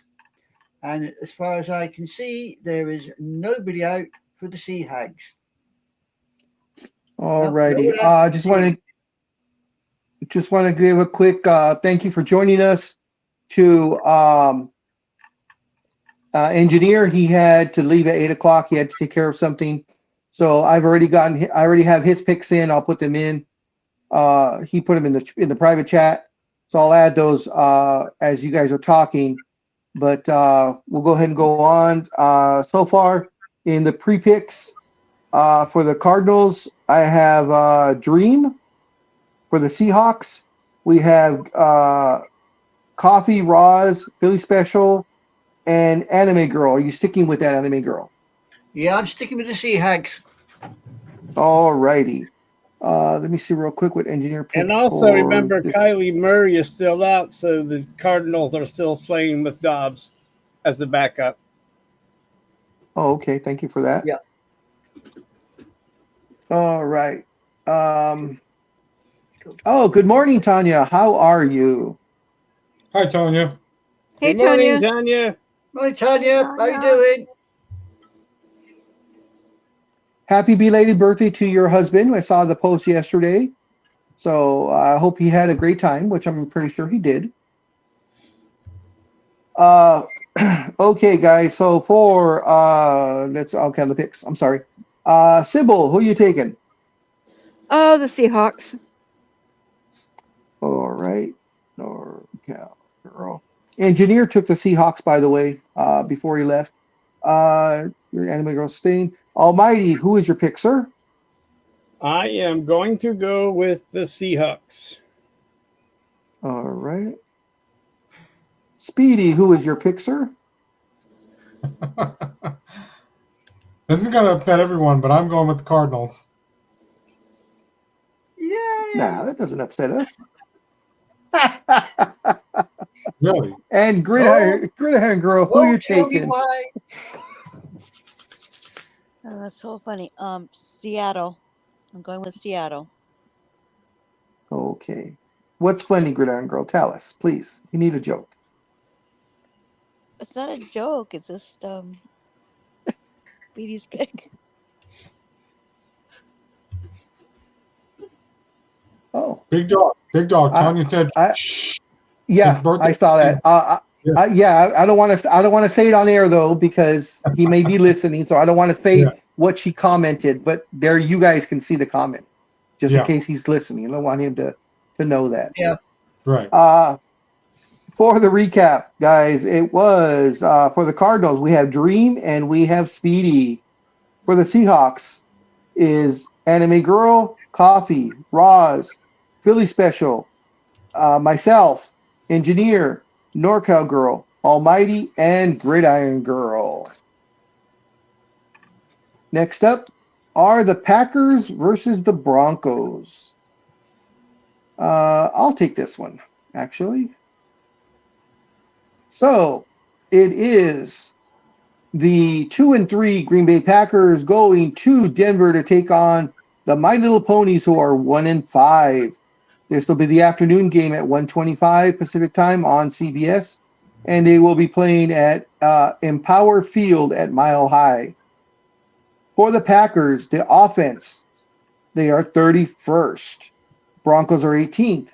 And as far as I can see, there is nobody out for the Sea Hags. All righty. Just want to give a quick thank you for joining us. To engineer, he had to leave at 8 o'clock. He had to take care of something. So I already have his picks in. I'll put them in. He put them in the private chat. So I'll add those as you guys are talking. But we'll go ahead and go on. So far in the pre-picks for the Cardinals, I have Dreem. For the Seahawks, we have Coffee, Roz, Philly Special, and Anime Girl. Are you sticking with that Anime Girl? Yeah, I'm sticking with the Sea Hags. All righty. Let me see real quick what engineer picked. And also remember, Kylie Murray is still out, so the Cardinals are still playing with Dobbs as the backup. Oh, okay. Thank you for that. Yeah. All right. Oh, good morning, Tanya. How are you? Hi, Tanya. Hey, Good morning, Tanya. Tanya. Hi, Tanya. How you doing? Happy belated birthday to your husband. I saw the post yesterday. So I hope he had a great time, which I'm pretty sure he did. Okay, guys. So for I'll count the picks. I'm sorry. Sybil, who are you taking? Oh, the Seahawks. All right. Girl. Engineer took the Seahawks, by the way, before he left. Your Anime Girl staying. Almighty, who is your pick, sir? I am going to go with the Seahawks. All right. Speedy, who is your pick, sir? This is going to upset everyone, but I'm going with the Cardinals. Yay! Nah, that doesn't upset us. Really? And Gridiron Girl, who you Tell me taking? why. Oh, that's so funny. Seattle. I'm going with Seattle. Okay. What's funny, Gridiron Girl? Tell us, please. We need a joke. It's not a joke. It's just Speedy's pick. Oh. Big dog. Tanya said, shh. Yeah, his birthday. I saw that. I don't want to say it on air though, because he may be listening. So I don't want to say what she commented. But there, you guys can see the comment, just in case he's listening. I don't want him to know that. Yeah. Right. For the recap, guys, it was for the Cardinals. We have Dreem and we have Speedy. For the Seahawks is Anime Girl, Coffee, Roz, Philly Special, myself, Engineer, NorCal Girl, Almighty, and Gridiron Girl. Next up are the Packers versus the Broncos. I'll take this one, actually. So it is the 2-3 Green Bay Packers going to Denver to take on the My Little Ponies, who are 1-5. This will be the afternoon game at 1:25 Pacific time on CBS, and they will be playing at Empower Field at Mile High. For the Packers, the offense, they are 31st. Broncos are 18th.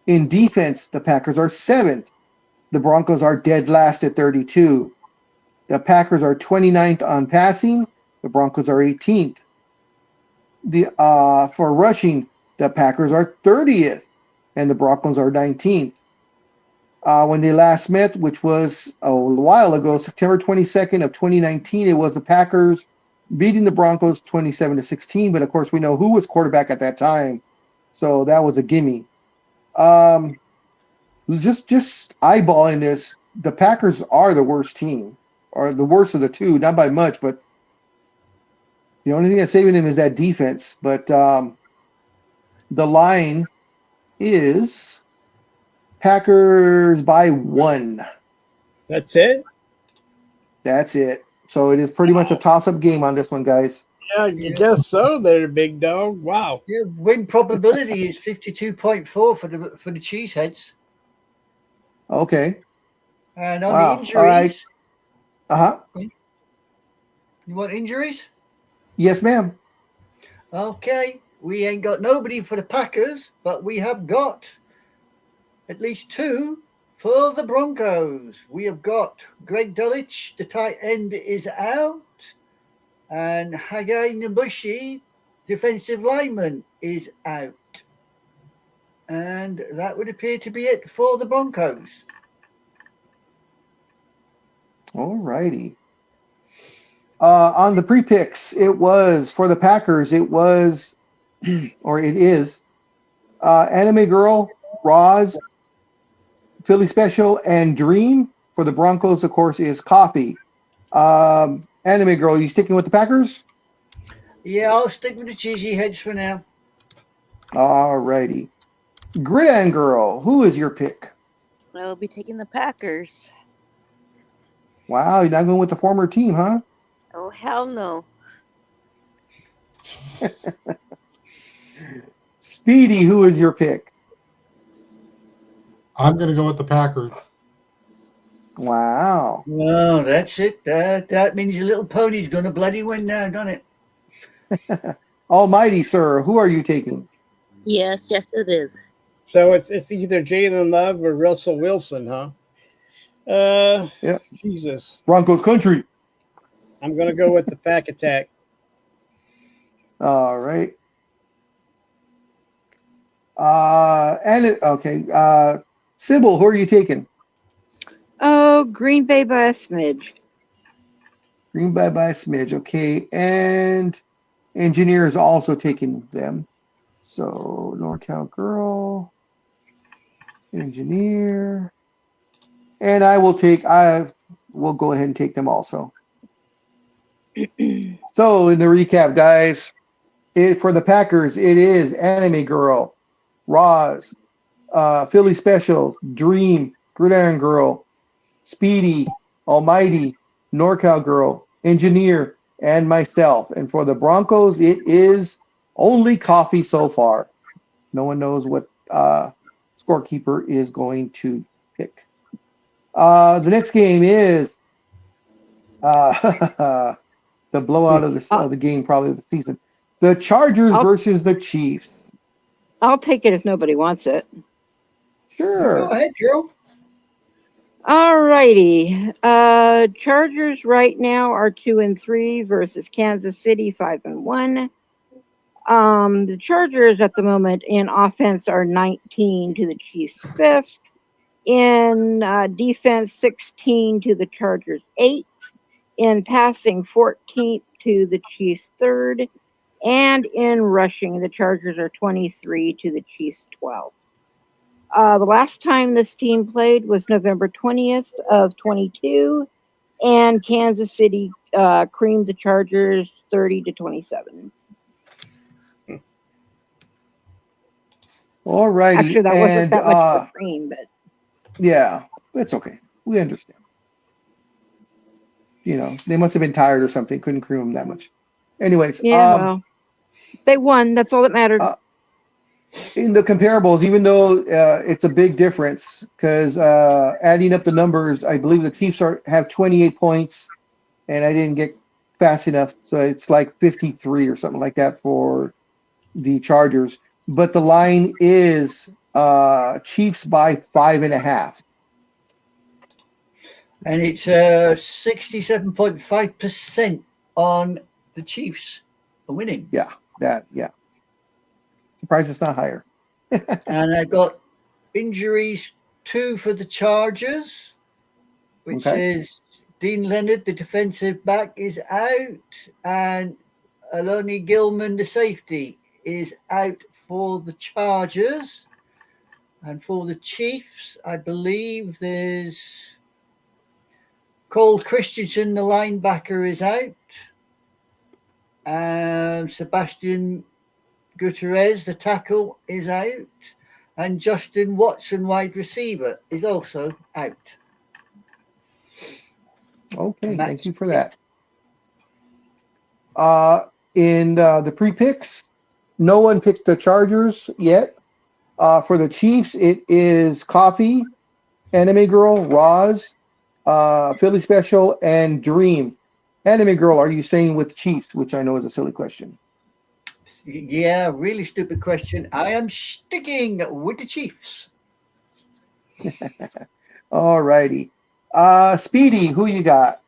In defense, the Packers are 7th. The Broncos are dead last at 32. The Packers are 29th on passing. The Broncos are 18th. For rushing, the Packers are 30th, and the Broncos are 19th. When they last met, which was a while ago, September 22nd of 2019, it was the Packers beating the Broncos 27-16. But of course, we know who was quarterback at that time, so that was a gimme. Just eyeballing this, the Packers are the worst team, or the worst of the two, not by much, but the only thing that's saving them is that defense. But the line is Packers by 1. That's it? That's it. So it is pretty much a toss-up game on this one, guys. Yeah, you guess so there, big dog. Wow. Yeah, win probability is 52.4 for the Cheeseheads. Okay. And on Wow. the injuries, All right. you want injuries? Yes, ma'am. Okay, we ain't got nobody for the Packers, but we have got at least 2 for the Broncos. We have got Greg Dulwich, the tight end, is out, and Haggai Nabushi, defensive lineman, is out. And that would appear to be it for the Broncos. All righty. On the pre-picks, it was for the Packers. It was, or it is, Anime Girl, Roz, Philly Special, and Dreem. For the Broncos, of course, is Coffee. Anime Girl, you sticking with the Packers? Yeah, I'll stick with the cheesy heads for now. All righty. Gridiron Girl, who is your pick? I'll be taking the Packers. Wow, you're not going with the former team, huh? Oh, hell no. Speedy, who is your pick? I'm going to go with the Packers. Wow. Well, that's it. That means your little pony's going to bloody win now, doesn't it? Almighty, sir, who are you taking? Yes, it is. So it's either Jalen Love or Russell Wilson, huh? Yeah. Jesus. Broncos country. I'm going to go with the Pack Attack. All right. Sybil, who are you taking? Oh, Green Bay by a smidge. Green Bay by a smidge. Okay. And Engineer is also taking them. So NorCal Girl, Engineer. And I will go ahead and take them also. So in the recap, guys, for the Packers, it is Anime Girl, Roz, Philly Special, Dreem, Gridiron Girl, Speedy, Almighty, NorCal Girl, Engineer, and myself. And for the Broncos, it is only Coffee so far. No one knows what Scorekeeper is going to pick. The next game is the blowout of the game, probably of the season. The Chargers versus the Chiefs. I'll take it if nobody wants it. Sure. Go ahead, girl. All righty. Chargers right now are 2-3 versus Kansas City 5-1. The Chargers at the moment in offense are 19 to the Chiefs 5th. In defense, 16 to the Chargers 8th. In passing, 14th to the Chiefs 3rd. And in rushing, the Chargers are 23 to the Chiefs 12. The last time this team played was November 20th of 22, and Kansas City creamed the Chargers 30-27. All righty. Actually, that wasn't that much of a cream, but yeah, it's okay. We understand. You know, they must have been tired or something. Couldn't cream them that much. Anyways, yeah, well, they won. That's all that mattered. In the comparables, even though it's a big difference, because adding up the numbers, I believe the Chiefs have 28 points, and I didn't get fast enough, so it's like 53 or something like that for the Chargers. But the line is Chiefs by 5.5. And it's 67.5% on the Chiefs for winning. Yeah. Surprised it's not higher. And I got injuries 2 for the Chargers, which is Dean Leonard, the defensive back, is out, and Aloni Gilman, the safety, is out for the Chargers. And for the Chiefs, I believe there's Cole Christensen, the linebacker, is out. Sebastian Gutierrez, the tackle, is out. And Justin Watson, wide receiver, is also out. Okay, thank you for that. In the pre-picks, no one picked the Chargers yet. For the Chiefs, it is Coffee, Anime Girl, Roz, Philly Special, and Dreem. Anime Girl, are you staying with the Chiefs? Which I know is a silly question. Yeah, really stupid question. I am sticking with the Chiefs. All righty. Speedy, who you got?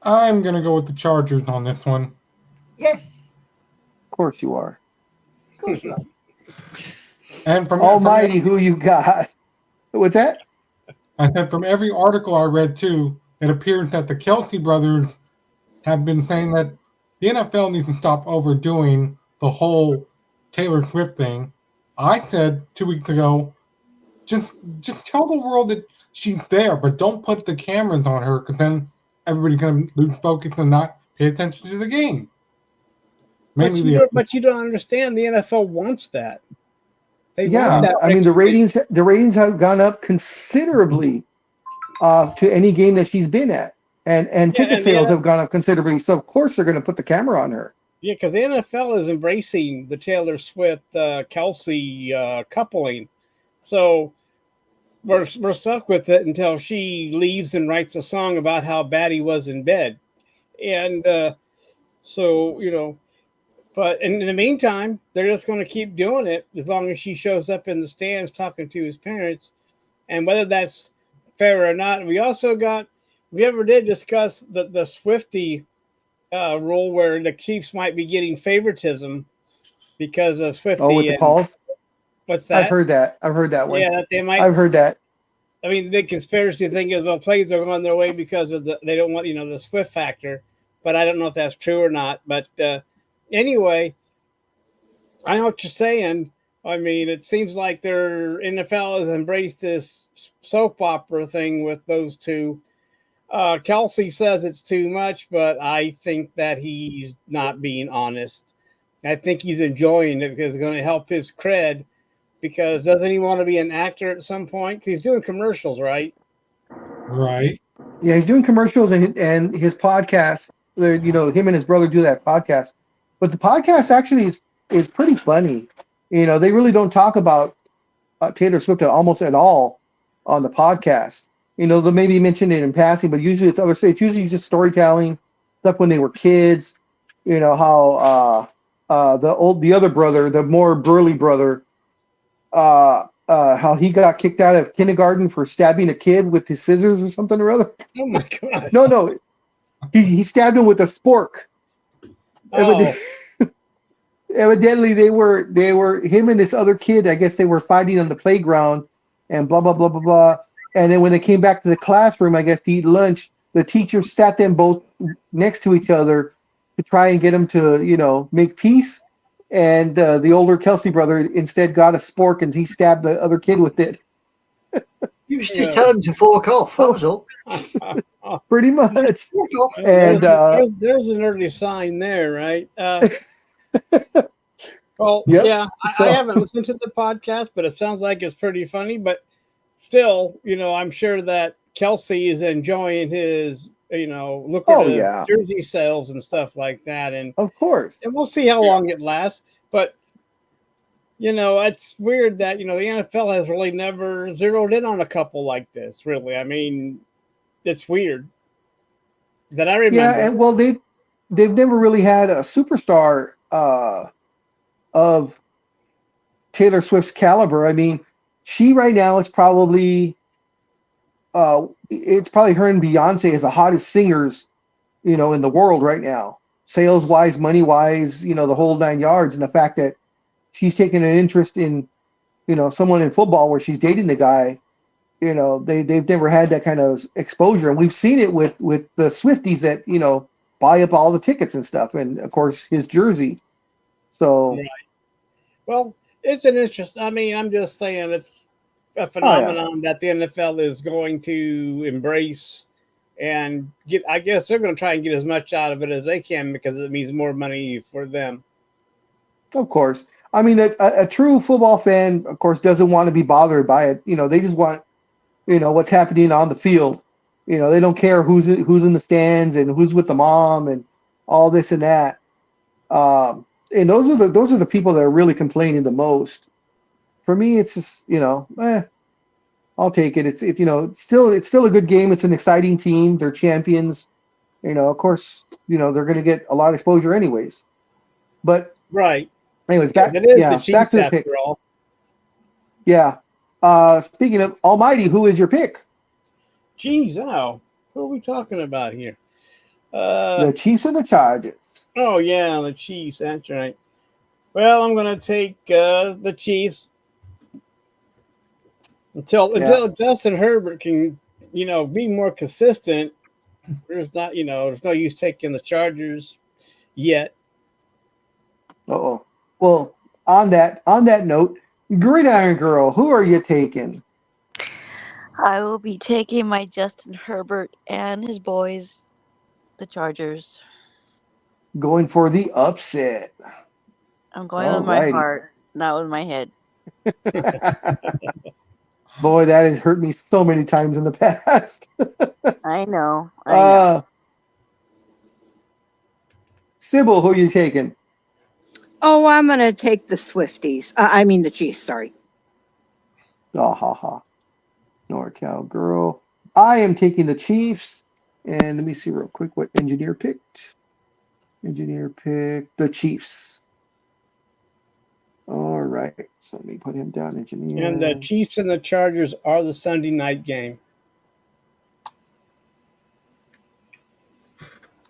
I'm going to go with the Chargers on this one. Yes. Of course you are. Of course not. And from Almighty, who you got? What's that? I said from every article I read too, it appears that the Kelsey brothers have been saying that the NFL needs to stop overdoing the whole Taylor Swift thing. I said 2 weeks ago, just tell the world that she's there, but don't put the cameras on her, because then everybody's going to lose focus and not pay attention to the game. But you don't understand. The NFL wants that. They want Yeah, that I mean the ratings have gone up considerably to any game that she's been at, and ticket sales have gone up considerably. So of course they're going to put the camera on her. Yeah, because the NFL is embracing the Taylor Swift Kelsey coupling, so we're stuck with it until she leaves and writes a song about how bad he was in bed, and so you know. But in the meantime, they're just going to keep doing it as long as she shows up in the stands talking to his parents. And whether that's fair or not, we ever did discuss the Swiftie rule where the Chiefs might be getting favoritism because of Swiftie. Oh, with the calls? What's that? I've heard that one. Yeah, they might. I've heard that. I mean, the big conspiracy thing is, well, plays are going their way because of they don't want, the Swift factor. But I don't know if that's true or not. But anyway, I know what you're saying. I mean, it seems like their NFL has embraced this soap opera thing with those two. Kelsey says it's too much, but I think that he's not being honest. I think he's enjoying it because it's going to help his cred. Because doesn't he want to be an actor at some point? 'Cause he's doing commercials, right? Right. Yeah, he's doing commercials and his podcast. Him and his brother do that podcast. But the podcast actually is pretty funny. They really don't talk about Taylor Swift almost at all on the podcast. They'll maybe mention it in passing, but usually it's other states. Usually just storytelling stuff when they were kids. How the other brother, the more burly brother, how he got kicked out of kindergarten for stabbing a kid with his scissors or something or other. Oh my God! No, he stabbed him with a spork. Oh. Evidently, they were him and this other kid. I guess they were fighting on the playground, and blah blah blah blah blah. And then when they came back to the classroom, I guess to eat lunch, the teacher sat them both next to each other to try and get them to make peace. And the older Kelsey brother instead got a spork and he stabbed the other kid with it. You just tell him to fork off. That was all. Pretty much. And there's an early sign there, right? Well, yep. Yeah, I haven't listened to the podcast, but it sounds like it's pretty funny. But still, I'm sure that Kelsey is enjoying his, lucrative jersey sales and stuff like that. And of course, and we'll see how long it lasts. But it's weird that the NFL has really never zeroed in on a couple like this. Really, I mean, it's weird that I remember. Yeah, and well, they've never really had a superstar of Taylor Swift's caliber. I mean, she right now is probably it's probably her and Beyonce as the hottest singers, in the world right now. Sales wise, money wise, the whole 9 yards. And the fact that she's taken an interest in, someone in football where she's dating the guy, they've never had that kind of exposure, and we've seen it with the Swifties that buy up all the tickets and stuff, and of course his jersey. So Right. Well, it's an interest. I mean, I'm just saying it's a phenomenon that the NFL is going to embrace and get. I guess they're going to try and get as much out of it as they can because it means more money for them. of course, I mean a true football fan, of course, doesn't want to be bothered by it. They just want what's happening on the field. They don't care who's in the stands and who's with the mom and all this and that. And those are the people that are really complaining the most. For me, it's just I'll take it. It's still a good game. It's an exciting team. They're champions. Of course, they're going to get a lot of exposure anyways. But right. Anyways, back it is the Chiefs back to the after picks. all. Yeah. Speaking of Almighty, who is your pick? Geez, now who are we talking about here? The Chiefs and the Chargers. Oh yeah, the Chiefs. That's right. Well, I'm going to take the Chiefs until Justin Herbert can, be more consistent. There's no use taking the Chargers yet. Uh-oh. Well, on that note, Gridiron Girl, who are you taking? I will be taking my Justin Herbert and his boys, the Chargers. Going for the upset. I'm going with my heart, not with my head. Boy, that has hurt me so many times in the past. I know. Sybil, who are you taking? Oh, I'm going to take the Swifties. I mean the Chiefs, sorry. Oh, ha, ha. NorCal girl. I am taking the Chiefs. And let me see real quick what Engineer picked. Engineer picked the Chiefs. All right. So let me put him down, Engineer. And the Chiefs and the Chargers are the Sunday night game.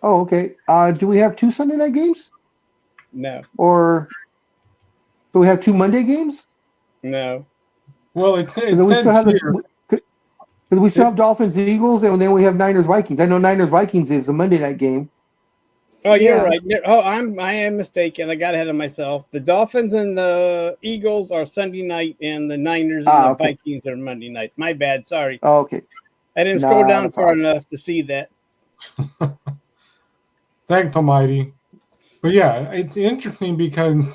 Oh, okay. Do we have 2 Sunday night games? No. Or do we have 2 Monday games? No. Well, we still have Dolphins, Eagles, and then we have Niners, Vikings. I know Niners, Vikings is a Monday night game. Oh, you're right. Oh, I am mistaken. I got ahead of myself. The Dolphins and the Eagles are Sunday night, and the Niners and the Vikings are Monday night. My bad. Sorry. Oh, okay. I didn't scroll down far enough to see that. Thanks, Almighty. But yeah, it's interesting because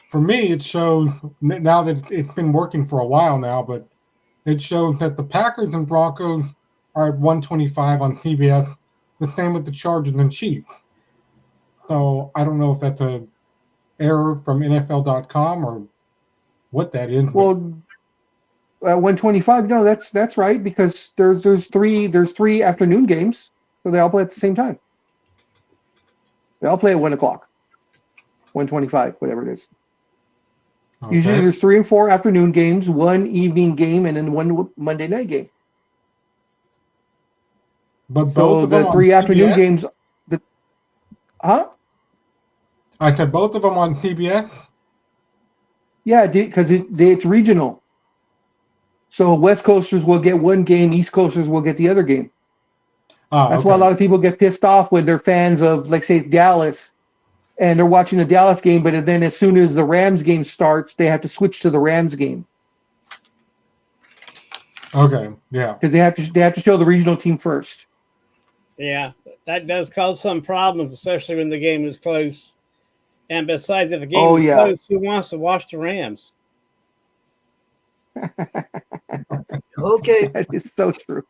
for me, it shows now that it's been working for a while now, but it shows that the Packers and Broncos are at 125 on CBS, the same with the Chargers and Chiefs. So I don't know if that's a error from NFL.com or what that is. Well, 125. No, that's right because there's three afternoon games, so they all play at the same time. They all play at 1 o'clock. 125, whatever it is. Okay. Usually there's 3 and 4 afternoon games, 1 evening game, and then 1 Monday night game. But both of them the 3 afternoon games. I said both of them on CBS? Yeah, because it's regional. So West Coasters will get 1 game, East Coasters will get the other game. That's why a lot of people get pissed off when they're fans of, like, say, Dallas, and they're watching the Dallas game, but then as soon as the Rams game starts, they have to switch to the Rams game. Okay, yeah. Because they have to show the regional team first. Yeah, that does cause some problems, especially when the game is close. And besides, if the game is close, who wants to watch the Rams? Okay. That is so true.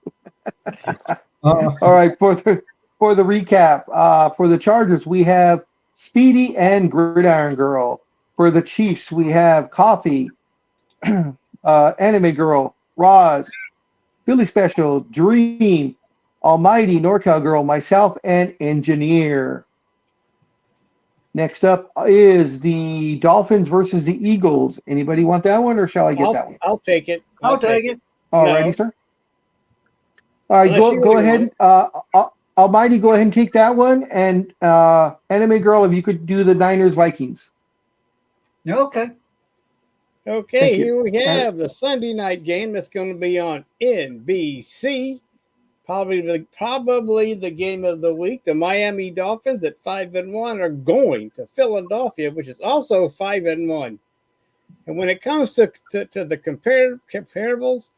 All right, for the recap, for the Chargers, we have Speedy and Gridiron Girl. For the Chiefs, we have Coffee, Anime Girl, Roz, Philly Special, Dreem, Almighty, NorCal Girl, myself, and Engineer. Next up is the Dolphins versus the Eagles. Anybody want that one, or shall I get that one? I'll take it. I'll take it. All righty, sir. All right, go ahead. Almighty, go ahead and take that one. And Anime Girl, if you could do the Niners Vikings. Okay. Okay, Thank you. here we have the Sunday night game that's going to be on NBC. Probably the game of the week. The Miami Dolphins at 5-1 are going to Philadelphia, which is also 5-1. And when it comes to the comparables,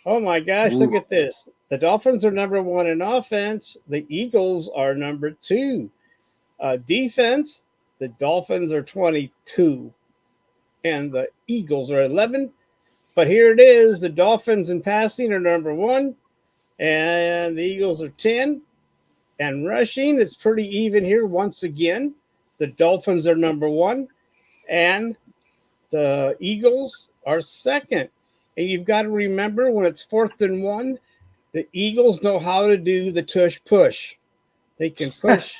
oh my gosh, look at this. The Dolphins are number 1 in offense. The Eagles are number 2. Defense, the Dolphins are 22 and the Eagles are 11. But here it is. The Dolphins in passing are number 1 and the Eagles are 10. And rushing is pretty even here once again. The Dolphins are number 1 and the Eagles are second. And you've got to remember when it's 4th and 1, the Eagles know how to do the tush push. They can push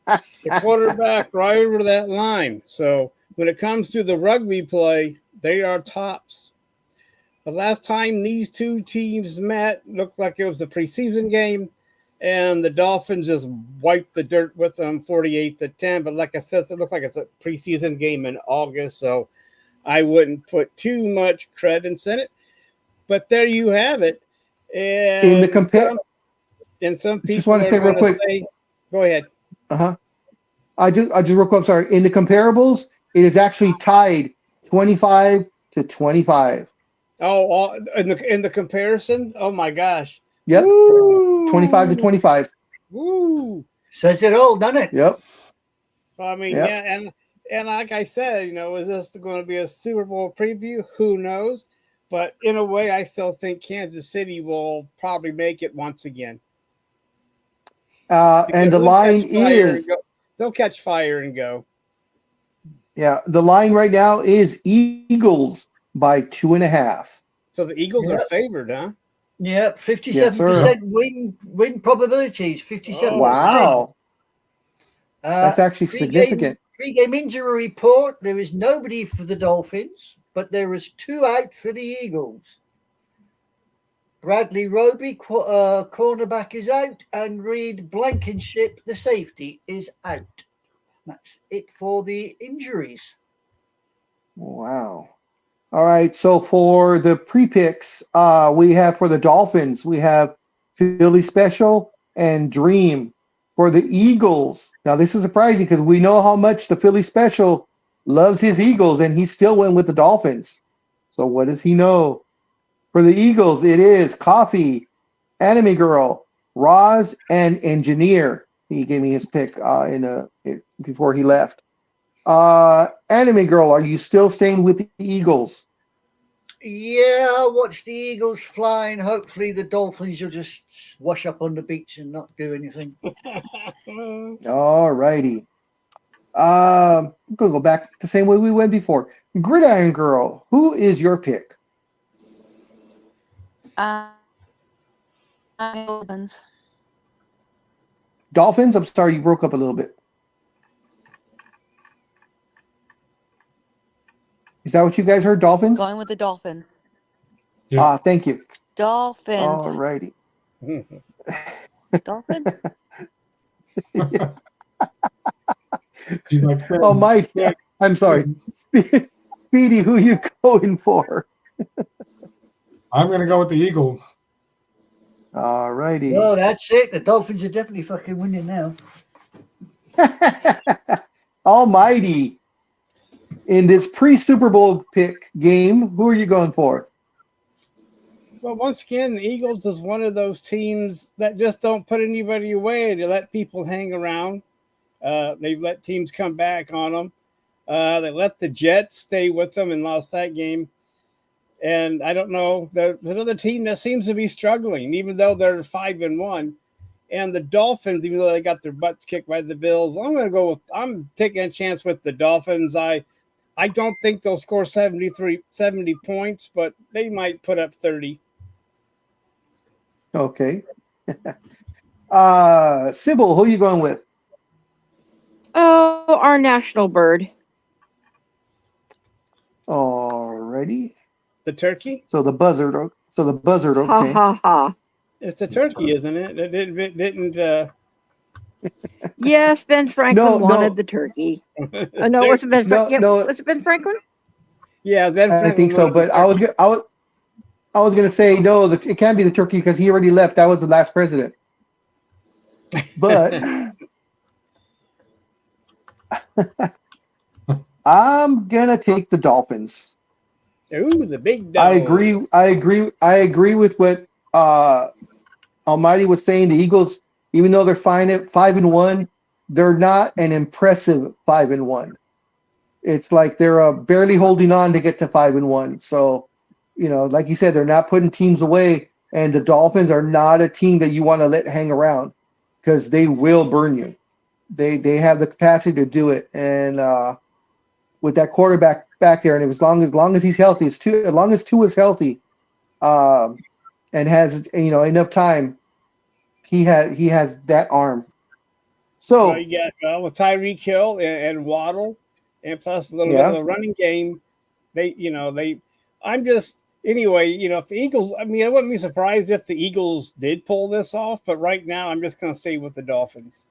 the quarterback right over that line. So when it comes to the rugby play, they are tops. The last time these two teams met looked like it was a preseason game, and the Dolphins just wiped the dirt with them 48-10. But like I said, it looks like it's a preseason game in August, so I wouldn't put too much credence in it. But there you have it. And In the compare, some people just want to say real quick. Go ahead. I just real quick. I'm sorry. In the comparables, it is actually tied 25-25. Oh, in the comparison. Oh my gosh. Yep. Woo! 25-25. Woo! Says it all, doesn't it? Yep. I mean, Yep. yeah, and like I said, is this going to be a Super Bowl preview? Who knows? But in a way, I still think Kansas City will probably make it once again. And the line is they'll catch fire and go. Yeah, the line right now is Eagles by 2.5. So the Eagles are favored, huh? Yeah, 57% win probabilities. 57%. Wow. That's actually significant. Pre-game injury report. There is nobody for the Dolphins, but there is 2 out for the Eagles. Bradley Roby, cornerback, is out, and Reed Blankenship, the safety, is out. That's it for the injuries. Wow. All right. So for the pre-picks, we have for the Dolphins, we have Phiily Special and Dreem. For the Eagles, now this is surprising because we know how much the Phiily Special loves his Eagles, and he still went with the Dolphins. So what does he know? For the Eagles, it is Coffee, Anime Girl, Roz, and Engineer. He gave me his pick before he left. Anime Girl, are you still staying with the Eagles? Yeah, I'll watch the Eagles flying. Hopefully the Dolphins will just wash up on the beach and not do anything. All righty. I'm going to go back the same way we went before. Gridiron Girl, who is your pick? Dolphins. Dolphins? I'm sorry, you broke up a little bit. Is that what you guys heard? Dolphins? Going with the Dolphin. Yeah. Thank you. Dolphins. All righty. Dolphin? She's like, Oh, Mike. I'm sorry. Speedy, who you going for? I'm going to go with the Eagles. All righty. Well, that's it. The Dolphins are definitely fucking winning now. Almighty. In this pre-Super Bowl pick game, who are you going for? Well, once again, the Eagles is one of those teams that just don't put anybody away. They let people hang around. They've let teams come back on them. They let the Jets stay with them and lost that game. And I don't know. There's another team that seems to be struggling, even though they're 5-1. And the Dolphins, even though they got their butts kicked by the Bills, I'm taking a chance with the Dolphins. I don't think they'll score 70 points, but they might put up 30. Okay. Sybil, who are you going with? Oh, our national bird. Alrighty. The turkey? So the buzzard. Okay. Ha ha ha. It's a turkey, isn't it? It didn't. Yes, Ben Franklin No. wanted the turkey. Oh, no, it wasn't Ben Franklin. No. Was it Ben Franklin? Yeah, then I think so, but I was gonna say no. It can't be the turkey because he already left. That was the last president. But I'm gonna take the Dolphins. Ooh, the big dog. I agree with what Almighty was saying. The Eagles, even though they're fine at 5-1, they're not an impressive 5-1. It's like they're barely holding on to get to 5-1. So, like you said, they're not putting teams away, and the Dolphins are not a team that you want to let hang around because they will burn you. They have the capacity to do it, and with that quarterback back there, and as long as he's healthy, as long as Tua is healthy, and has enough time, he has that arm. So you got with Tyreek Hill and Waddle, and plus a little bit of the running game. I'm just anyway. If the Eagles, I wouldn't be surprised if the Eagles did pull this off. But right now, I'm just going to stay with the Dolphins.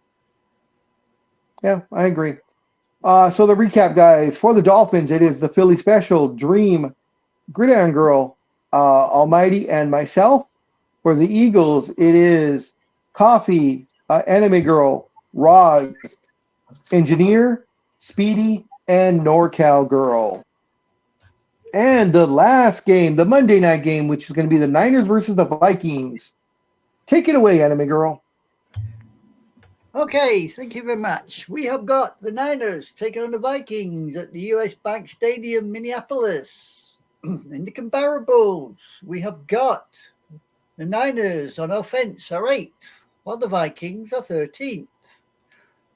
Yeah, I agree. So the recap, guys, for the Dolphins, it is the Philly Special, Dreem, Gridiron Girl, Almighty, and myself. For the Eagles, it is Coffee, Anime Girl, Roz, Engineer, Speedy, and NorCal Girl. And the last game, the Monday night game, which is going to be the Niners versus the Vikings. Take it away, Anime Girl. Okay, thank you very much. We have got the Niners taking on the Vikings at the US Bank Stadium, Minneapolis. In the comparables, we have got the Niners on offense are 8th, while the Vikings are 13th.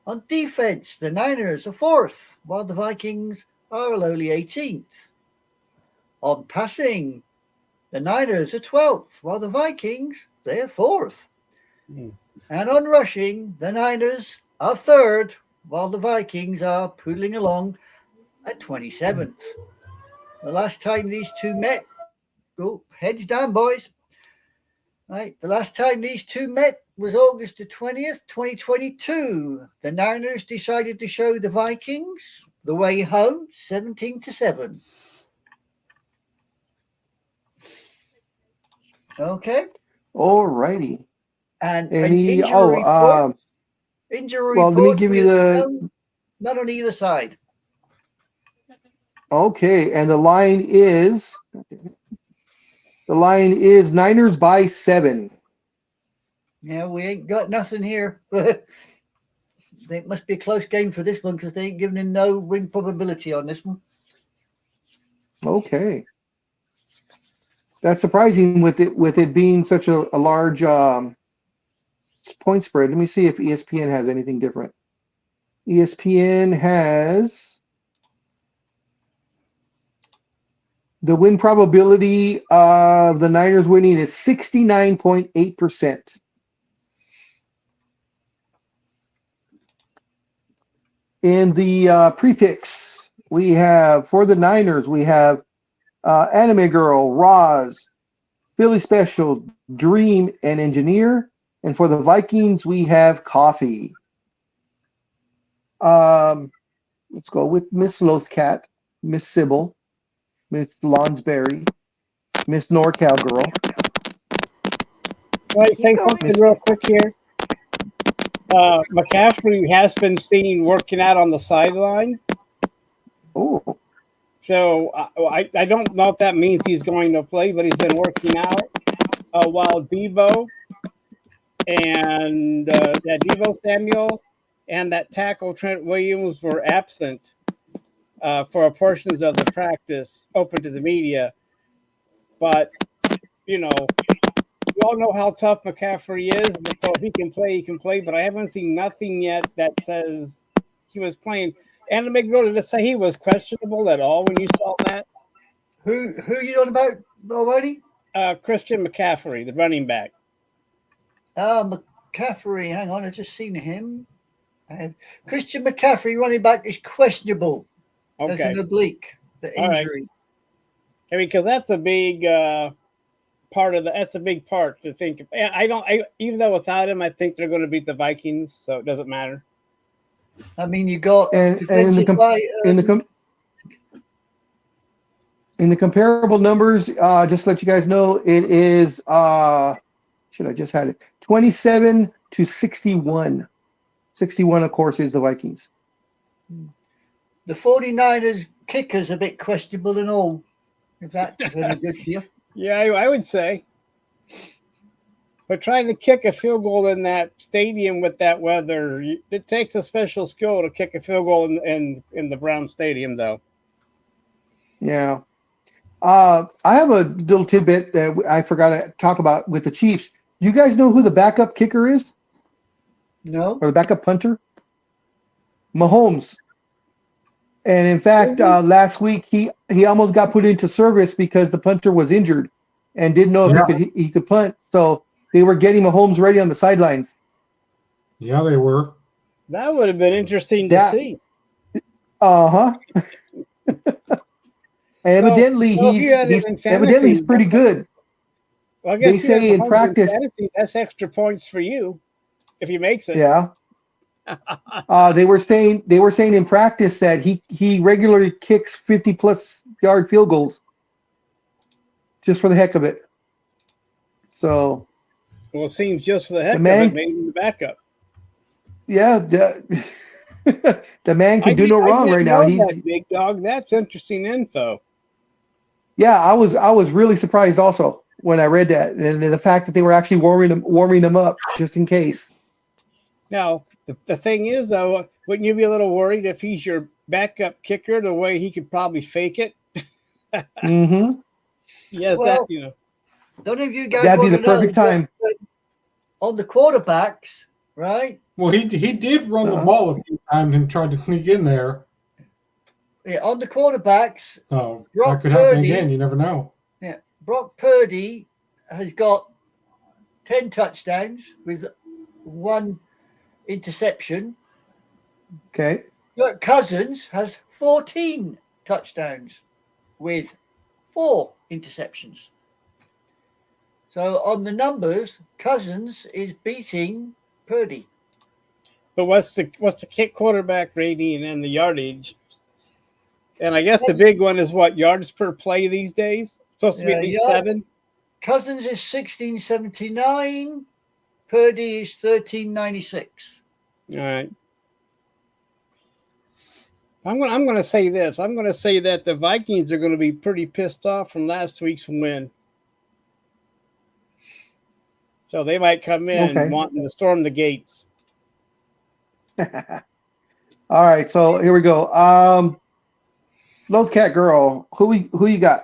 On defense, the Niners are 4th, while the Vikings are lowly 18th. On passing, the Niners are 12th, while the Vikings, they're 4th. And on rushing, the Niners are 3rd, while the Vikings are poodling along at 27th. The last time these two met, heads down, boys. Right, the last time these two met was August the 20th, 2022. The Niners decided to show the Vikings the way home, 17-7. Okay. All righty. And injury reports, let me give you not on either side. Okay, and the line is Niners by 7. Yeah, we ain't got nothing here. It must be a close game for this one because they ain't giving him no win probability on this one. Okay. That's surprising with it being such a large point spread. Let me see if ESPN has anything different. ESPN has the win probability of the Niners winning is 69.8%. In the pre-picks, we have for the Niners, we have Anime Girl, Roz, Philly Special, Dreem, and Engineer. And for the Vikings, we have Coffee. Let's go with Miss Lothcat, Miss Sybil, Miss Lonsberry, Miss NorCal Girl. Can I say something real quick here? McCaffrey has been seen working out on the sideline. Oh. So I don't know if that means he's going to play, but he's been working out while Debo and Debo Samuel and that tackle Trent Williams were absent for portions of the practice open to the media. But, you all know how tough McCaffrey is. So if he can play, he can play. But I haven't seen nothing yet that says he was playing. And to make note to say he was questionable at all when you saw that. Who are you on about already? Christian McCaffrey, the running back. McCaffrey, hang on, I just seen him. Christian McCaffrey, running back, is questionable. Okay. That's an oblique, the injury. Right. Because that's a big part of that's a big part to think. Even though without him, I think they're going to beat the Vikings, so it doesn't matter. I mean, you got and In the comparable numbers, just to let you guys know, it is should I just had it 27 to 61. 61, of course, is the Vikings. The 49ers kicker's a bit questionable and all. If that's any good for you. Yeah, I would say. But trying to kick a field goal in that stadium with that weather, it takes a special skill to kick a field goal in the Brown Stadium, though. Yeah. I have a little tidbit that I forgot to talk about with the Chiefs. Do you guys know who the backup kicker is? No. Or the backup punter? Mahomes. And in fact, last week he almost got put into service because the punter was injured and didn't know if he could punt. So they were getting Mahomes ready on the sidelines. Yeah, they were. That would have been interesting to see. Uh-huh. Evidently, he's pretty good. Well, I guess they say in practice. That's extra points for you if he makes it. Yeah. They were saying in practice that he regularly kicks 50+ yard field goals just for the heck of it. So. Well, it seems just for the heck of it, maybe the backup. Yeah, the man can do no wrong right now. He's big dog. That's interesting info. Yeah, I was really surprised also when I read that, and the fact that they were actually warming them up just in case. Now, the thing is, though, wouldn't you be a little worried if he's your backup kicker, the way he could probably fake it? Mm-hmm. Yes, well, don't any of you guys that'd be the perfect time. On the quarterbacks, right? Well, he did run the ball a few times and tried to sneak in there. Yeah, on the quarterbacks. Oh, that could happen again. You never know. Yeah, Brock Purdy has got 10 touchdowns with 1 interception. Okay. Kirk Cousins has 14 touchdowns with 4 interceptions. So on the numbers, Cousins is beating Purdy. But what's the kick quarterback rating and the yardage? And I guess the big one is what, yards per play these days? Supposed to be at least 7? Cousins is 1679. Purdy is 1396. All right. I'm going to say this. I'm going to say that the Vikings are going to be pretty pissed off from last week's win. So they might come in wanting to storm the gates. All right, so here we go. Loth Cat Girl, who you got?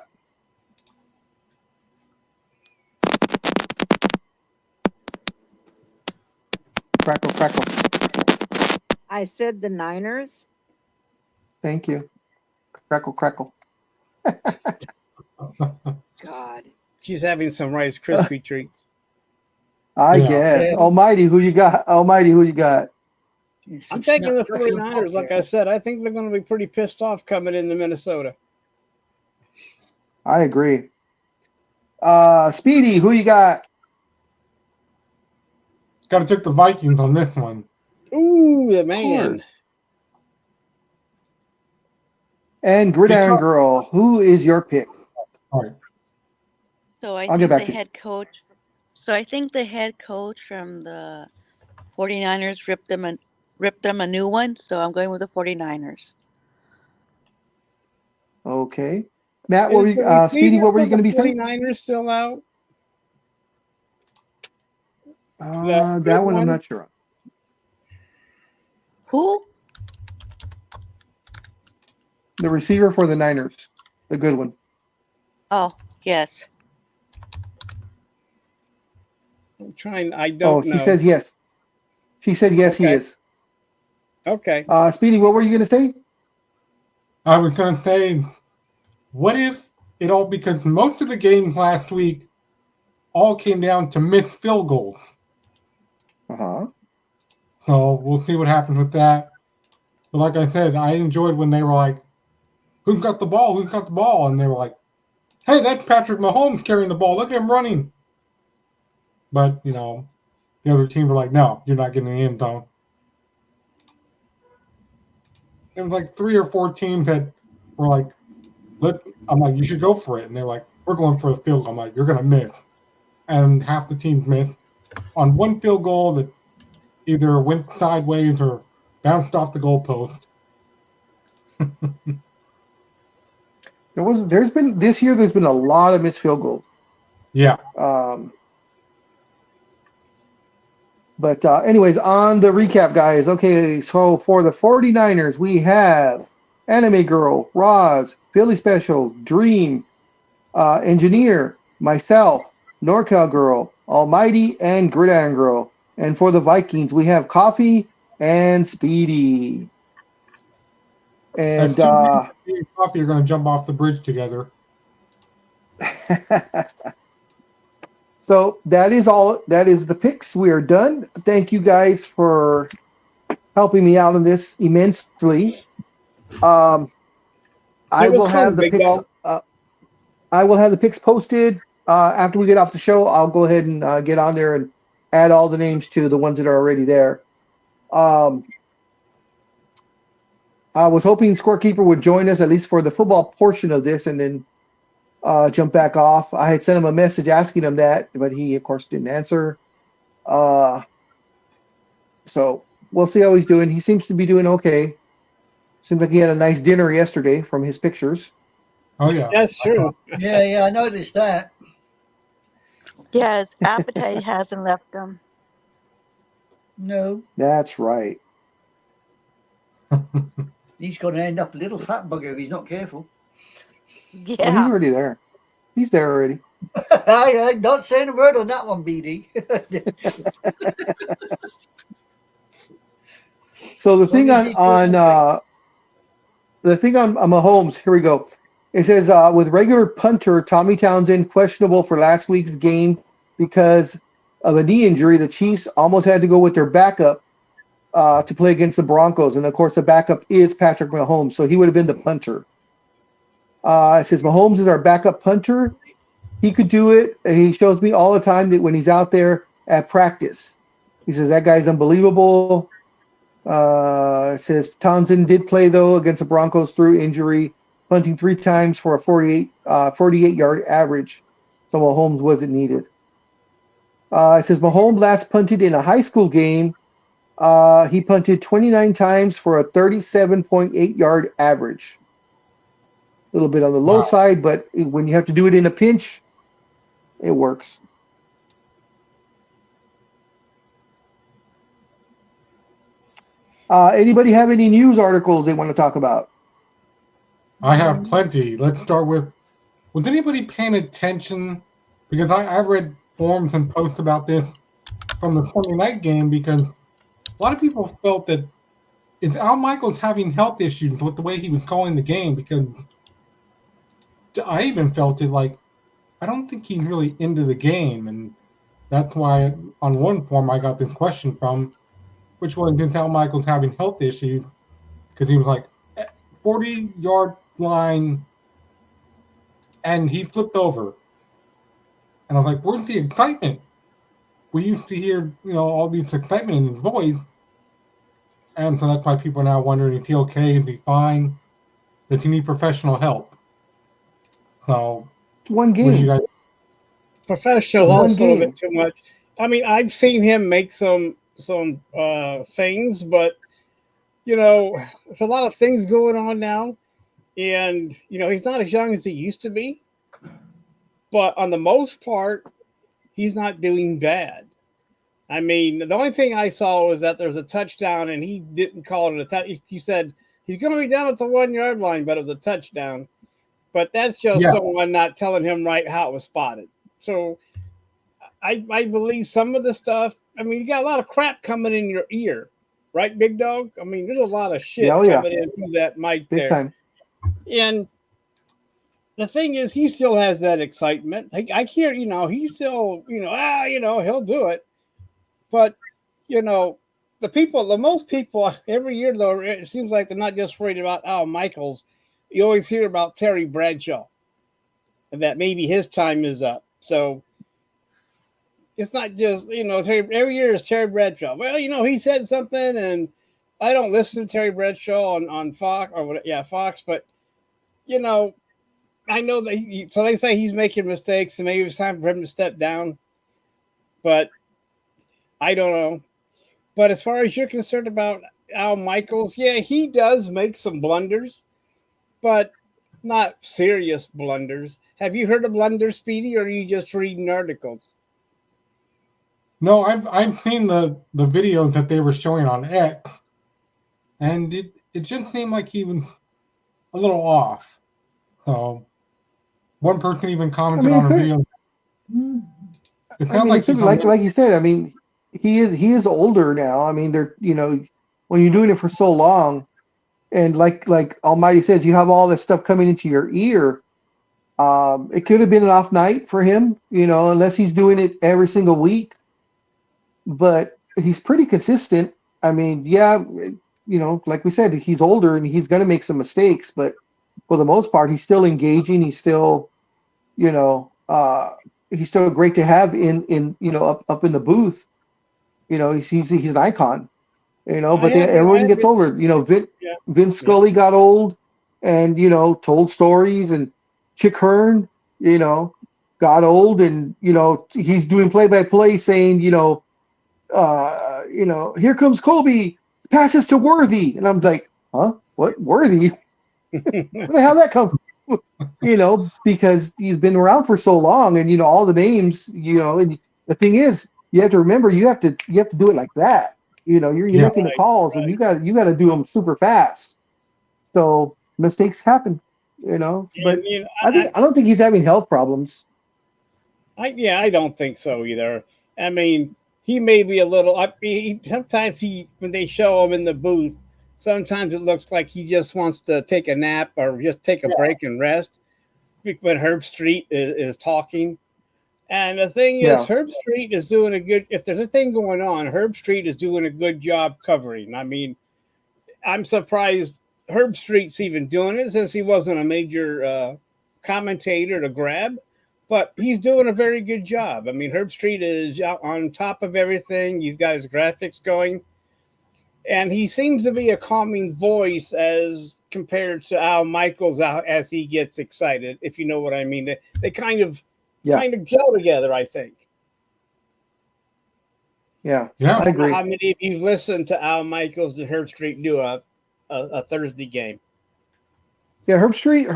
Crackle. I said the Niners. Thank you. Crackle. God. She's having some Rice Krispie treats. I guess. Almighty, who you got? I'm taking the 49ers, like I said. I think they're going to be pretty pissed off coming into Minnesota. I agree. Speedy, who you got? Got to take the Vikings on this one. Ooh, the man. And Gridiron Girl, who is your pick? All right. So I I'll think get back the to you. head coach. So I think the head coach from the 49ers ripped them a new one. So I'm going with the 49ers. Okay. Matt, Speedy, what were you going to be saying? 49ers still out? That one I'm not sure on. Who? The receiver for the Niners, the good one. Oh, yes. I don't know. She says yes. She said yes, he is. Okay. Speedy, what were you going to say? I was going to say, what if it all, because most of the games last week all came down to missed field goals. Uh-huh. So we'll see what happens with that. But like I said, I enjoyed when they were like, who's got the ball? Who's got the ball? And they were like, hey, that's Patrick Mahomes carrying the ball. Look at him running. But, the other team were like, no, you're not getting the end zone. It was like 3 or 4 teams that were like, I'm like, you should go for it. And they're like, we're going for a field goal. I'm like, you're going to miss. And half the teams missed on one field goal that either went sideways or bounced off the goalpost. There's been this year. There's been a lot of missed field goals. Yeah. But anyways, on the recap, guys. Okay, so for the 49ers, we have Anime Girl, Roz, Philly Special, Dreem, Engineer, myself, NorCal Girl, Almighty, and Gridiron Girl. And for the Vikings, we have Coffee and Speedy. And Coffee are going to jump off the bridge together. So that is all. That is the picks. We are done. Thank you guys for helping me out on this immensely. I will have the picks. I will have the picks posted after we get off the show. I'll go ahead and get on there and add all the names to the ones that are already there. I was hoping Scorekeeper would join us at least for the football portion of this, and then jump back off. I had sent him a message asking him that, but he, of course, didn't answer. So we'll see how he's doing. He seems to be doing okay. Seems like he had a nice dinner yesterday from his pictures. Oh, yeah. That's true. Yeah, I noticed that. Yeah, his appetite hasn't left him. No, That's right. he's going to end up a little fat bugger if he's not careful. Well, he's Yeah. already there. He's there already. I'm not saying a word on that one, BD. So the As thing long as he's doing on Mahomes, here we go. It says with regular punter Tommy Townsend questionable for last week's game because of a knee injury, the Chiefs almost had to go with their backup to play against the Broncos, and of course the backup is Patrick Mahomes, so he would have been the punter. It says Mahomes is our backup punter. He could do it. He shows me all the time that when he's out there at practice, he says that guy's unbelievable. It says Townsend did play though against the Broncos through injury, punting 3 times for a 48-yard average. So Mahomes wasn't needed. It says Mahomes last punted in a high school game. He punted 29 times for a 37.8-yard average. A little bit on the low side, but when you have to do it in a pinch, it works. Anybody have any news articles they want to talk about? I have plenty. Let's start with, was anybody paying attention? Because I read forums and posts about this from the Sunday night game because a lot of people felt that is Al Michaels having health issues with the way he was calling the game, because I even felt it like, I don't think he's really into the game. And that's why on one forum I got this question from, which was, is Al Michaels having health issues? Because he was like, 40-yard line, and he flipped over. And I was like, where's the excitement? We used to hear, all these excitement in his voice. And so that's why people are now wondering, is he okay? Is he fine? Does he need professional help? So, One what did you game. guys? Professional One help's a little game. bit too much. I mean, I've seen him make some things, but there's a lot of things going on now, and he's not as young as he used to be. But on the most part, he's not doing bad. I mean, the only thing I saw was that there was a touchdown, and he didn't call it a touch. He said he's going to be down at the 1-yard line, but it was a touchdown. But that's just someone not telling him right how it was spotted. So I believe some of the stuff. I mean, you got a lot of crap coming in your ear, right, Big Dog? I mean, there's a lot of shit coming in through that mic Big there. time. And the thing is, he still has that excitement. I hear, he's still, he'll do it. But, the most people every year, though, it seems like they're not just worried about Al Michaels. You always hear about Terry Bradshaw and that maybe his time is up. So it's not just, every year is Terry Bradshaw. Well, he said something, and I don't listen to Terry Bradshaw on Fox or Fox, but, I know that. So they say he's making mistakes, and maybe it's time for him to step down. But I don't know. But as far as you're concerned about Al Michaels, yeah, he does make some blunders, but not serious blunders. Have you heard of blunders, Speedy, or are you just reading articles? No, I've seen the video that they were showing on X, and it just seemed like he was a little off. So one person even I commented mean, on a video. It I sounds mean, like it could he's be like you said. I mean, he is older now. I mean, they're when you're doing it for so long, and like Almighty says, you have all this stuff coming into your ear. It could have been an off night for him, unless he's doing it every single week. But he's pretty consistent. I mean, yeah, like we said, he's older and he's going to make some mistakes, but for the most part, he's still engaging. He's still, you know, uh, he's still great to have in up in the booth. He's an icon. But everyone gets older. Yeah, Vince yeah. Scully got old, and told stories, and Chick Hearn, got old, and he's doing play-by-play, saying, here comes Kobe, passes to Worthy, and I'm like, huh? What Worthy? Where the hell that come from? Because he's been around for so long, and all the names, and the thing is, you have to remember, you have to do it like that. You're Yeah. making the calls, and you got to do them super fast. So mistakes happen, But I don't think he's having health problems. I don't think so either. I mean, he may be a little. Sometimes when they show him in the booth, sometimes it looks like he just wants to take a nap or just take a break and rest. When Herb Street is talking, and the thing is, Herb Street is doing a good. If there's a thing going on, Herb Street is doing a good job covering. I mean, I'm surprised Herb Street's even doing it since he wasn't a major commentator to grab. But he's doing a very good job. I mean, Herb Street is on top of everything. He's got his graphics going. And he seems to be a calming voice as compared to Al Michaels as he gets excited, if you know what I mean. They kind of gel together, I think. Yeah, Yeah. I agree. How many of you listened to Al Michaels and Herb Street do a Thursday game? Yeah, Herb Street,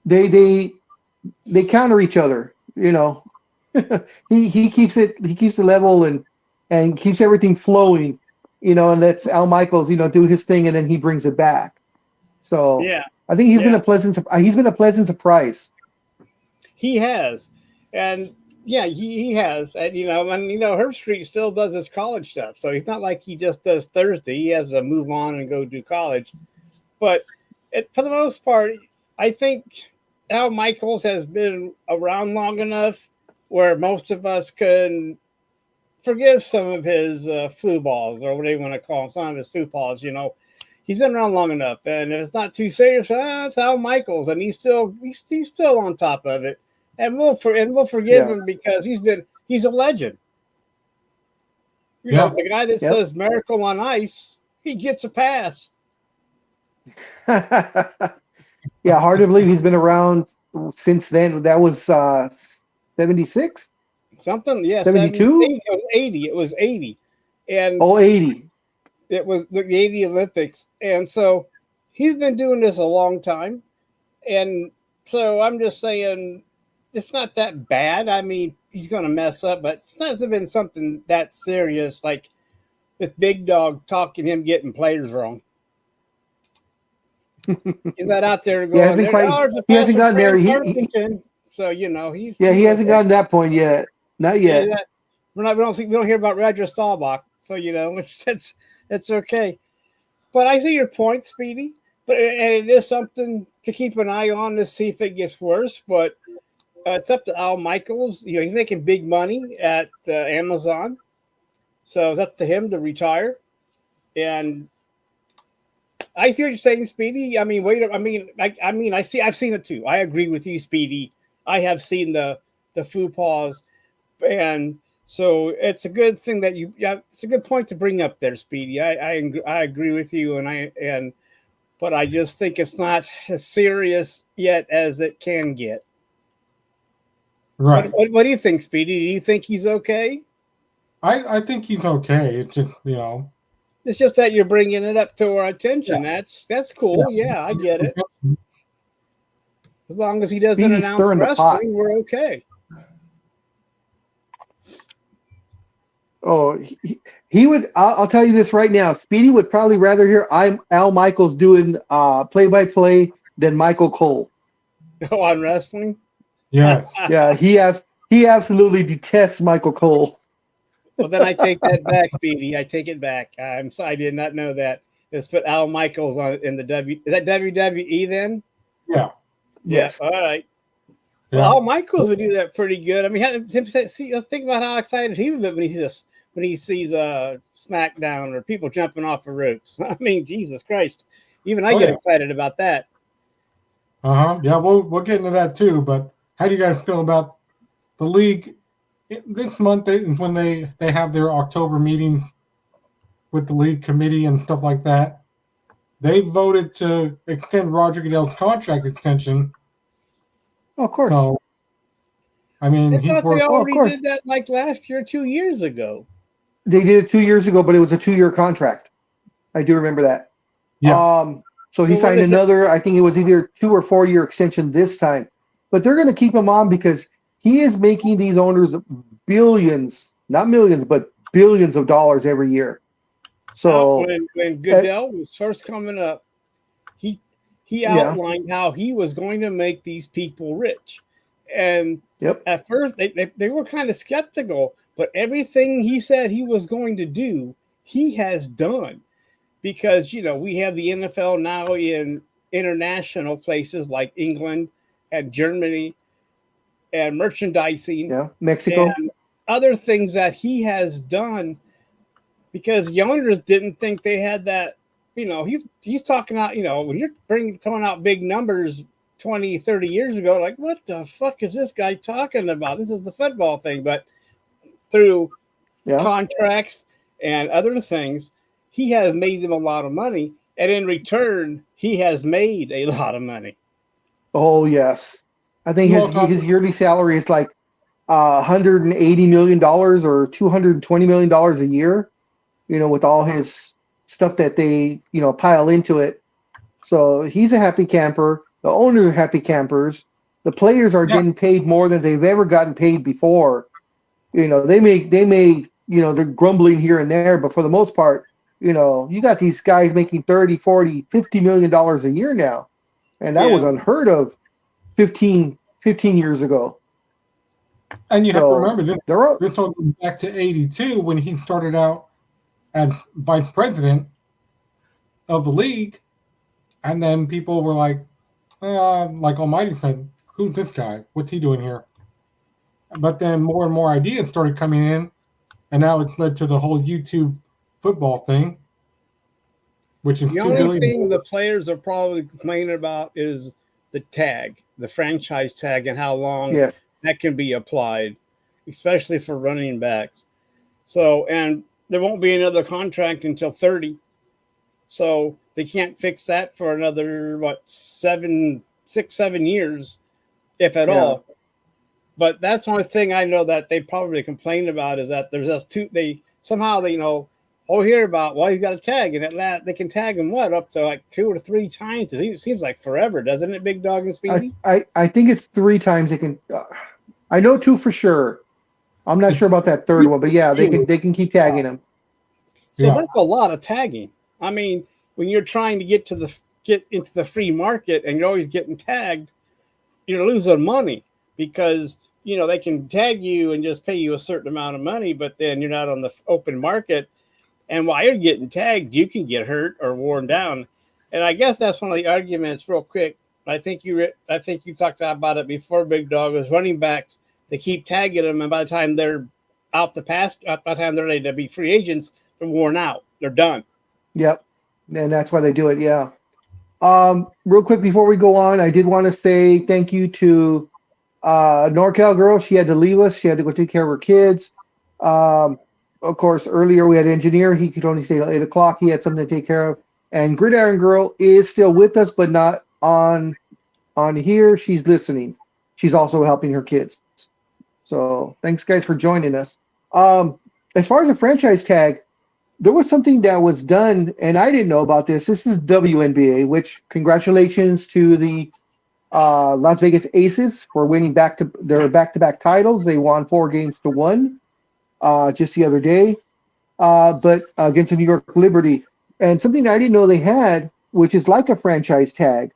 they counter each other. He keeps it level and keeps everything flowing. And lets Al Michaels do his thing, and then he brings it back. So Yeah, I think he's been a pleasant surprise. He has, and yeah, he has, and Herb Street still does his college stuff, so he's not like he just does Thursday. He has to move on and go do college, but for the most part, I think Al Michaels has been around long enough where most of us can forgive some of his flu balls, or whatever you want to call them, some of his flu balls. He's been around long enough, and if it's not too serious, it's Al Michaels, and he's still on top of it, and we'll forgive him because he's a legend. The guy that says "Miracle on Ice," he gets a pass. Yeah, hard to believe he's been around since then. That was 76? Something, yeah, 72? It was 80. It was 80. And 80. It was the 80 Olympics. And so he's been doing this a long time. And so I'm just saying it's not that bad. I mean, he's going to mess up, but it's not been something that serious like with Big Dawg talking him getting players wrong. He's not out there going, he hasn't gotten there. So, he's he hasn't gotten that point yet. Not yet. Yeah, we don't hear about Roger Staubach, so it's okay. But I see your point, Speedy. And it is something to keep an eye on to see if it gets worse. But it's up to Al Michaels. He's making big money at Amazon, so it's up to him to retire. And I see what you're saying, Speedy. I mean, I've seen it too. I agree with you, Speedy. I have seen the foo paws. And so it's a good thing that it's a good point to bring up there, Speedy. I agree with you, but I just think it's not as serious yet as it can get. Right. What do you think, Speedy? Do you think he's okay? I think he's okay. It's just, It's just that you're bringing it up to our attention. That's cool. Yeah, I get it. As long as he doesn't Speedy's announce stirring the pot. wrestling, we're okay. Oh, he would. I'll tell you this right now. Speedy would probably rather hear Al Michaels doing play-by-play than Michael Cole. Oh, on wrestling? yeah. Yeah, he absolutely detests Michael Cole. Well, then I take that back, Speedy. I take it back. I'm sorry, I did not know that. Let's put Al Michaels on in the Is that WWE then? Yeah. Yes. Yeah. All right. Yeah. Well, Al Michaels would do that pretty good. I mean, think about how excited he would be when he sees SmackDown or people jumping off of ropes. I mean, Jesus Christ! Even I get excited about that. Yeah, we'll get into that too. But how do you guys feel about the league this month? When they have their October meeting with the league committee and stuff like that, they voted to extend Roger Goodell's contract extension. Oh, of course. So, I mean, I thought they already course. did that like last year, 2 years ago. They did it 2 years ago, but it was a 2-year contract. I do remember that. Yeah. So he signed another, I think it was either 2 or 4 year extension this time. But they're going to keep him on because he is making these owners billions, not millions, but billions of dollars every year. So when Goodell was first coming up, he outlined how he was going to make these people rich. And at first they were kind of skeptical, but everything he said he was going to do, he has done. Because, we have the NFL now in international places like England and Germany and merchandising. Mexico. And other things that he has done because the owners didn't think they had that. He's talking out, when you're throwing out big numbers 20, 30 years ago, like, what the fuck is this guy talking about? This is the football thing. But through contracts and other things, he has made them a lot of money. And in return, he has made a lot of money. Oh, yes. I think his yearly salary is like $180 million or $220 million a year, with all his stuff that they, pile into it. So he's a happy camper. The owners are happy campers. The players are getting paid more than they've ever gotten paid before. They may, they're grumbling here and there, but for the most part, you got these guys making 30, 40, $50 million a year now. And that was unheard of 15 years ago. And you have to remember, this goes back to 82 when he started out as vice president of the league. And then people were like Almighty said, who's this guy? What's he doing here? But then more and more ideas started coming in. And now it's led to the whole YouTube football thing, which is the only thing the players are probably complaining about is the tag, the franchise tag, and how long that can be applied, especially for running backs. So, and there won't be another contract until 30. So they can't fix that for another 6, 7 years, if at all. But that's one thing I know that they probably complain about is that there's just hear about he's got a tag, and they can tag him up to like 2 or 3 times. It seems like forever, doesn't it, Big Dog and Speedy? I think it's 3 times they can. I know 2 for sure. I'm not sure about that third one, but they can keep tagging him. So that's a lot of tagging. I mean, when you're trying to get into the free market and you're always getting tagged, you're losing money because they can tag you and just pay you a certain amount of money, but then you're not on the open market. And while you're getting tagged, you can get hurt or worn down. And I guess that's one of the arguments, real quick. I think you talked about it before, Big Dog, was running backs. They keep tagging them, and by the time they're by the time they're ready to be free agents, they're worn out. They're done. Yep. And that's why they do it. Yeah. Real quick before we go on, I did want to say thank you to NorCal girl. She had to leave us. She had to go take care of her kids. Of course, earlier we had engineer. He could only stay till 8 o'clock. He had something to take care of. And Gridiron Girl is still with us, but not on here. She's listening. She's also helping her kids. So thanks, guys, for joining us. As far as a franchise tag, there was something that was done, and I didn't know about this. This is WNBA, which congratulations to the Las Vegas Aces for winning their back-to-back titles. They won 4-1 just the other day, but against the New York Liberty. And something I didn't know they had, which is like a franchise tag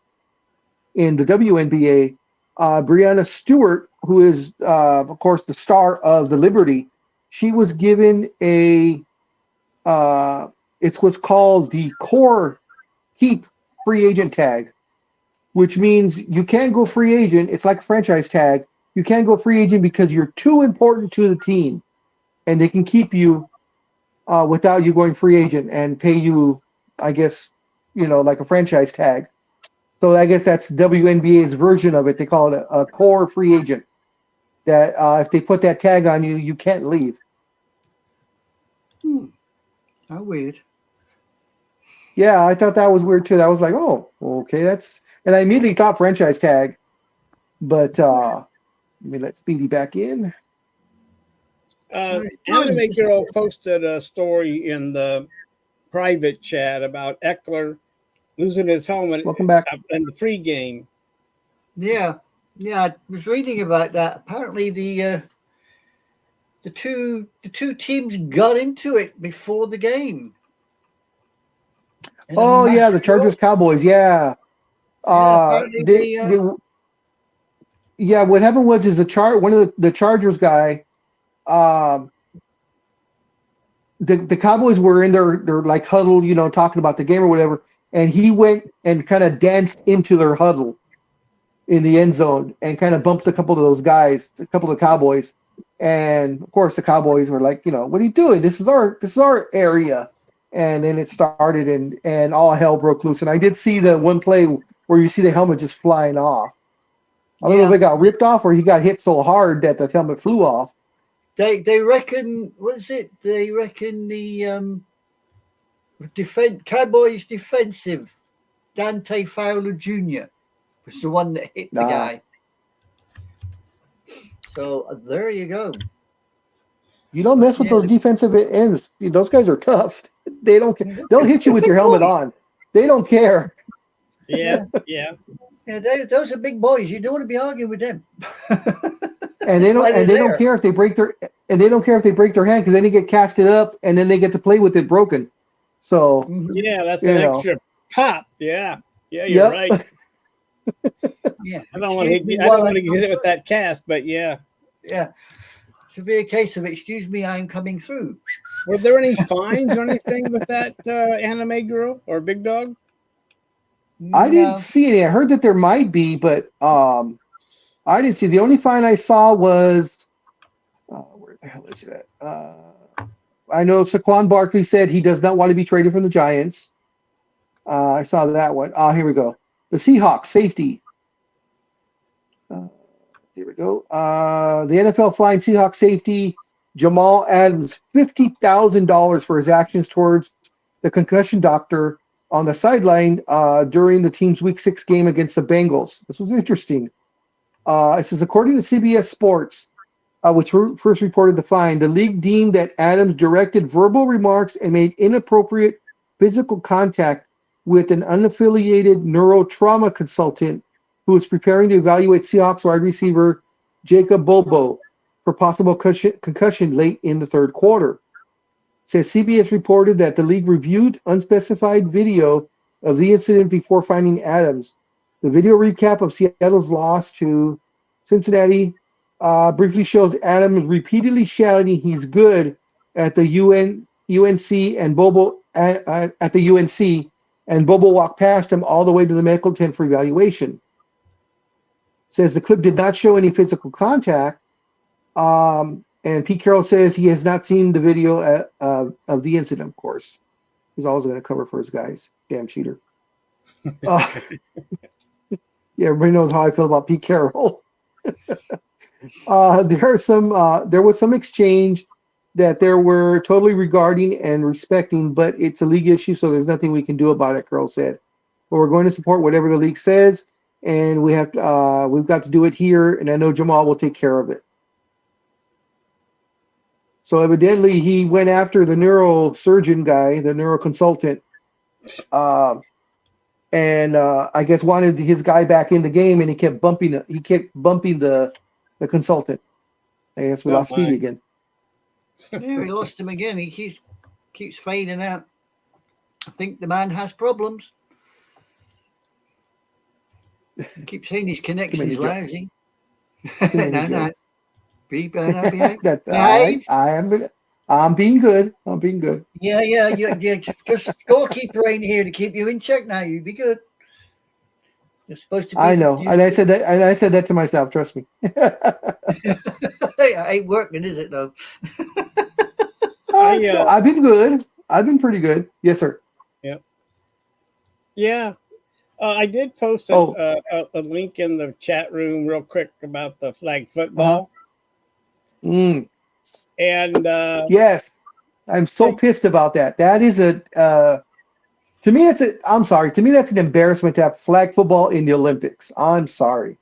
in the WNBA, Brianna Stewart, who is, of course, the star of the Liberty, she was given it's what's called the core keep free agent tag, which means you can't go free agent. It's like a franchise tag. You can't go free agent because you're too important to the team, and they can keep you without you going free agent and pay you, I guess, like a franchise tag. So I guess that's WNBA's version of it. They call it a core free agent. That if they put that tag on you, you can't leave. How weird. Yeah, I thought that was weird too. I was like, oh, okay, and I immediately thought franchise tag, but let me let Speedy back in. Anime Girl posted a story in the private chat about Eckler losing his helmet. Welcome back. In the pregame. Yeah, I was reading about that. Apparently, the two teams got into it before the game. Oh yeah, the Chargers Cowboys. Yeah. What happened was one of the Chargers guy. The Cowboys were in their like huddle, talking about the game or whatever, and he went and kind of danced into their huddle in the end zone and kind of bumped a couple of those guys, a couple of the Cowboys. And of course the Cowboys were like, what are you doing? This is our area. And then it started and all hell broke loose. And I did see the one play where you see the helmet just flying off. I don't know if it got ripped off or he got hit so hard that the helmet flew off. They reckon, they reckon the Cowboys defensive Dante Fowler Jr. was the one that hit the guy. So there you go. You don't mess with those defensive ends. Those guys are tough. They'll hit you with your helmet on. They don't care. Yeah. Those are big boys. You don't want to be arguing with them. And they don't care if they break their hand because then they get casted up and then they get to play with it broken. So that's an extra pop. Yeah, you're right. Yeah, I don't want to get hit with that cast, but yeah. Severe case of excuse me, I'm coming through. Were there any fines or anything with that Anime Girl or Big Dog? I didn't see any. I heard that there might be, but I didn't see. The only fine I saw was where the hell is it at? I know Saquon Barkley said he does not want to be traded from the Giants. I saw that one. Here we go. The Seahawks safety. Here we go. The NFL fined Seahawks safety Jamal Adams $50,000 for his actions towards the concussion doctor on the sideline during the team's Week 6 game against the Bengals. This was interesting. It says, according to CBS Sports, which first reported the fine, the league deemed that Adams directed verbal remarks and made inappropriate physical contact with an unaffiliated neurotrauma consultant who was preparing to evaluate Seahawks wide receiver Jacob Bobo for possible concussion late in the third quarter. It says CBS reported that the league reviewed unspecified video of the incident before finding Adams. The video recap of Seattle's loss to Cincinnati briefly shows Adams repeatedly shouting he's good at the UNC and Bobo at the UNC, and Bobo walked past him all the way to the medical tent for evaluation. Says the clip did not show any physical contact, and Pete Carroll says he has not seen the video of the incident. Of course, he's always going to cover for his guys. Damn cheater. Yeah, everybody knows how I feel about Pete Carroll. There was some exchange that there were totally regarding and respecting, but it's a league issue, so there's nothing we can do about it, Carol said. But we're going to support whatever the league says, and we've got to do it here, and I know Jamal will take care of it. So evidently he went after the neurosurgeon guy, the neuroconsultant, and I guess wanted his guy back in the game, and he kept bumping the consultant. I guess we lost Speedy again. Yeah, we lost him again. He keeps fading out. I think the man has problems. I keep saying his connection's lousy. No. Behave. I'm being good. I'm being good. Yeah. Just scorekeeper ain't here to keep you in check now. You be good. You're supposed to be. I know. And I said that to myself. Trust me. It ain't working, is it, though? I've been good. I've been pretty good. Yes, sir. Yep. Yeah. I did post a link in the chat room real quick about the flag football. And yes, I'm so pissed about that. That is to me that's an embarrassment to have flag football in the Olympics. I'm sorry.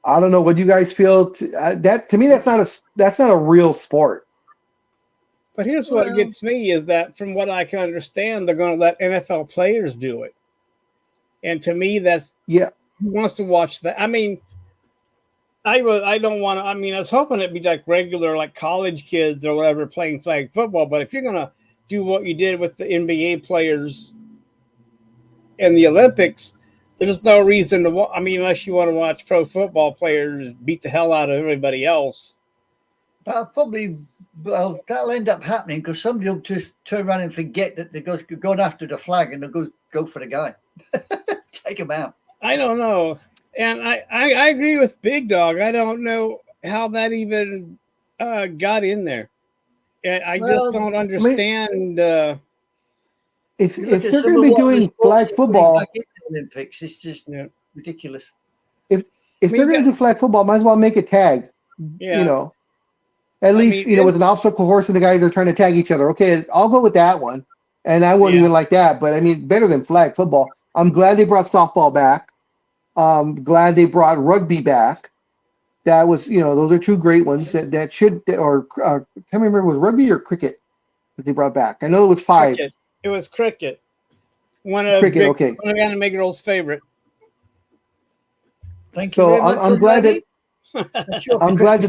I don't know what you guys feel. To me, that's not a real sport. But here's what gets me is that from what I can understand, they're going to let NFL players do it. And to me, that's who wants to watch that? I mean, I don't want to. I mean, I was hoping it'd be like regular, like college kids or whatever playing flag football. But if you're going to do what you did with the NBA players in the Olympics, there's no reason to. I mean, unless you want to watch pro football players beat the hell out of everybody else. That'll end up happening because somebody will just turn around and forget that they're going after the flag and they'll go for the guy. Take him out. I don't know. And I agree with Big Dog. I don't know how that even got in there. I just don't understand. If they're going to be doing flag football, Olympics, it's just ridiculous. If they're going to do flag football, might as well make a tag. Yeah. You know, at least with an obstacle course and the guys are trying to tag each other. Okay, I'll go with that one. And I wouldn't even like that, but I mean, better than flag football. I'm glad they brought softball back. Glad they brought rugby back. That was, those are two great ones that should, or I can't remember, was rugby or cricket that they brought back? I know it was 5. Cricket. It was cricket. One of Anime Girl's favorite. Thank you. So I'm glad that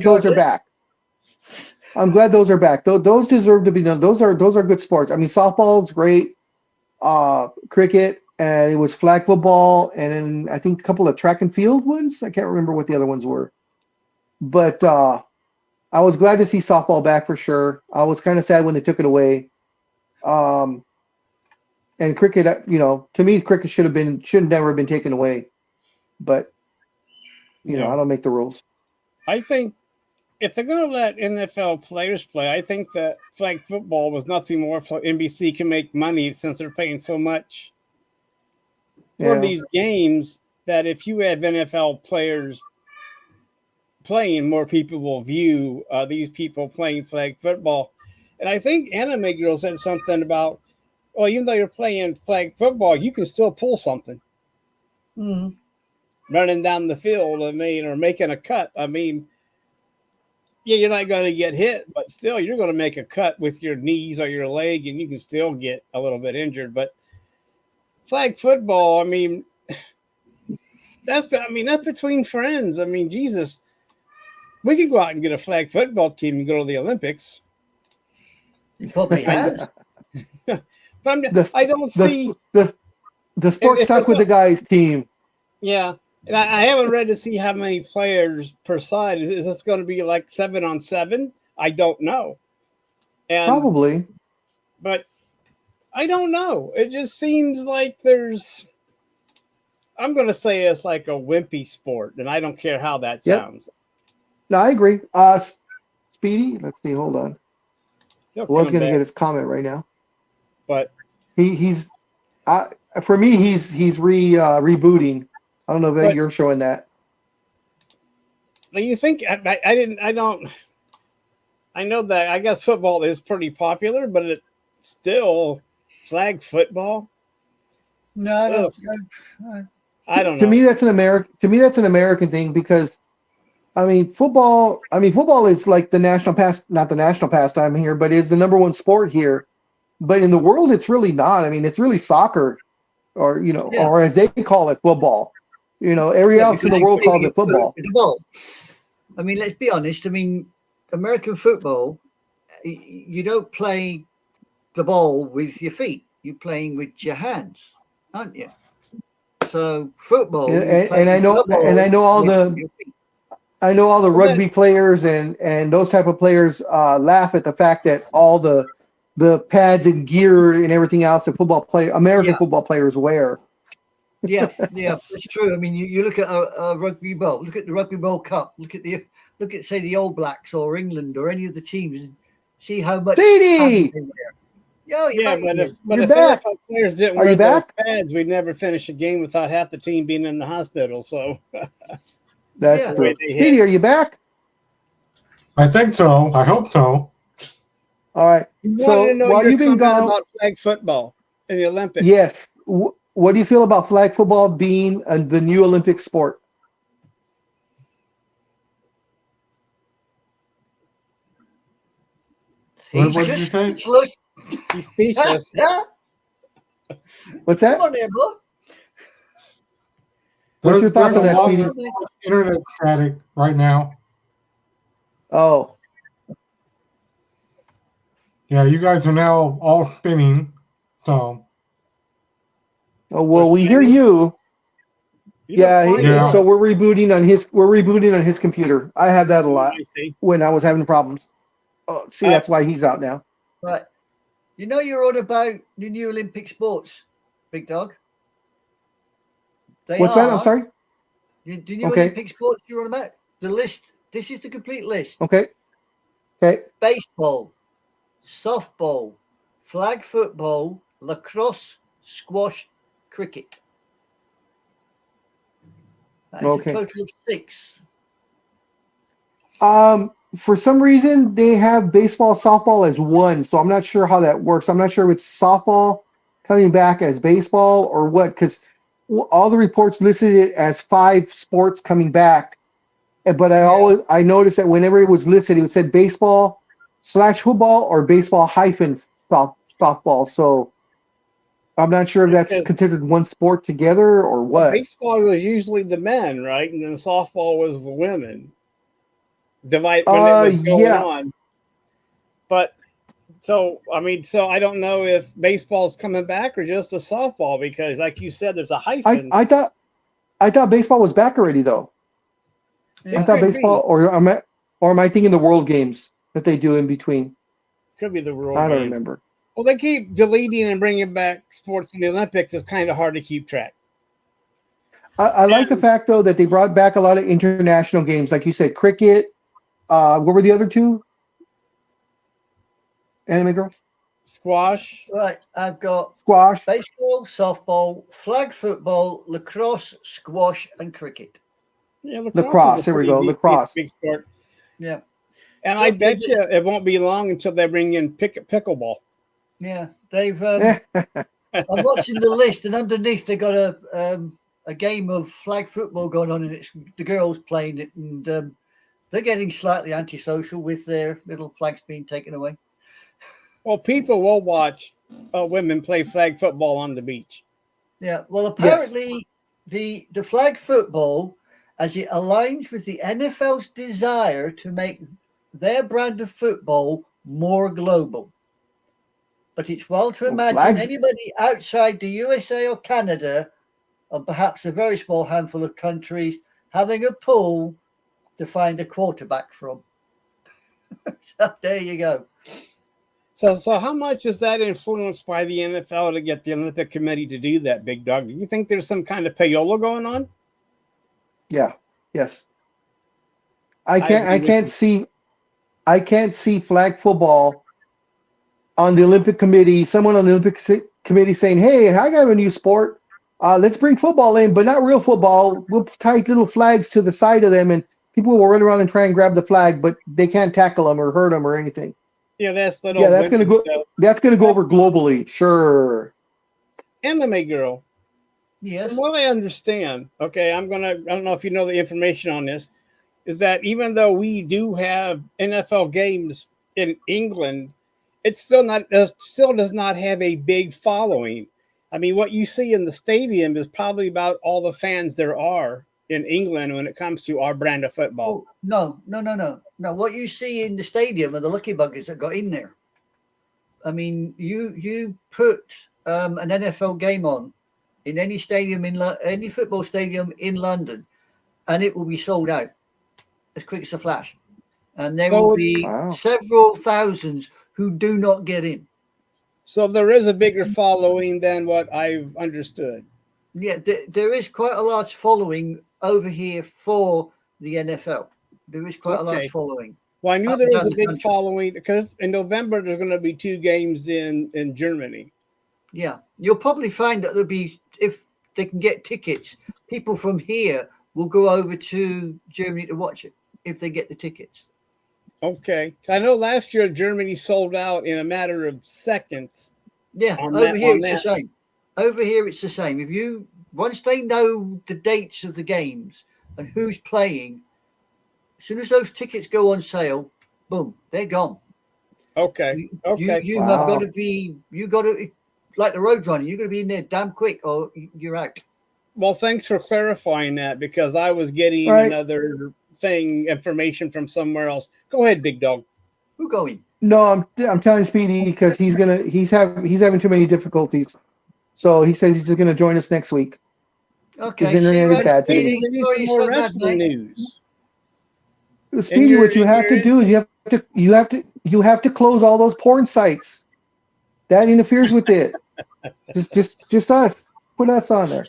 those are back. I'm glad those are back. Those deserve to be done. Those are good sports. I mean, softball's great. Cricket, and it was flag football, and then I think a couple of track and field ones. I can't remember what the other ones were. But I was glad to see softball back for sure. I was kind of sad when they took it away. And cricket, to me, cricket should never have been taken away. But I don't make the rules. I think if they're going to let NFL players play, I think that flag football was nothing more so NBC can make money since they're paying so much for these games that if you have NFL players playing, more people will view these people playing flag football. And I think Anime Girl said something about, well, even though you're playing flag football, you can still pull something. Mm-hmm. Running down the field, or making a cut. I mean, you're not going to get hit, but still you're going to make a cut with your knees or your leg, and you can still get a little bit injured. But flag football, I mean, that's between friends. I mean, Jesus, we could go out and get a flag football team and go to the Olympics. You probably have. But I don't see the sports stuck with the guys team. Yeah. And I haven't read to see how many players per side. Is this going to be like 7-on-7? I don't know. Probably. But I don't know. It just seems like I'm going to say it's like a wimpy sport, and I don't care how that sounds. No, I agree. Speedy, let's see. Hold on. I was going to get his comment right now. But he's for me, he's rebooting. I don't know if you're showing that. You think I don't. I know that. I guess football is pretty popular, but it's still flag football. No, I don't. I don't To know. me, that's an American. To me, that's an American thing because, I mean, football. I mean, football is like the national not the national pastime here, but it's the number one sport here. But in the world, it's really not. I mean, it's really soccer, or Yeah. or as they call it, football. Every else in the world calls it football. The ball. I mean, let's be honest. I mean, American football, you don't play the ball with your feet. You're playing with your hands, aren't you? So football, And I know all the rugby players and those type of players laugh at the fact that all the pads and gear and everything else that American football players wear. Yeah, it's true. I mean, you look at a rugby ball, look at the Rugby World Cup, look at say the All Blacks or England or any of the teams, and see how much Speedy! pads they wear. Yo, But if back. NFL players didn't Are wear you those back? pads, we'd never finish a game without half the team being in the hospital. So That's Yeah. true. Speedy, are you back? I think so. I hope so. All right. you wanted So to know while your you've been comment gone, about flag football in the Olympics. yes. What do you feel about flag football being the new Olympic sport? He's What did you just say? speechless. He's speechless. What's Come that? on there, bro. What's your thoughts on There's that, a lot Speedy? of internet static right now. Oh, Yeah, you guys are now all spinning. So well, we hear spinning? you. You look Yeah, fine. Yeah. so we're rebooting on his computer. I had that a lot I see. when I was having problems. Oh, see, that's why he's out now. Right. You know you're on about the new Olympic sports, Big Dog. They What's that? I'm sorry. The new Okay. Olympic sports you're on about. The list. This is the complete list. Okay. Baseball, softball, flag football, lacrosse, squash, cricket. That's Okay. a total of 6. For some reason, they have baseball, softball as one, so I'm not sure how that works. I'm not sure if it's softball coming back as baseball or what, because all the reports listed it as 5 sports coming back. But I noticed that whenever it was listed, it said baseball / football or baseball - softball. So I'm not sure if that's considered one sport together or what. Baseball was usually the men, right? And then softball was the women. Divide when it was going on. But so I don't know if baseball's coming back or just a softball, because like you said, there's a hyphen. I thought baseball was back already though. I thought baseball, or am I thinking the World Games that they do in between? Could be the World I don't Games. remember. Well, they keep deleting and bringing back sports in the Olympics. It's kind of hard to keep track. I like the fact though that they brought back a lot of international games, like you said, cricket. What were the other 2? Anime girl? Squash. Right. I've got Squash. baseball, softball, flag football, lacrosse, squash, and cricket. Yeah, Lacrosse. Here we go. Lacrosse. Big sport. Yeah. And So I bet they you it won't be long until they bring in pickleball. Yeah. They've. I'm watching the list, and underneath they got a game of flag football going on, and it's the girls playing it, and they're getting slightly antisocial with their little flags being taken away. Well, people will watch women play flag football on the beach. Yeah. Well, apparently the flag football, as it aligns with the NFL's desire to make their brand of football more global. But it's wild to imagine anybody outside the USA or Canada, or perhaps a very small handful of countries, having a pool to find a quarterback from. So there you go. So how much is that influenced by the NFL to get the Olympic Committee to do that, Big Dog? Do you think there's some kind of payola going on? Yeah. Yes. I can't see flag football on the Olympic Committee. Someone on the Olympic Committee saying, "Hey, I got a new sport. Let's bring football in, but not real football. We'll tie little flags to the side of them, and People will run around and try and grab the flag, but they can't tackle them or hurt them or anything. Yeah, that's little. Yeah, that's gonna go. That's gonna go over globally. Sure. Anime girl. Yes. From what I understand, okay, I don't know if you know the information on this, is that even though we do have NFL games in England, it still does not have a big following. I mean, what you see in the stadium is probably about all the fans there are in England when it comes to our brand of football. Oh, no. What you see in the stadium are the lucky buggers that got in there. I mean, you put an NFL game on in any stadium any football stadium in London, and it will be sold out as quick as a flash. And there will be several thousands who do not get in. So there is a bigger following than what I've understood. Yeah, there is quite a large following over here for the NFL. There is quite a large following. Well, I knew there was a big following because in November there's going to be 2 games in Germany. Yeah, you'll probably find that there'll be, if they can get tickets, people from here will go over to Germany to watch it if they get the tickets. Okay. I know last year Germany sold out in a matter of seconds. Yeah, over here it's the same. Over here it's the same. Once they know the dates of the games and who's playing, as soon as those tickets go on sale, boom, they're gone. Okay. You have got to, like the road runner, you've got to be in there damn quick or you're out. Well, thanks for clarifying that because I was getting another information from somewhere else. Go ahead, Big Dog. Who going? No, I'm telling Speedy because he's having too many difficulties. So he says he's just gonna join us next week. Okay. His internet is bad today. Some more wrestling news. Speedy, what you have to do is you have to close all those porn sites. That interferes with it. Just us. Put us on there.